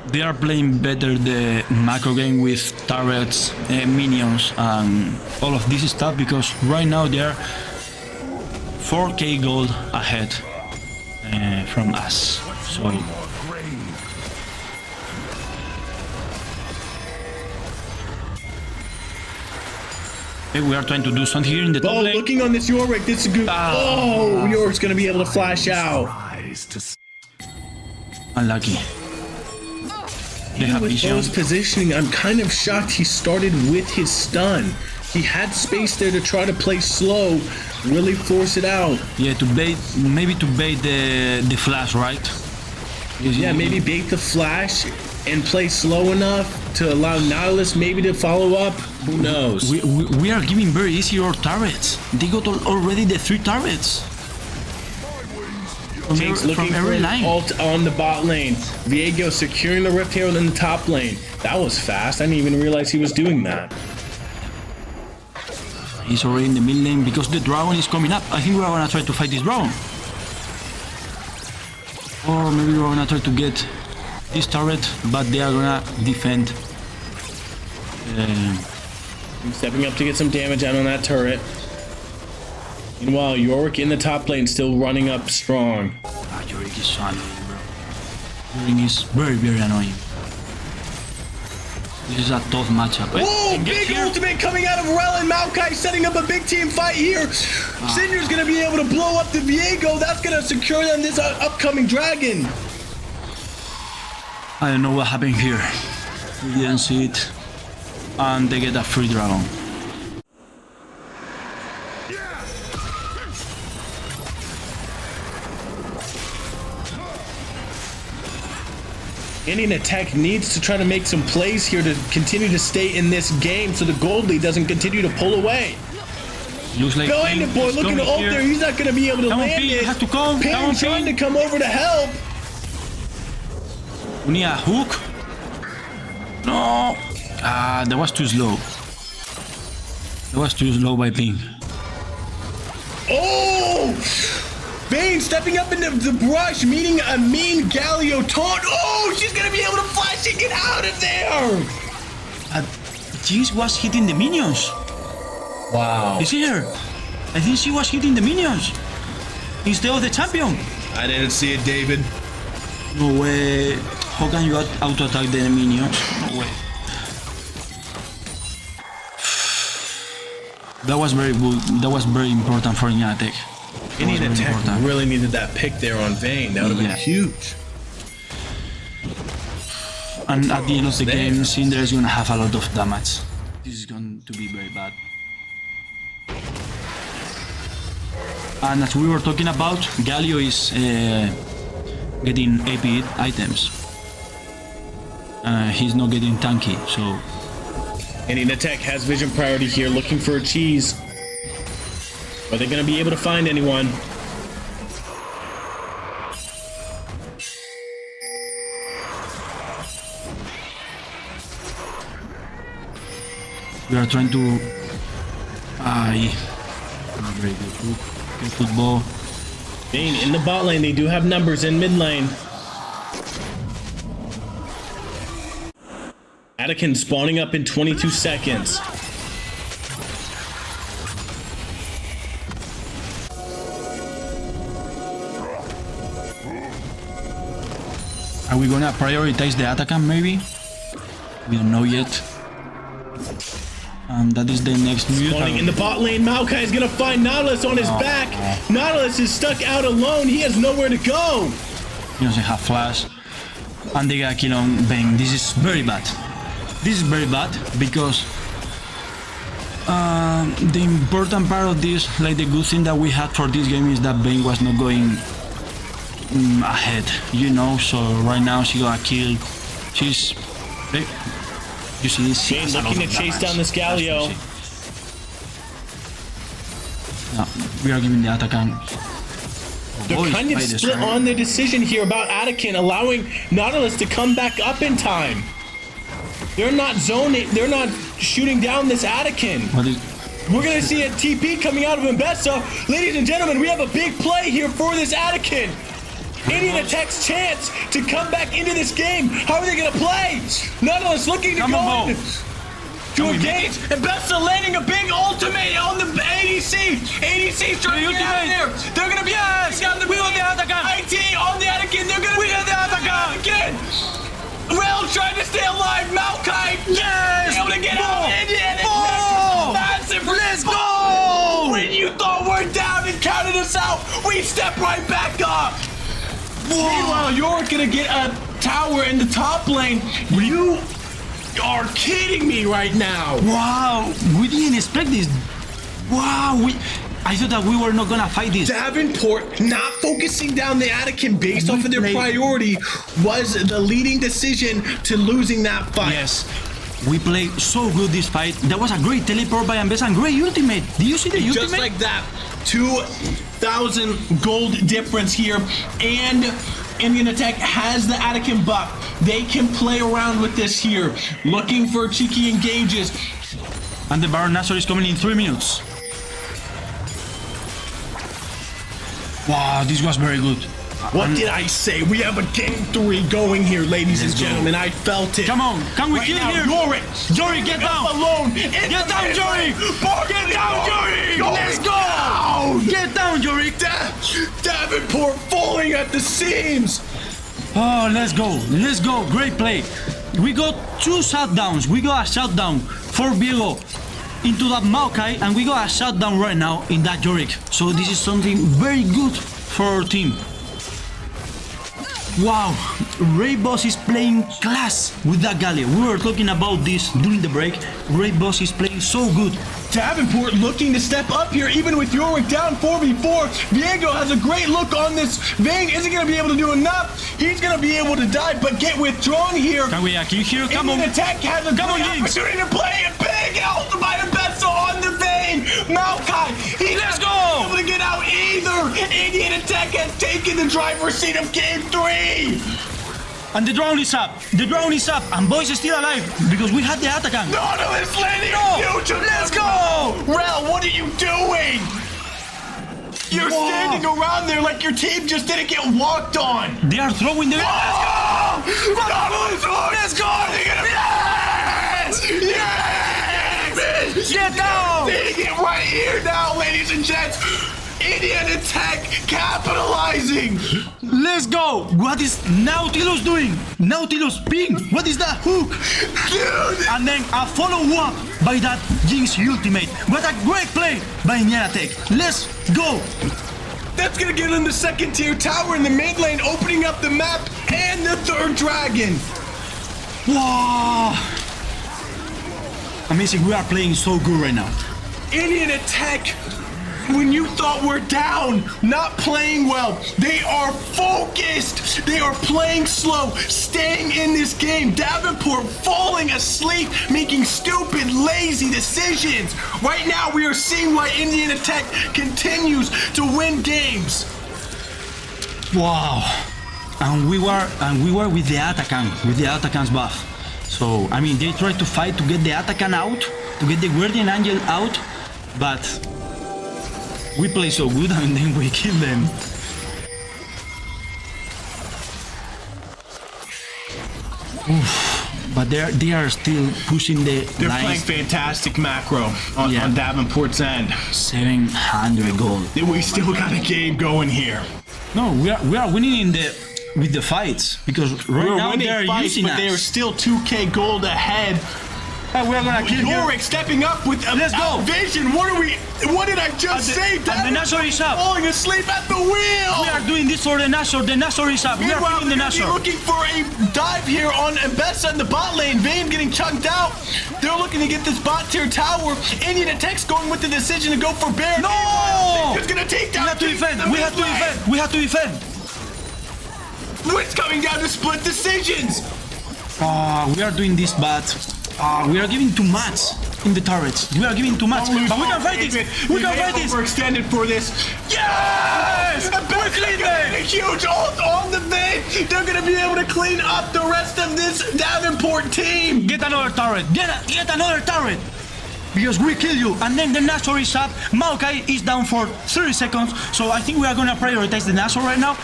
They are playing better the macro game with turrets, minions, and all of this stuff because right now they are 4k gold ahead from us. So we are trying to do something here in the top lane. Looking on this Yorick, this is good. Yorick's gonna be able to flash out. Unlucky. They have With Bo's positioning, I'm kind of shocked he started with his stun. He had space there to try to play slow, really force it out. Yeah, to bait, maybe to bait the flash, right? Yeah, maybe bait the flash and play slow enough to allow Nautilus maybe to follow up. Who knows? We are giving very easy our turrets. They got already the 3 turrets. Jinx looking for an ult on the bot lane. Viego securing the Rift Herald in the top lane. That was fast. I didn't even realize he was doing that. He's already in the mid lane because the dragon is coming up. I think we're gonna try to fight this dragon. Or maybe we're gonna try to get this turret, but they are gonna defend. Stepping up to get some damage out on that turret. Meanwhile, Yorick in the top lane still running up strong. Yorick is so annoying, bro. Yorick is very, very annoying. This is a tough matchup. Whoa, big ultimate coming out of Rel and Maokai setting up a big team fight here. Syndra's gonna be able to blow up the Viego. That's gonna secure them this upcoming dragon. I don't know what happened here. We didn't see it. And they get a free dragon. NECC needs to try to make some plays here to continue to stay in this game so the gold lead doesn't continue to pull away. Looks like Davenport looking to ult there. He's not going to be able to land it. Has to come. Ping trying to come over to help. We need a hook. No. That was too slow. That was too slow by Ping. Oh! Vayne stepping up into the brush, meeting a mean Galio taunt. Oh, she's going to be able to flash and get out of there. She was hitting the minions. Wow. You see her? I think she was hitting the minions instead of the champion. I didn't see it, David. No way. How can you auto-attack the minions? No way. That was very good. That was very important for NECC. NECC really needed that pick there on Vayne. That would have been huge. And at the end of the game, Syndra is going to have a lot of damage. This is going to be very bad. And as we were talking about, Galio is getting AP items. He's not getting tanky, so... NECC has vision priority here, looking for a cheese. Are they going to be able to find anyone? We are trying to... very good. Good football. Vayne in the bot lane, they do have numbers in mid lane. Anakin spawning up in 22 seconds. Are we gonna prioritize the attack maybe? We don't know yet. That is the next mute. Spawning in the bot lane, Maokai is gonna find Nautilus on his back. Nautilus is stuck out alone. He has nowhere to go. He doesn't have flash. And they got kill on Vayne. This is very bad. This is very bad because the important part of this, like the good thing that we had for this game is that Vayne was not going ahead, you know. So right now she got a kill. She's... You see this? Vayne looking to chase down this Galio. No, we are giving the attack. They're kind of split on their decision here about Anakin allowing Nautilus to come back up in time. They're not zoning, they're not shooting down this Anakin. We're gonna see a TP coming out of Mbessa. Ladies and gentlemen, we have a big play here for this Anakin. NECC's chance to come back into this game. How are they gonna play? Nautilus looking to go to engage. Mbessa landing a big ultimate on the ADC. ADC's trying to get out of there. They're gonna be down the middle of the Anakin. IT on the Anakin. They're gonna be on the Anakin. Rel trying to stay alive. Maokai. Yes. Able to get out. Massive. Let's go. When you thought we're down and counted us out, we step right back up. Meanwhile, you're gonna get a tower in the top lane. You are kidding me right now. Wow, we didn't expect this. Wow, I thought that we were not gonna fight this. Davenport not focusing down the Anakin based off of their priority was the leading decision to losing that fight. Yes, we played so good this fight. That was a great teleport by Mbessa and great ultimate. Did you see the ultimate? Just like that, 2,000 gold difference here, and NECC has the Anakin buff. They can play around with this here, looking for cheeky engages. And the Baron Nashor is coming in 3 minutes. Wow, this was very good. What did I say? We have a game 3 going here, ladies and gentlemen. I felt it. Come on, can we kill here? Yorick, get down. Alone. Get down, Yorick. Get down, Yorick. Let's go. Get down, Yorick. Davenport falling at the seams. Oh, let's go. Let's go. Great play. We got 2 shutdowns. We got a shutdown for Viego into that Maokai, and we got a shutdown right now in that Yorick. So this is something very good for our team. Wow, Ray Boss is playing class with that Galio. We were talking about this during the break. Ray Boss is playing so good. Davenport looking to step up here, even with Yorick down 4v4. Diego has a great look on this. Vayne isn't going to be able to do enough. He's going to be able to die, but get withdrawn here. Can we kill here? Come on. Attack has a great opportunity to play a big ultimate Besso on the Vayne. Maokai, Let's go! able to get out either. Indian Attack has taken the driver's seat of game 3. And the drone is up. The drone is up. And Boys is still alive because we had the attack. Nautilus landing huge. Let's go! Rel, what are you doing? You're standing around there like your team just didn't get walked on. They are throwing the... Nautilus, let's go! Yes! Yes! Get down! Seeing it right here now, ladies and gents. Indian Attack capitalizing. Let's go! What is Nautilus doing? Nautilus ping! What is that hook? Dude! And then a follow-up by that Jinx ultimate. What a great play by NECC. Let's go! That's gonna get in the second tier tower in the mid lane, opening up the map and the third dragon. Wow! Amazing, we are playing so good right now. Indian Attack, when you thought we're down, not playing well, they are focused. They are playing slow, staying in this game. Davenport falling asleep, making stupid, lazy decisions. Right now, we are seeing why Indian Attack continues to win games. Wow! And we were with the Atacan's buff. So I mean, they tried to fight to get the Atacan out, to get the Guardian Angel out, but we play so good and then we kill them. Oof. But they are still pushing the They're lines. playing fantastic macro on Davenport's end. 700 gold. We still got a game going here. No, we are winning with the fights because right We're now winning they're fights, using but they are us. still 2k gold ahead. And we're gonna kill you. Yorick stepping up with a Let's go. vision. What did I just say? And the Nashor is up. Falling asleep at the wheel. We are doing this for the Nashor. The Nashor is up. We are Meanwhile, killing the they're gonna be Nashor. looking for a dive here on Mbessa in the bot lane. Vayne getting chunked out. They're looking to get this bot tier tower. Indian Attack's going with the decision to go for Baron. No! It's gonna take down. We have to defend. We have to defend. We have to defend. It's coming down to split decisions. We are doing this, but we are giving too much in the turrets. We are giving too much. But we can fight this. We can fight this. Overextended for this. Yes! We clean them. A huge ult on the Vayne. They're gonna be able to clean up the rest of this Davenport team. Get another turret. Get another turret. Because we kill you. And then the Nashor is up. Maokai is down for 30 seconds. So I think we are gonna prioritize the Nashor right now.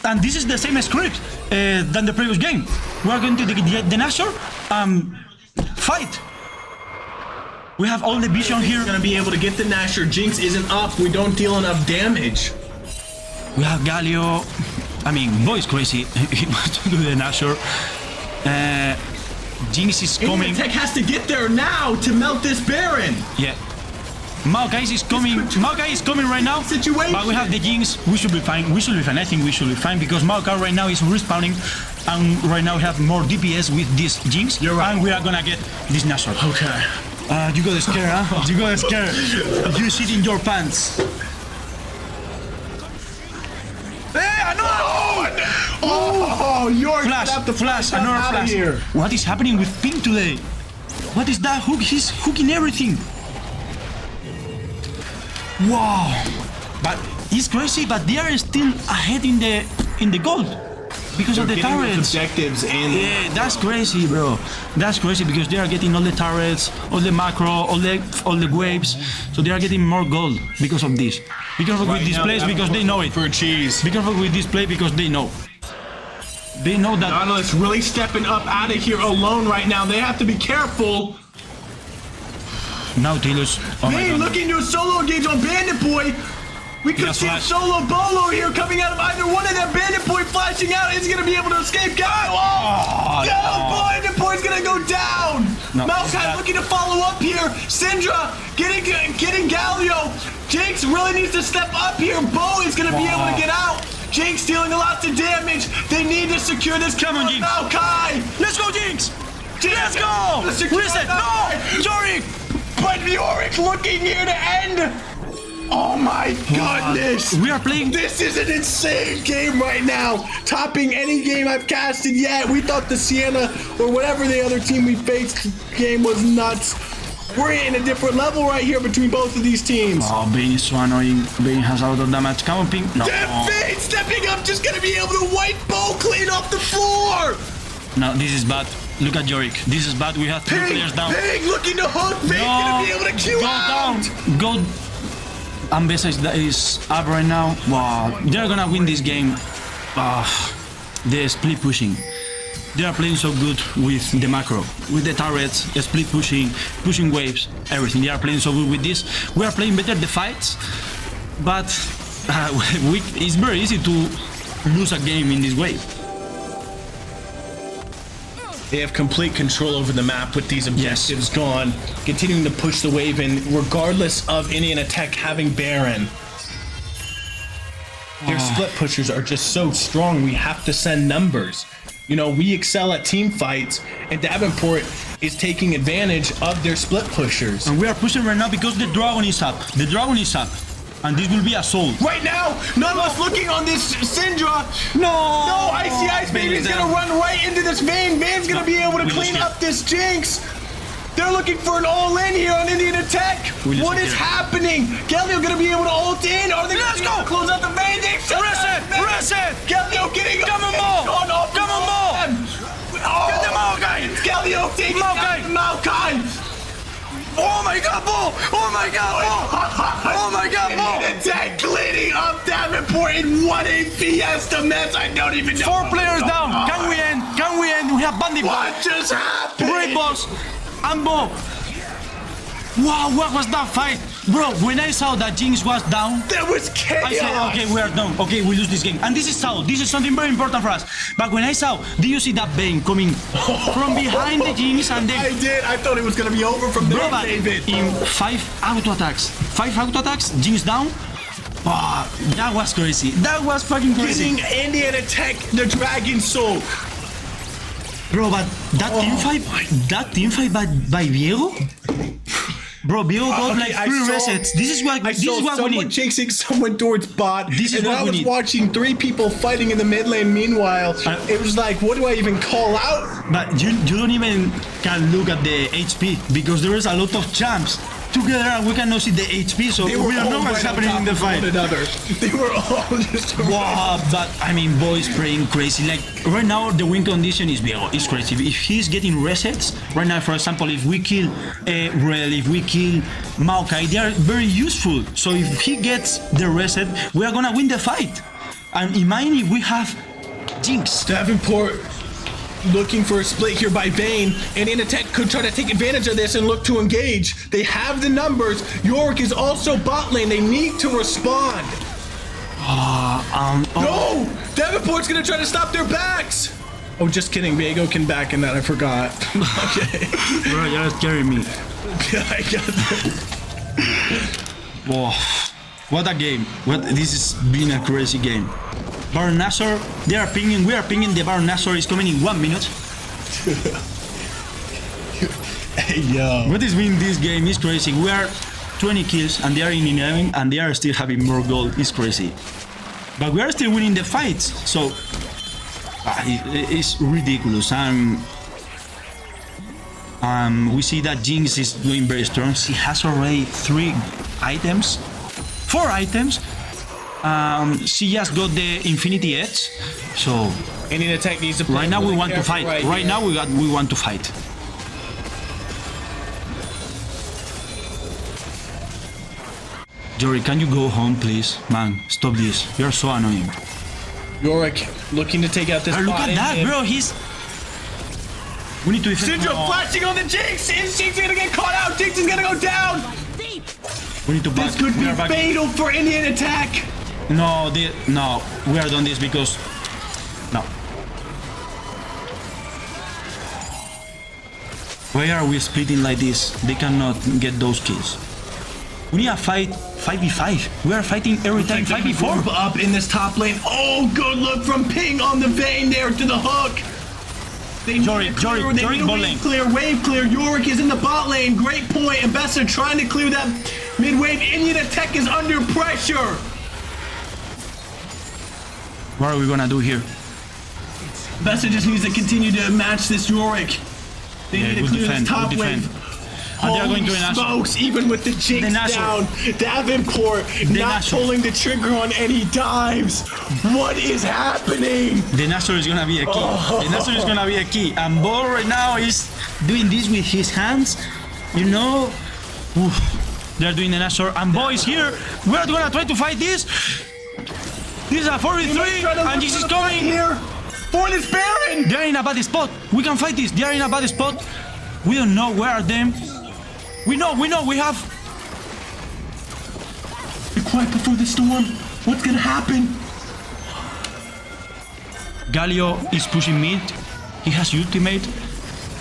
And this is the same script than the previous game. We are going to get the Nashor. Fight. We have all the vision here. Gonna be able to get the Nashor. Jinx isn't up. We don't deal enough damage. We have Galio. I mean, Boy is crazy. He wants to do the Nashor. Jinx is coming. Indian Tech has to get there now to melt this Baron. Yeah. Maokai is coming. Maokai is coming right now. Situation. But we have the Jinx. We should be fine. We should be fine. I think we should be fine because Maokai right now is respawning, and right now we have more DPS with this Jinx. You're right. And we are gonna get this Nashor. Okay. You got scared, huh? You got scared. You shit in your pants. Hey, another! Oh, you're Flash, another flash. Here. What is happening with Pink today? What is that hook? He's hooking everything. Wow. But it's crazy, but they are still ahead in the gold. Because of the turrets. Objectives and Yeah, that's crazy, bro. That's crazy because they are getting all the turrets, all the macro, all the waves. So they are getting more gold because of this. Be careful with this place because they know it. for cheese. Be careful with this play because they know. They know that. Nautilus really stepping up out of here alone right now. They have to be careful. Nautilus. Oh my Hey, God. looking to a solo engage on Bandit Boy. We could Yes, see a flash. solo bolo here coming out of either one of them. Bandit Boy flashing out. Is he going to be able to escape? Oh, no, Bandit Boy's going to go down. No, Maokai looking to follow up here. Syndra getting Galio. Jinx really needs to step up here. Bo is going to be able to get out. Jinx dealing a lot of damage. They need to secure this. Come on, Jinx. Maokai! Let's go, Jinx! Let's go! Reset! No! Yorick! But Yorick looking here to end. Oh my goodness! We are playing. This is an insane game right now, topping any game I've casted yet. We thought the Sienna or whatever the other team we faced game was nuts. We're in a different level right here between both of these teams. Oh, Bane is so annoying. Bane has a lot of damage. Come on, Pink. No. That Bane stepping up, just gonna be able to wipe Bo clean off the floor. No, this is bad. Look at Yorick. This is bad. We have 3 players down. Ping looking to hook. Bane's gonna be able to Q go out. down. Go. Ambessa is up right now. Wow, they're gonna win this game. The split pushing. They are playing so good with the macro, with the turrets, split pushing waves, everything. They are playing so good with this. We are playing better the fights, but it's very easy to lose a game in this way. They have complete control over the map with these objectives gone, continuing to push the wave in, regardless of Indiana Tech having Baron. Their split pushers are just so strong, we have to send numbers. You know, we excel at team fights, and Davenport is taking advantage of their split pushers. And we are pushing right now because the dragon is up. The dragon is up. And this will be a soul. Right now, none of us looking on this Syndra. No, Icy Ice Baby's gonna run right into this Vayne. Vayne's gonna be able to clean up this Jinx. They're looking for an all-in here on Indiana Tech. What is happening? Galio gonna be able to ult in? Are they gonna go close out the Vayne? Reset! Galio getting Come on, Mo! Come on, Mo! Get the Maokai! Galio taking Maokai! Oh my god, Bo! Oh my god, Bo! Oh my god, Bo! Indiana Tech cleaning up Davenport in what a fiesta mess. I don't even know. 4 players down. Can we end? Can we end? We have Bandit. What just happened? Great boss. And Bo. Wow, what was that fight? Bro, when I saw that Jinx was down, That was chaos. I said, okay, we are done. Okay, we lose this game. And this is Sao. This is something very important for us. But when I saw, do you see that Vayne coming from behind the Jinx and then... I did. I thought it was going to be over from there, Bro, but David. in 5 auto attacks, Jinx down. Oh, that was crazy. That was fucking crazy. Getting Indiana Tech, the Dragon Soul. Bro, but that team fight by Diego? Bro, Diego got like 3 resets. This is what we someone need. chasing someone towards bot. This is and what I we was need. watching 3 people fighting in the mid lane meanwhile. It was like, what do I even call out? But you don't even can look at the HP because there is a lot of champs together and we cannot see the HP, so we don't know what's happening in the fight. They were all just... Wow, but I mean, Bo is playing crazy. Like right now, the win condition is Diego. It's crazy. If he's getting resets right now, for example, if we kill Rel, if we kill Maokai, they are very useful. So if he gets the reset, we are gonna win the fight. And imagine if we have Jinx. Davenport looking for a split here by Vayne, and Indiana Tech could try to take advantage of this and look to engage. They have the numbers. York is also bot lane. They need to respond. No! Davenport's gonna try to stop their backs. Oh, just kidding. Viego can back in that. I forgot. Okay. Bro, you're scaring me. I got that. Whoa, what a game. This has been a crazy game. Baron Nashor, we are pinging, the Baron Nashor is coming in 1 minute. Hey, yo. What is winning this game is crazy. We are 20 kills and they are in 11 and they are still having more gold. It's crazy. But we are still winning the fights, so it's ridiculous. We see that Jinx is doing very strong. She has already 4 items. She just got the Infinity Edge, so Indiana Tech needs to play right now we really want to fight. Right now we want to fight. Jory, can you go home, please? Man, stop this. You're so annoying. Yorick looking to take out this Look bot at that, engine. bro. We need to defend. Syndra flashing on the Jinx! Is Jinx gonna get caught out? Jinx is gonna go down! We need to back. This could We be are back. fatal for Indiana Tech! No, we are doing this because... No. Why are we splitting like this? They cannot get those kills. We need a fight 5v5. We are fighting every time 5v4. Move up in this top lane. Oh, good look from Ping on the Vayne there to the hook. They need Yorick, to clear, Yorick, they Yorick need a bot wave lane. clear, wave clear. Yorick is in the bot lane. Great point. Ambassador trying to clear that mid wave. NECC is under pressure. What are we gonna do here? Ambassador just needs to continue to match this Yorick. They Yeah, need to good clear defend, this top good wave. defend. And they are going to Nashor. Smokes, even with the Jinx The Nashor. down. Davenport not Nashor. pulling the trigger on any dives. What is happening? The Nashor is gonna be a key. The Nashor is gonna be a key. And Bo right now is doing this with his hands. You know, they're doing the Nashor. And Bo is here. We're gonna try to fight this. This is a 4v3, and this is coming. Here for this Baron. They're in a bad spot. We can fight this. They are in a bad spot. We don't know where are them. We know, we have. Be quiet before the storm. What's gonna happen? Galio is pushing mid. He has ultimate.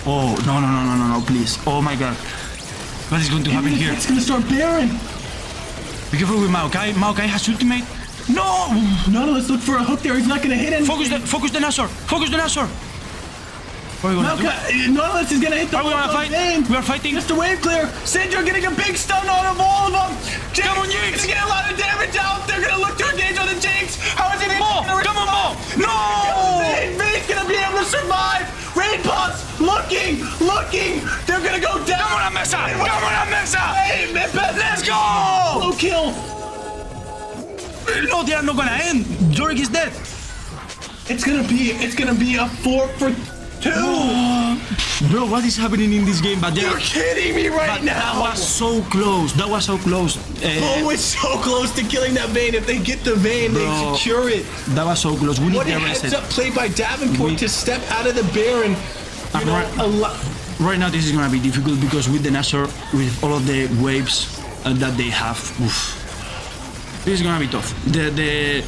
Oh, no, please. Oh my god. What is going to happen here? It's gonna start Baron. Be careful with Maokai. Maokai has ultimate. No! No, let's look for a hook there. He's not gonna hit anything. Focus the Nashor. Focus the Nashor. What are we gonna do? Nautilus is gonna hit the Are we gonna fight? Vayne. We are fighting. Just a wave clear. Syndra getting a big stun on all of them. Jinx Come on, is Jinx. gonna get a lot of damage out. They're gonna look to engage on the Jinx. How is it? Mo! Come on, Mo! No! Vayne's gonna be able to survive. Rain pots looking. They're gonna go down. Come on, Mesa! Come on, Mesa! Let's go! Low kill. No, they are not gonna end. Yorick is dead. It's gonna be a 4-for-2. Bro, what is happening in this game? But You're kidding me right But now. that was so close. That was so close. Bo is so close to killing that Vayne. If they get the Vayne, they Bro. secure it. That was so close. We need What a the heads reset. up play by Davenport to step out of the Baron. And right now, this is gonna be difficult because with the Nashor, with all of the waves that they have, this is gonna be tough. The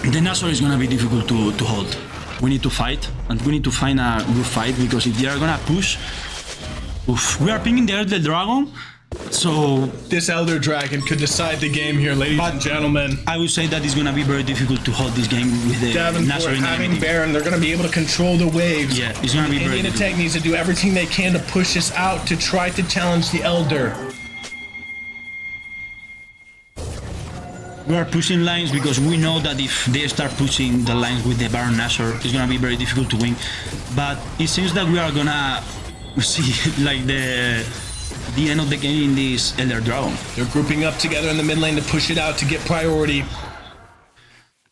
Nashor is gonna be difficult to hold. We need to fight, and we need to find a good fight because if they are gonna push, we are pinging the Elder Dragon. So This Elder Dragon could decide the game here, ladies and gentlemen. I would say that it's gonna be very difficult to hold this game with the Davenport Nashor in the having enemy. Baron, they're going to be able to control the waves. Yeah, it's gonna be very NECC needs to do everything they can to push this out to try to challenge the Elder. We are pushing lines because we know that if they start pushing the lines with the Baron Nashor, it's gonna be very difficult to win. But it seems that we are gonna see like the end of the game in this Elder Dragon. They're grouping up together in the mid lane to push it out to get priority.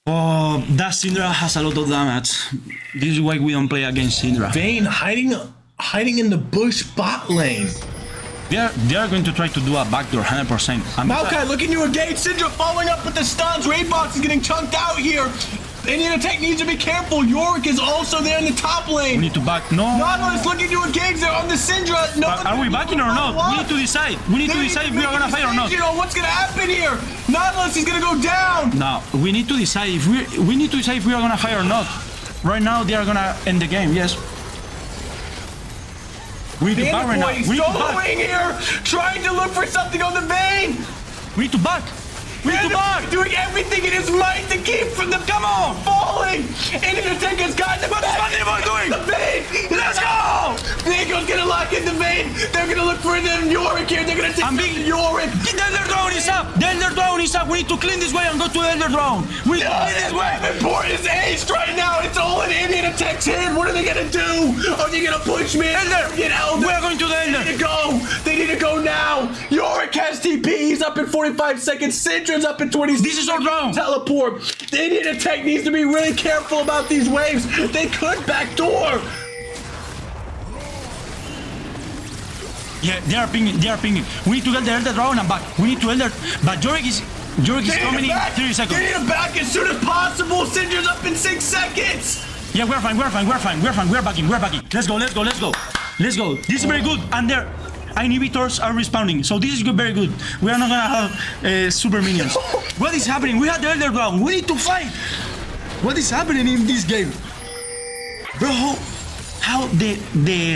Oh, that Syndra has a lot of damage. This is why we don't play against Syndra. Vayne hiding in the bush bot lane. They are going to try to do a backdoor 100%. Maokai looking to engage. Syndra following up with the stuns. Raidbox is getting chunked out here. NECC needs to be careful. Yorick is also there in the top We lane. need to back. No. Nautilus looking to engage there on the Syndra. No But are we backing or not? We need to decide. We need to decide if we are gonna fight or not. You know what's gonna happen here? Nautilus is gonna go down. Now we need to decide if we need to decide if we are gonna fight or not. Right now they are gonna end the game. Yes. We need to back right now. We need to back. Soloing here, trying to look for something on the Vayne. We need to back. We need to back. Doing everything in his might to keep from the falling. NECC has got the What's Vanderbilt doing? The Vayne. Let's go! Nico's gonna lock in the Vayne. They're gonna look for them Yorick here. They're gonna take Yorick. The Elder Dragon is up. The Elder Dragon is up. We need to clean this way and go to the Elder Dragon. We need to clean this way. Davenport is aced right now. It's all in NECC's hand. What are they gonna do? Are they gonna push me? Elder. Get Elder. We are going to the Elder. They need to go. They need to go now. Yorick has TP. He's up in 45 seconds. Syndra's up in 20 seconds. This is our round. Teleport. The NECC needs to be really careful about these waves. They could backdoor. Yeah, they are pinging. They are pinging. We need to get the Elder Dragon and back. We need to Elder. But Yorick is coming in 30 seconds. They need him back as soon as possible. Syndra's up in 6 seconds. Yeah, we're fine. We're backing. Let's go. This is very good. And their inhibitors are respawning. So this is good, very good. We are not gonna have super minions. What is happening? We had the Elder Dragon. We need to fight. What is happening in this game? Bro, how the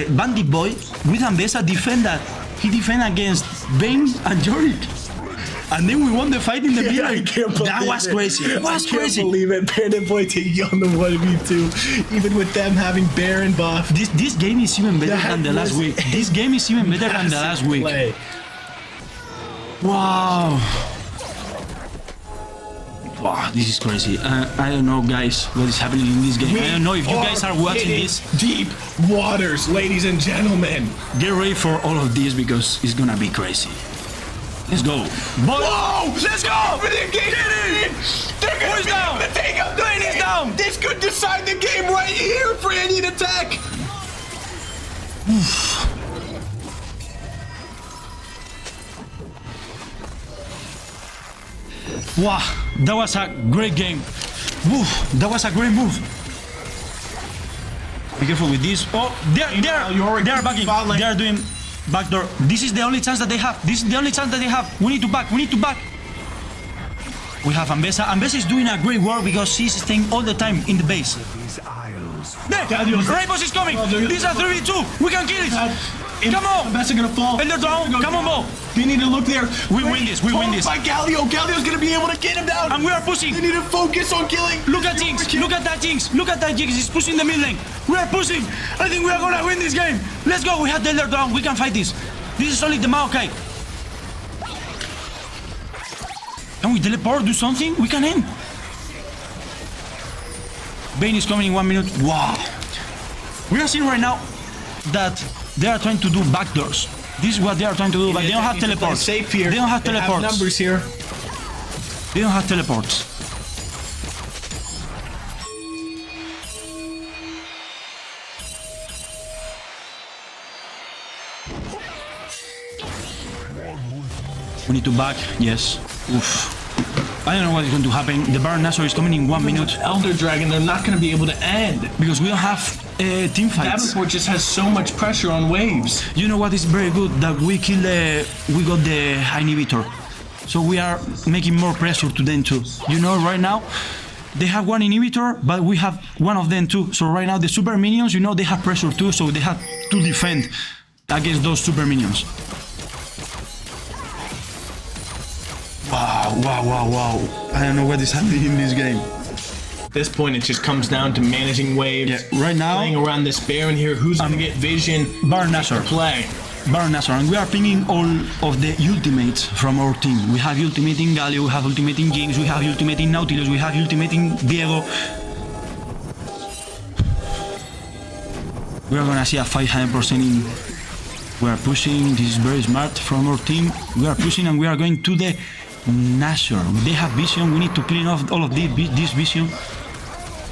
bandit boy with Ambessa defend that? He defend against Vayne and Yorick. And then we won the fight in the Yeah, I middle. can't believe That was it. crazy. It was I can't crazy. believe it. Davenport taking on the 1v2, even with them having Baron buff. This game is even better That than the last was week. This game is even better than the last week. Play. Wow. Wow, this is crazy. I don't know, guys, what is happening in this game. I don't know if you guys are watching hitting this. Deep waters, ladies and gentlemen. Get ready for all of this because it's gonna be crazy. Let's go. Whoa! Let's go! Get in! They're gonna be able to take up the Dwayne is down. This could decide the game right here for any attack. Wow, that was a great game. Woo, that was a great move. Be careful with this. Oh, they're backing. They are doing backdoor. This is the only chance that they have. This is the only chance that they have. We need to back. We need to back. We have Ambessa. Ambessa is doing a great work because she's staying all the time in the base. There! Rainbows is coming! These are 3v2! We can kill it! Come on! Ambessa gonna fall. And they're down! Come on, Bo! They need to look there. We win this, we win this. By Galio. Galio's gonna be able to get him down. And we are pushing! They need to focus on killing. Look at Jinx! Look at that Jinx! Look at that Jinx! He's pushing the mid lane! We are pushing! I think we are gonna win this game! Let's go! We have the Elder down! We can fight this! This is only the Maokai! Can we teleport? Do something? We can end! Bane is coming in 1 minute. Wow! We are seeing right now that they are trying to do backdoors. This is what they are trying to do, but they don't have teleports. Safe here. They don't have They teleports. numbers here. They don't have teleports. We need to back. Yes. Oof. I don't know what is going to happen. The Baron Nashor is coming in 1 minute Elder Dragon, they're not going to be able to end. because we don't have team fights. Davenport just has so much pressure on waves. You know what is very good? That we got the inhibitor. So we are making more pressure to them too. You know, right now, they have one inhibitor, but we have one of them too. So right now, the super minions, you know, they have pressure too, so they have to defend against those super minions. Wow, wow, wow, wow. I don't know what is happening in this game. At this point, it just comes down to managing waves. Yeah, right now, Playing around this Baron here, who's going to get vision? Baron Nashor. Play. Baron Nashor, and we are pinging all of the ultimates from our team. We have ultimating Galio, we have ultimating Jinx, we have ultimating Nautilus, we have ultimating Diego. We are gonna see a 500% in. We are pushing, this is very smart from our team. We are pushing and we are going to the Nashor. They have vision, we need to clean off all of this vision.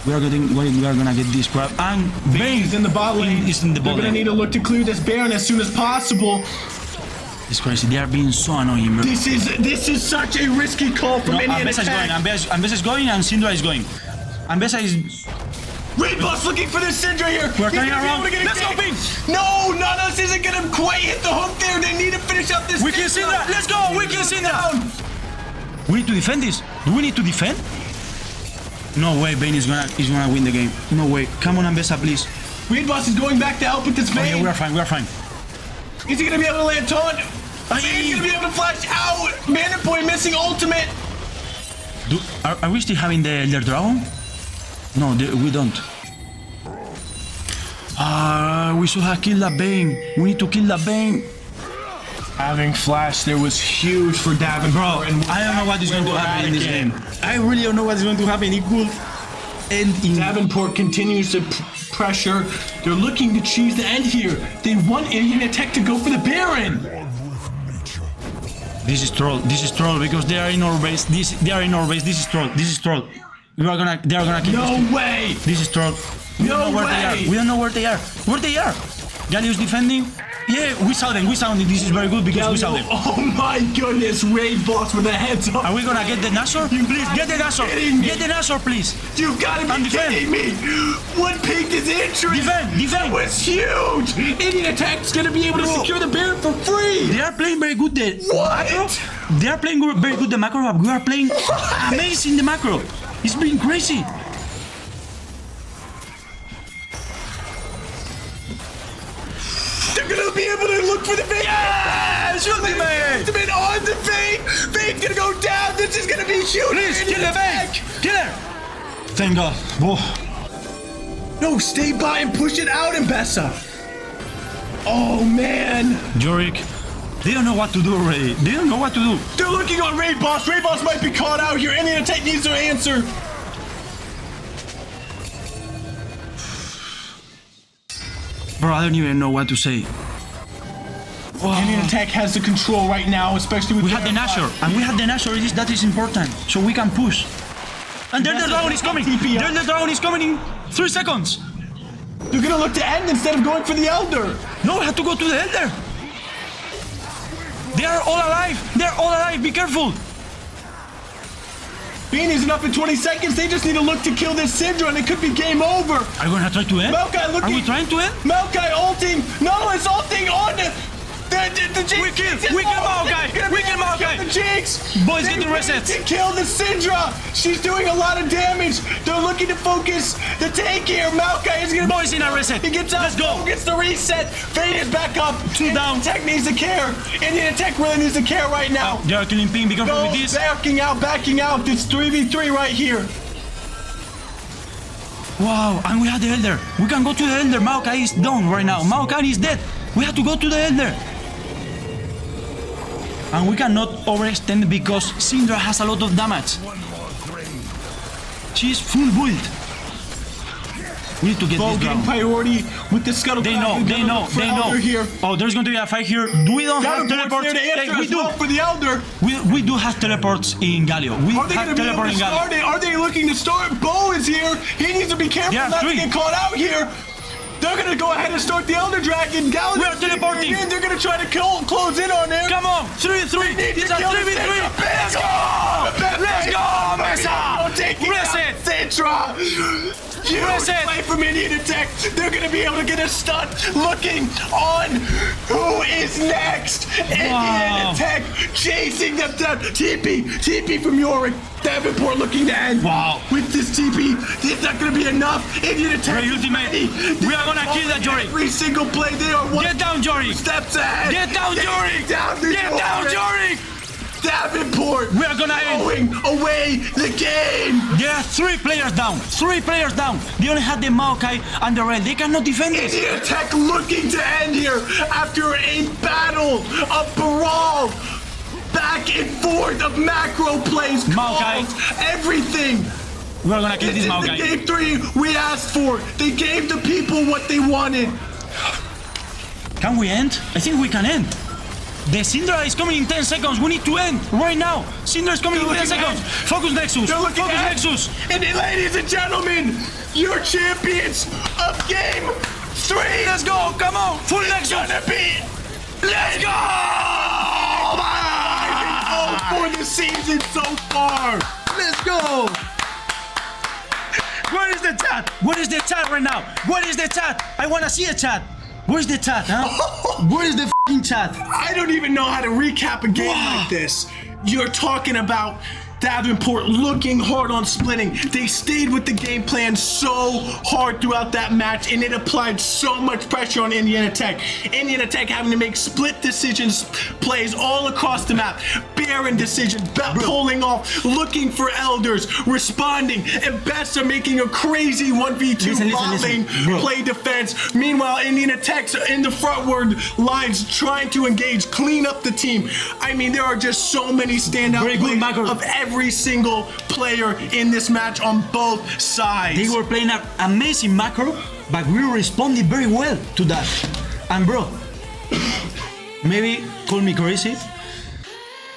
We are gonna get this crap. And Bane is in the bot lane. is in the They're bot going to lane. need to look to clear this Baron as soon as possible. It's crazy, they are being so annoying, bro. This is such a risky call from No, any Ambessa is attack. going, Ambessa is going and Syndra is going. Ambessa is... Raid Boss looking for the Syndra here. We're He's turning gonna be around. able to get a Let's go, kick. Pink. No, Nanos isn't going to quite hit the hook there. They need to finish up this. We kill Syndra, let's go, we kill Syndra. We need to defend this. Do we need to defend? No way, Bane is gonna win the game. No way. Come on, Ambessa, please. Raid Boss is going back to help with this Oh yeah, Vayne. we are fine, we are fine. Is he going to be able to land taunt? He's going to be able to flash out. Bandit Boy missing ultimate. Are we still having the Elder Dragon? No, we don't. We should have killed that Bane. We need to kill that Bane. Having flash there was huge for Davenport. Bro, I don't know what is going to happen in this game. I really don't know what is going to happen. It could end in... Davenport continues to pressure. They're looking to choose the end here. They want Alien Tech to go for the Baron. This is troll. This is troll because they are in our base. They are in our base. This is troll. This is troll. They are gonna kill No this. way. This is troll. We No don't know where way. they are. We don't know where they are. Where they are? Galio's defending. Yeah, we saw them. We saw them. This is very good because we saw them. Oh my goodness, Raid Boss with a heads up. Are we gonna get the Nashor? Please get the Nashor. kidding me? Get the Nashor, please. You gotta be And defend. kidding me. What picked his entry? Defend. That was huge. Alien Attack's gonna be able to secure the Baron for free. They are playing very good the macro. What? They are playing very good the macro, but we are playing amazing the macro. It's been crazy. They're gonna be able to look for the Baron. Yes! That's ultimate! Ultimate on the Vayne! Vayne's gonna go down! This is gonna be huge! Please, kill the Vayne! Kill her! Thank God. Whoa. No, stay by and push it out, Mbessa! Oh, man! Yorick, they don't know what to do already. They don't know what to do. They're looking on Raid Boss. Raid Boss might be caught out here. Indiana Tech needs their answer. Bro, I don't even know what to say. Indiana Tech has the control right now, especially with We have the Nashor, and we have the Nashor. That is important, so we can push. And there the dragon is coming. There the dragon is coming in 3 seconds. They're gonna look to end instead of going for the Elder. No, we have to go to the Elder. They are all alive. They're all alive. Be careful. Bean isn't up in 20 seconds. They just need to look to kill this Syndra, and it could be game over. Are we gonna try to end? Maokai looking. Are we trying to end? Maokai ulting. No, it's ulting on the Jinx. We kill Maokai. We kill Maokai. The Jinx. Boys getting resets. To kill the Syndra. She's doing a lot of damage. They're looking to focus the tank here. Maokai is gonna. Boys in a reset. He gets out. Let's go. Gets the reset. Vayne is back up. 2 down. Tech needs to care. Indiana Tech really needs to care right now. They are killing ping. Be careful Go with this. backing out. It's 3v3 right here. Wow, and we have the Elder. We can go to the Elder. Maokai is down right now. Maokai is dead. We have to go to the Elder. And we cannot overextend because Syndra has a lot of damage. She's full build. We need to get Bo this getting down. priority with the scuttle. They know. Here. Oh, there's going to be a fight here. We don't have teleports. There to answer Hey, we as do. well for the Elder. We do have teleports in Galio. We Are they have going to be able teleport to in Galio. start it? Are they looking to start? Bo is here. He needs to be careful Yeah, not 3. to get caught out here. They're going to go ahead and start the Elder Dragon. We are teleporting. They're going to try to close in on there. Come on, 3v3. It's a 3v3. Let's go! Let's go, Mesa! Don't take it. Reset. Syndra. You Reset. play from Indiana Tech. They're going to be able to get a stun. Looking on who is next. Indiana Tech chasing them down. TP from Yorick. Davenport looking to end. Wow. With this TP, it's not going to be enough. Indiana Tech. Great ultimate. We are gonna kill that Yorick. Every single play, they are one Get down, Yorick. steps ahead. Get down, Yorick. Get down, Yorick. Davenport. We are gonna end. Throwing away the game. There are 3 players down. 3 players down. They only had the Maokai and the Red. They cannot defend this. Indiana Tech looking to end here after a battle, a brawl, back and forth of macro plays, Maokai. calls, everything. We are gonna kill This this is the Maokai. game 3 we asked for. They gave the people what they wanted. Can we end? I think we can end. The Syndra is coming in 10 seconds. We need to end right now. Syndra is coming in 10 seconds. Focus Nexus. They're looking Focus ahead. Nexus. And ladies and gentlemen, your champions of game 3. Let's go. Come on. Full Nexus. Gonna be. Let's go! For the season so far. Let's go. Where is the chat? Where is the chat right now? Where is the chat? I want to see a chat. Where's the chat, huh? Where is the f***ing chat? I don't even know how to recap a game like this. You're talking about Davenport looking hard on splitting. They stayed with the game plan so hard throughout that match, and it applied so much pressure on Indiana Tech. Indiana Tech having to make split decisions, plays all across the map. Baron decisions, pulling off, looking for elders, responding, and Bessa making a crazy 1v2 lane play defense. Meanwhile, Indiana Tech's in the frontward lines trying to engage, clean up the team. I mean, there are just so many standout plays of every single player in this match on both sides. They were playing an amazing macro, but we responded very well to that. And bro, maybe call me crazy,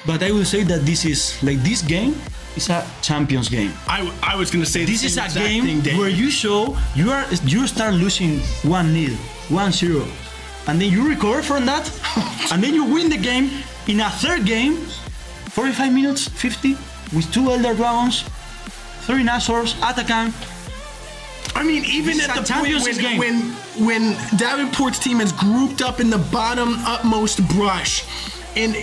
but I will say that this is like this game is a champions game. I was gonna say This is a game where you show you start losing 1-0, 1-0, and then you recover from that, and then you win the game in a third game, 45 minutes, 50, with 2 Elder Dragons, 3 Nashors, Atakan. I mean, even This is at a the point Champions League when Davenport's team is grouped up in the bottom upmost brush, and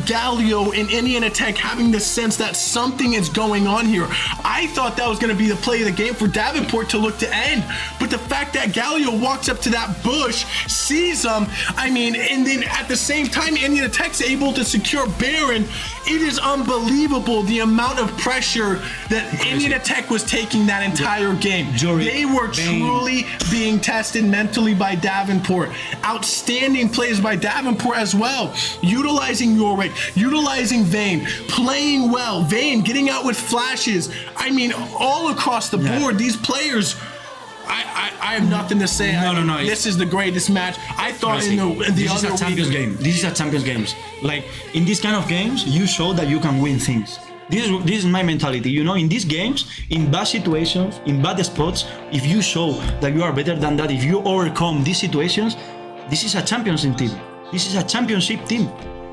Galio and Indiana Tech having the sense that something is going on here. I thought that was going to be the play of the game for Davenport to look to end, but the fact that Galio walks up to that bush, sees him, and then at the same time Indiana Tech's able to secure Baron. It is unbelievable the amount of pressure that Indiana Tech was taking that entire game. They were truly being tested mentally by Davenport. Outstanding plays by Davenport as well. Utilizing Yorick, utilizing Vane, playing well. Vane getting out with flashes. All across the board, these players. I have nothing to say. No. This is the greatest match. I thought in the this other is a Champions game. This is a Champions games. Like in these kind of games, you show that you can win things. This is my mentality. In these games, in bad situations, in bad spots, if you show that you are better than that, if you overcome these situations, this is a championship team. This is a championship team.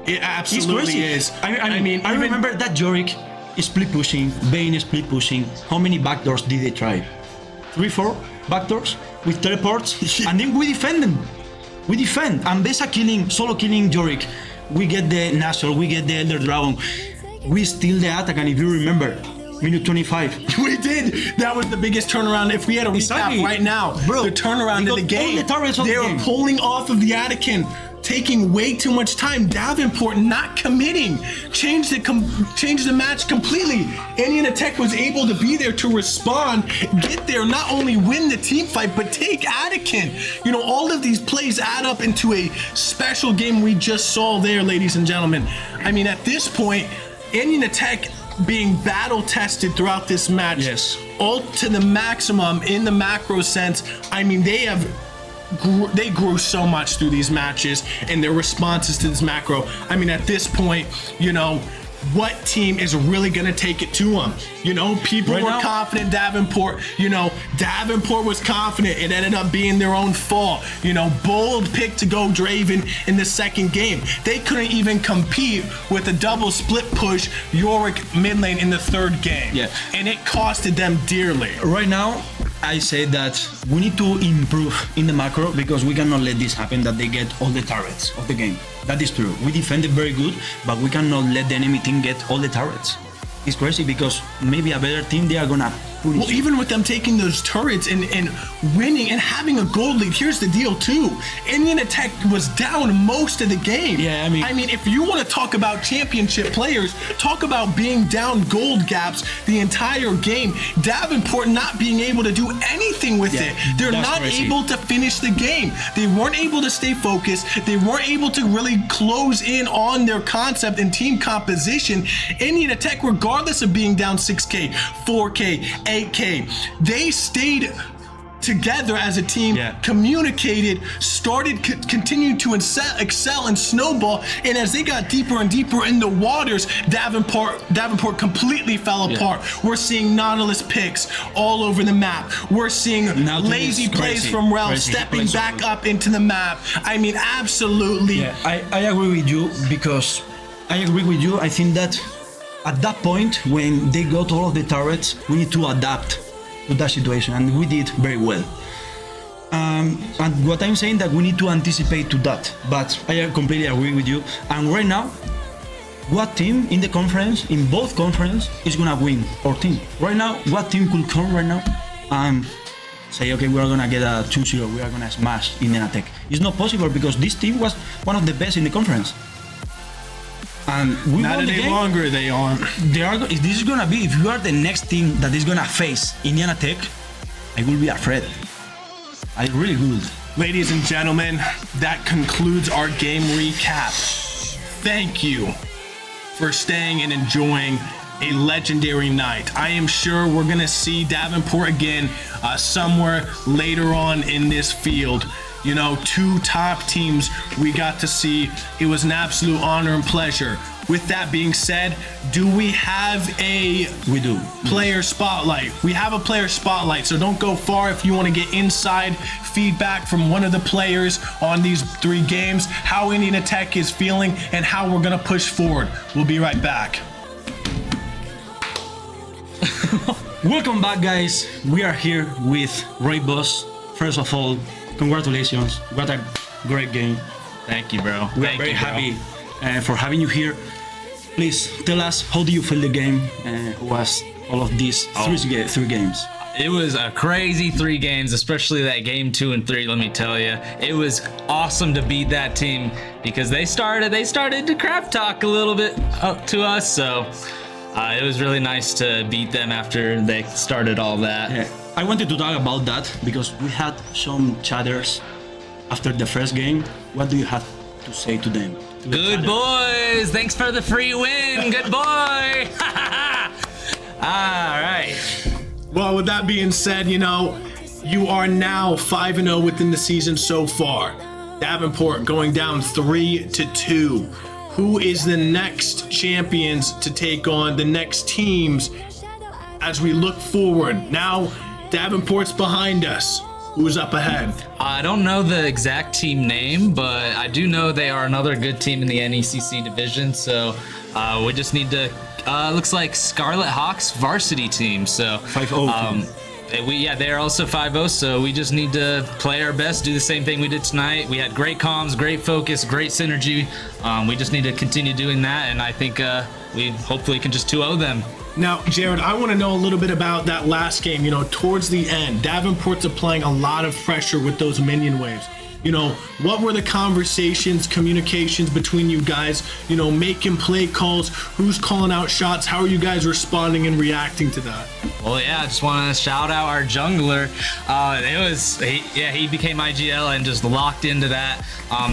It absolutely is. I remember that Yorick is split pushing, Bane is split pushing. How many backdoors did they try? 3, 4 backdoors with teleports, and then we defend them. We defend. And Besa solo killing Yorick. We get the Nashor, we get the Elder Dragon. We steal the attack, and if you remember, minute 25. We did. That was the biggest turnaround. If we had a recap right now, bro, the turnaround of the game, they were pulling off of the Anakin, taking way too much time. Davenport not committing, changed the match completely. Indiana Tech was able to be there to respond, get there, not only win the team fight, but take Anakin. All of these plays add up into a special game we just saw there, ladies and gentlemen. At this point, Indiana Tech being battle tested throughout this match, all to the maximum in the macro sense. They grew so much through these matches and their responses to this macro. At this point, what team is really going to take it to them? People were confident Davenport. Davenport was confident. It ended up being their own fault. Bold pick to go Draven in the second game. They couldn't even compete with a double split push Yorick mid lane in the third game. Yeah. And it costed them dearly. Right now, I say that we need to improve in the macro because we cannot let this happen, that they get all the turrets of the game. That is true. We defended very good, but we cannot let the enemy team get all the turrets. It's crazy because maybe a better team, they are gonna punish. Well, even with them taking those turrets and winning and having a gold lead, here's the deal too. Indiana Tech was down most of the game. Yeah, if you want to talk about championship players, talk about being down gold gaps the entire game. Davenport not being able to do anything with it. They're not able to finish the game. They weren't able to stay focused. They weren't able to really close in on their concept and team composition. Indiana Tech, regardless of being down 6K, 4K, 8K, they stayed together as a team, communicated, continued to excel and snowball, and as they got deeper and deeper in the waters, Davenport completely fell apart. We're seeing Nautilus picks all over the map. We're seeing lazy plays from Rel stepping back up into the map. Absolutely. Yeah, I agree with you because I think that at that point, when they got all of the turrets, we need to adapt to that situation, and we did very well. And what I'm saying that we need to anticipate to that, but I completely agree with you. And right now, what team in the conference, in both conferences, is gonna win our team? Right now, what team could come right now and say, okay, we are gonna get a 2-0, we are gonna smash Indiana Tech? It's not possible because this team was one of the best in the conference. And we not any longer they are. This is gonna be, if you are the next team that is gonna face Indiana Tech, I will be afraid. I really would. Ladies and gentlemen, that concludes our game recap. Thank you for staying and enjoying a legendary night. I am sure we're gonna see Davenport again somewhere later on in this field. Two top teams we got to see. It was an absolute honor and pleasure. With that being said, do we have a player spotlight? We have a player spotlight, so don't go far if you want to get inside feedback from one of the players on these 3 games, how Indiana Tech is feeling, and how we're going to push forward. We'll be right back. Welcome back, guys. We are here with Ray Boss. First of all, congratulations. What a great game. Thank you, bro. We are very happy for having you here. Please tell us, how do you feel the game was all of these three games? It was a crazy 3 games, especially that game 2 and 3. Let me tell you, it was awesome to beat that team because they started to crap talk a little bit up to us. So it was really nice to beat them after they started all that. Yeah. I wanted to talk about that because we had some chatters after the first game. What do you have to say to them? Good boys, thanks for the free win. Good boy. All right. Well, with that being said, you know, you are now 5-0 within the season so far. Davenport going down 3-2. Who is the next champions to take on the next teams as we look forward? Now, Davenport's behind us. Who's up ahead? I don't know the exact team name, but I do know they are another good team in the NECC division. So we just need to. Looks like Scarlet Hawks varsity team. So 5-0. They're also 5-0. So we just need to play our best, do the same thing we did tonight. We had great comms, great focus, great synergy. We just need to continue doing that, and I think we hopefully can just 2-0 them. Now, Jared, I want to know a little bit about that last game. You know, towards the end, Davenport's applying a lot of pressure with those minion waves. You know, what were the conversations, communications between you guys? You know, making play calls, who's calling out shots? How are you guys responding and reacting to that? Well, yeah, I just want to shout out our jungler. He became IGL and just locked into that.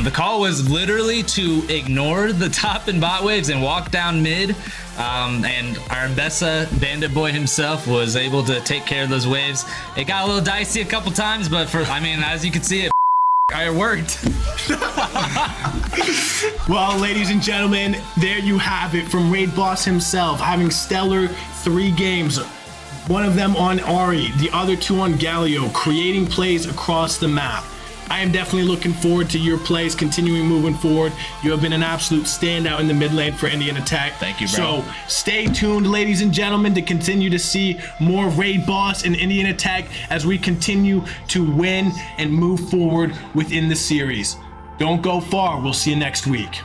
The call was literally to ignore the top and bot waves and walk down mid. And our Bessa Bandit Boy himself was able to take care of those waves. It got a little dicey a couple times, but as you can see, it worked. Well, ladies and gentlemen, there you have it from Raid Boss himself, having stellar 3 games. One of them on Ari, the other 2 on Galio, creating plays across the map. I am definitely looking forward to your plays, continuing moving forward. You have been an absolute standout in the mid lane for Indian Attack. Thank you, bro. So stay tuned, ladies and gentlemen, to continue to see more Raid Boss and Indian Attack as we continue to win and move forward within the series. Don't go far. We'll see you next week.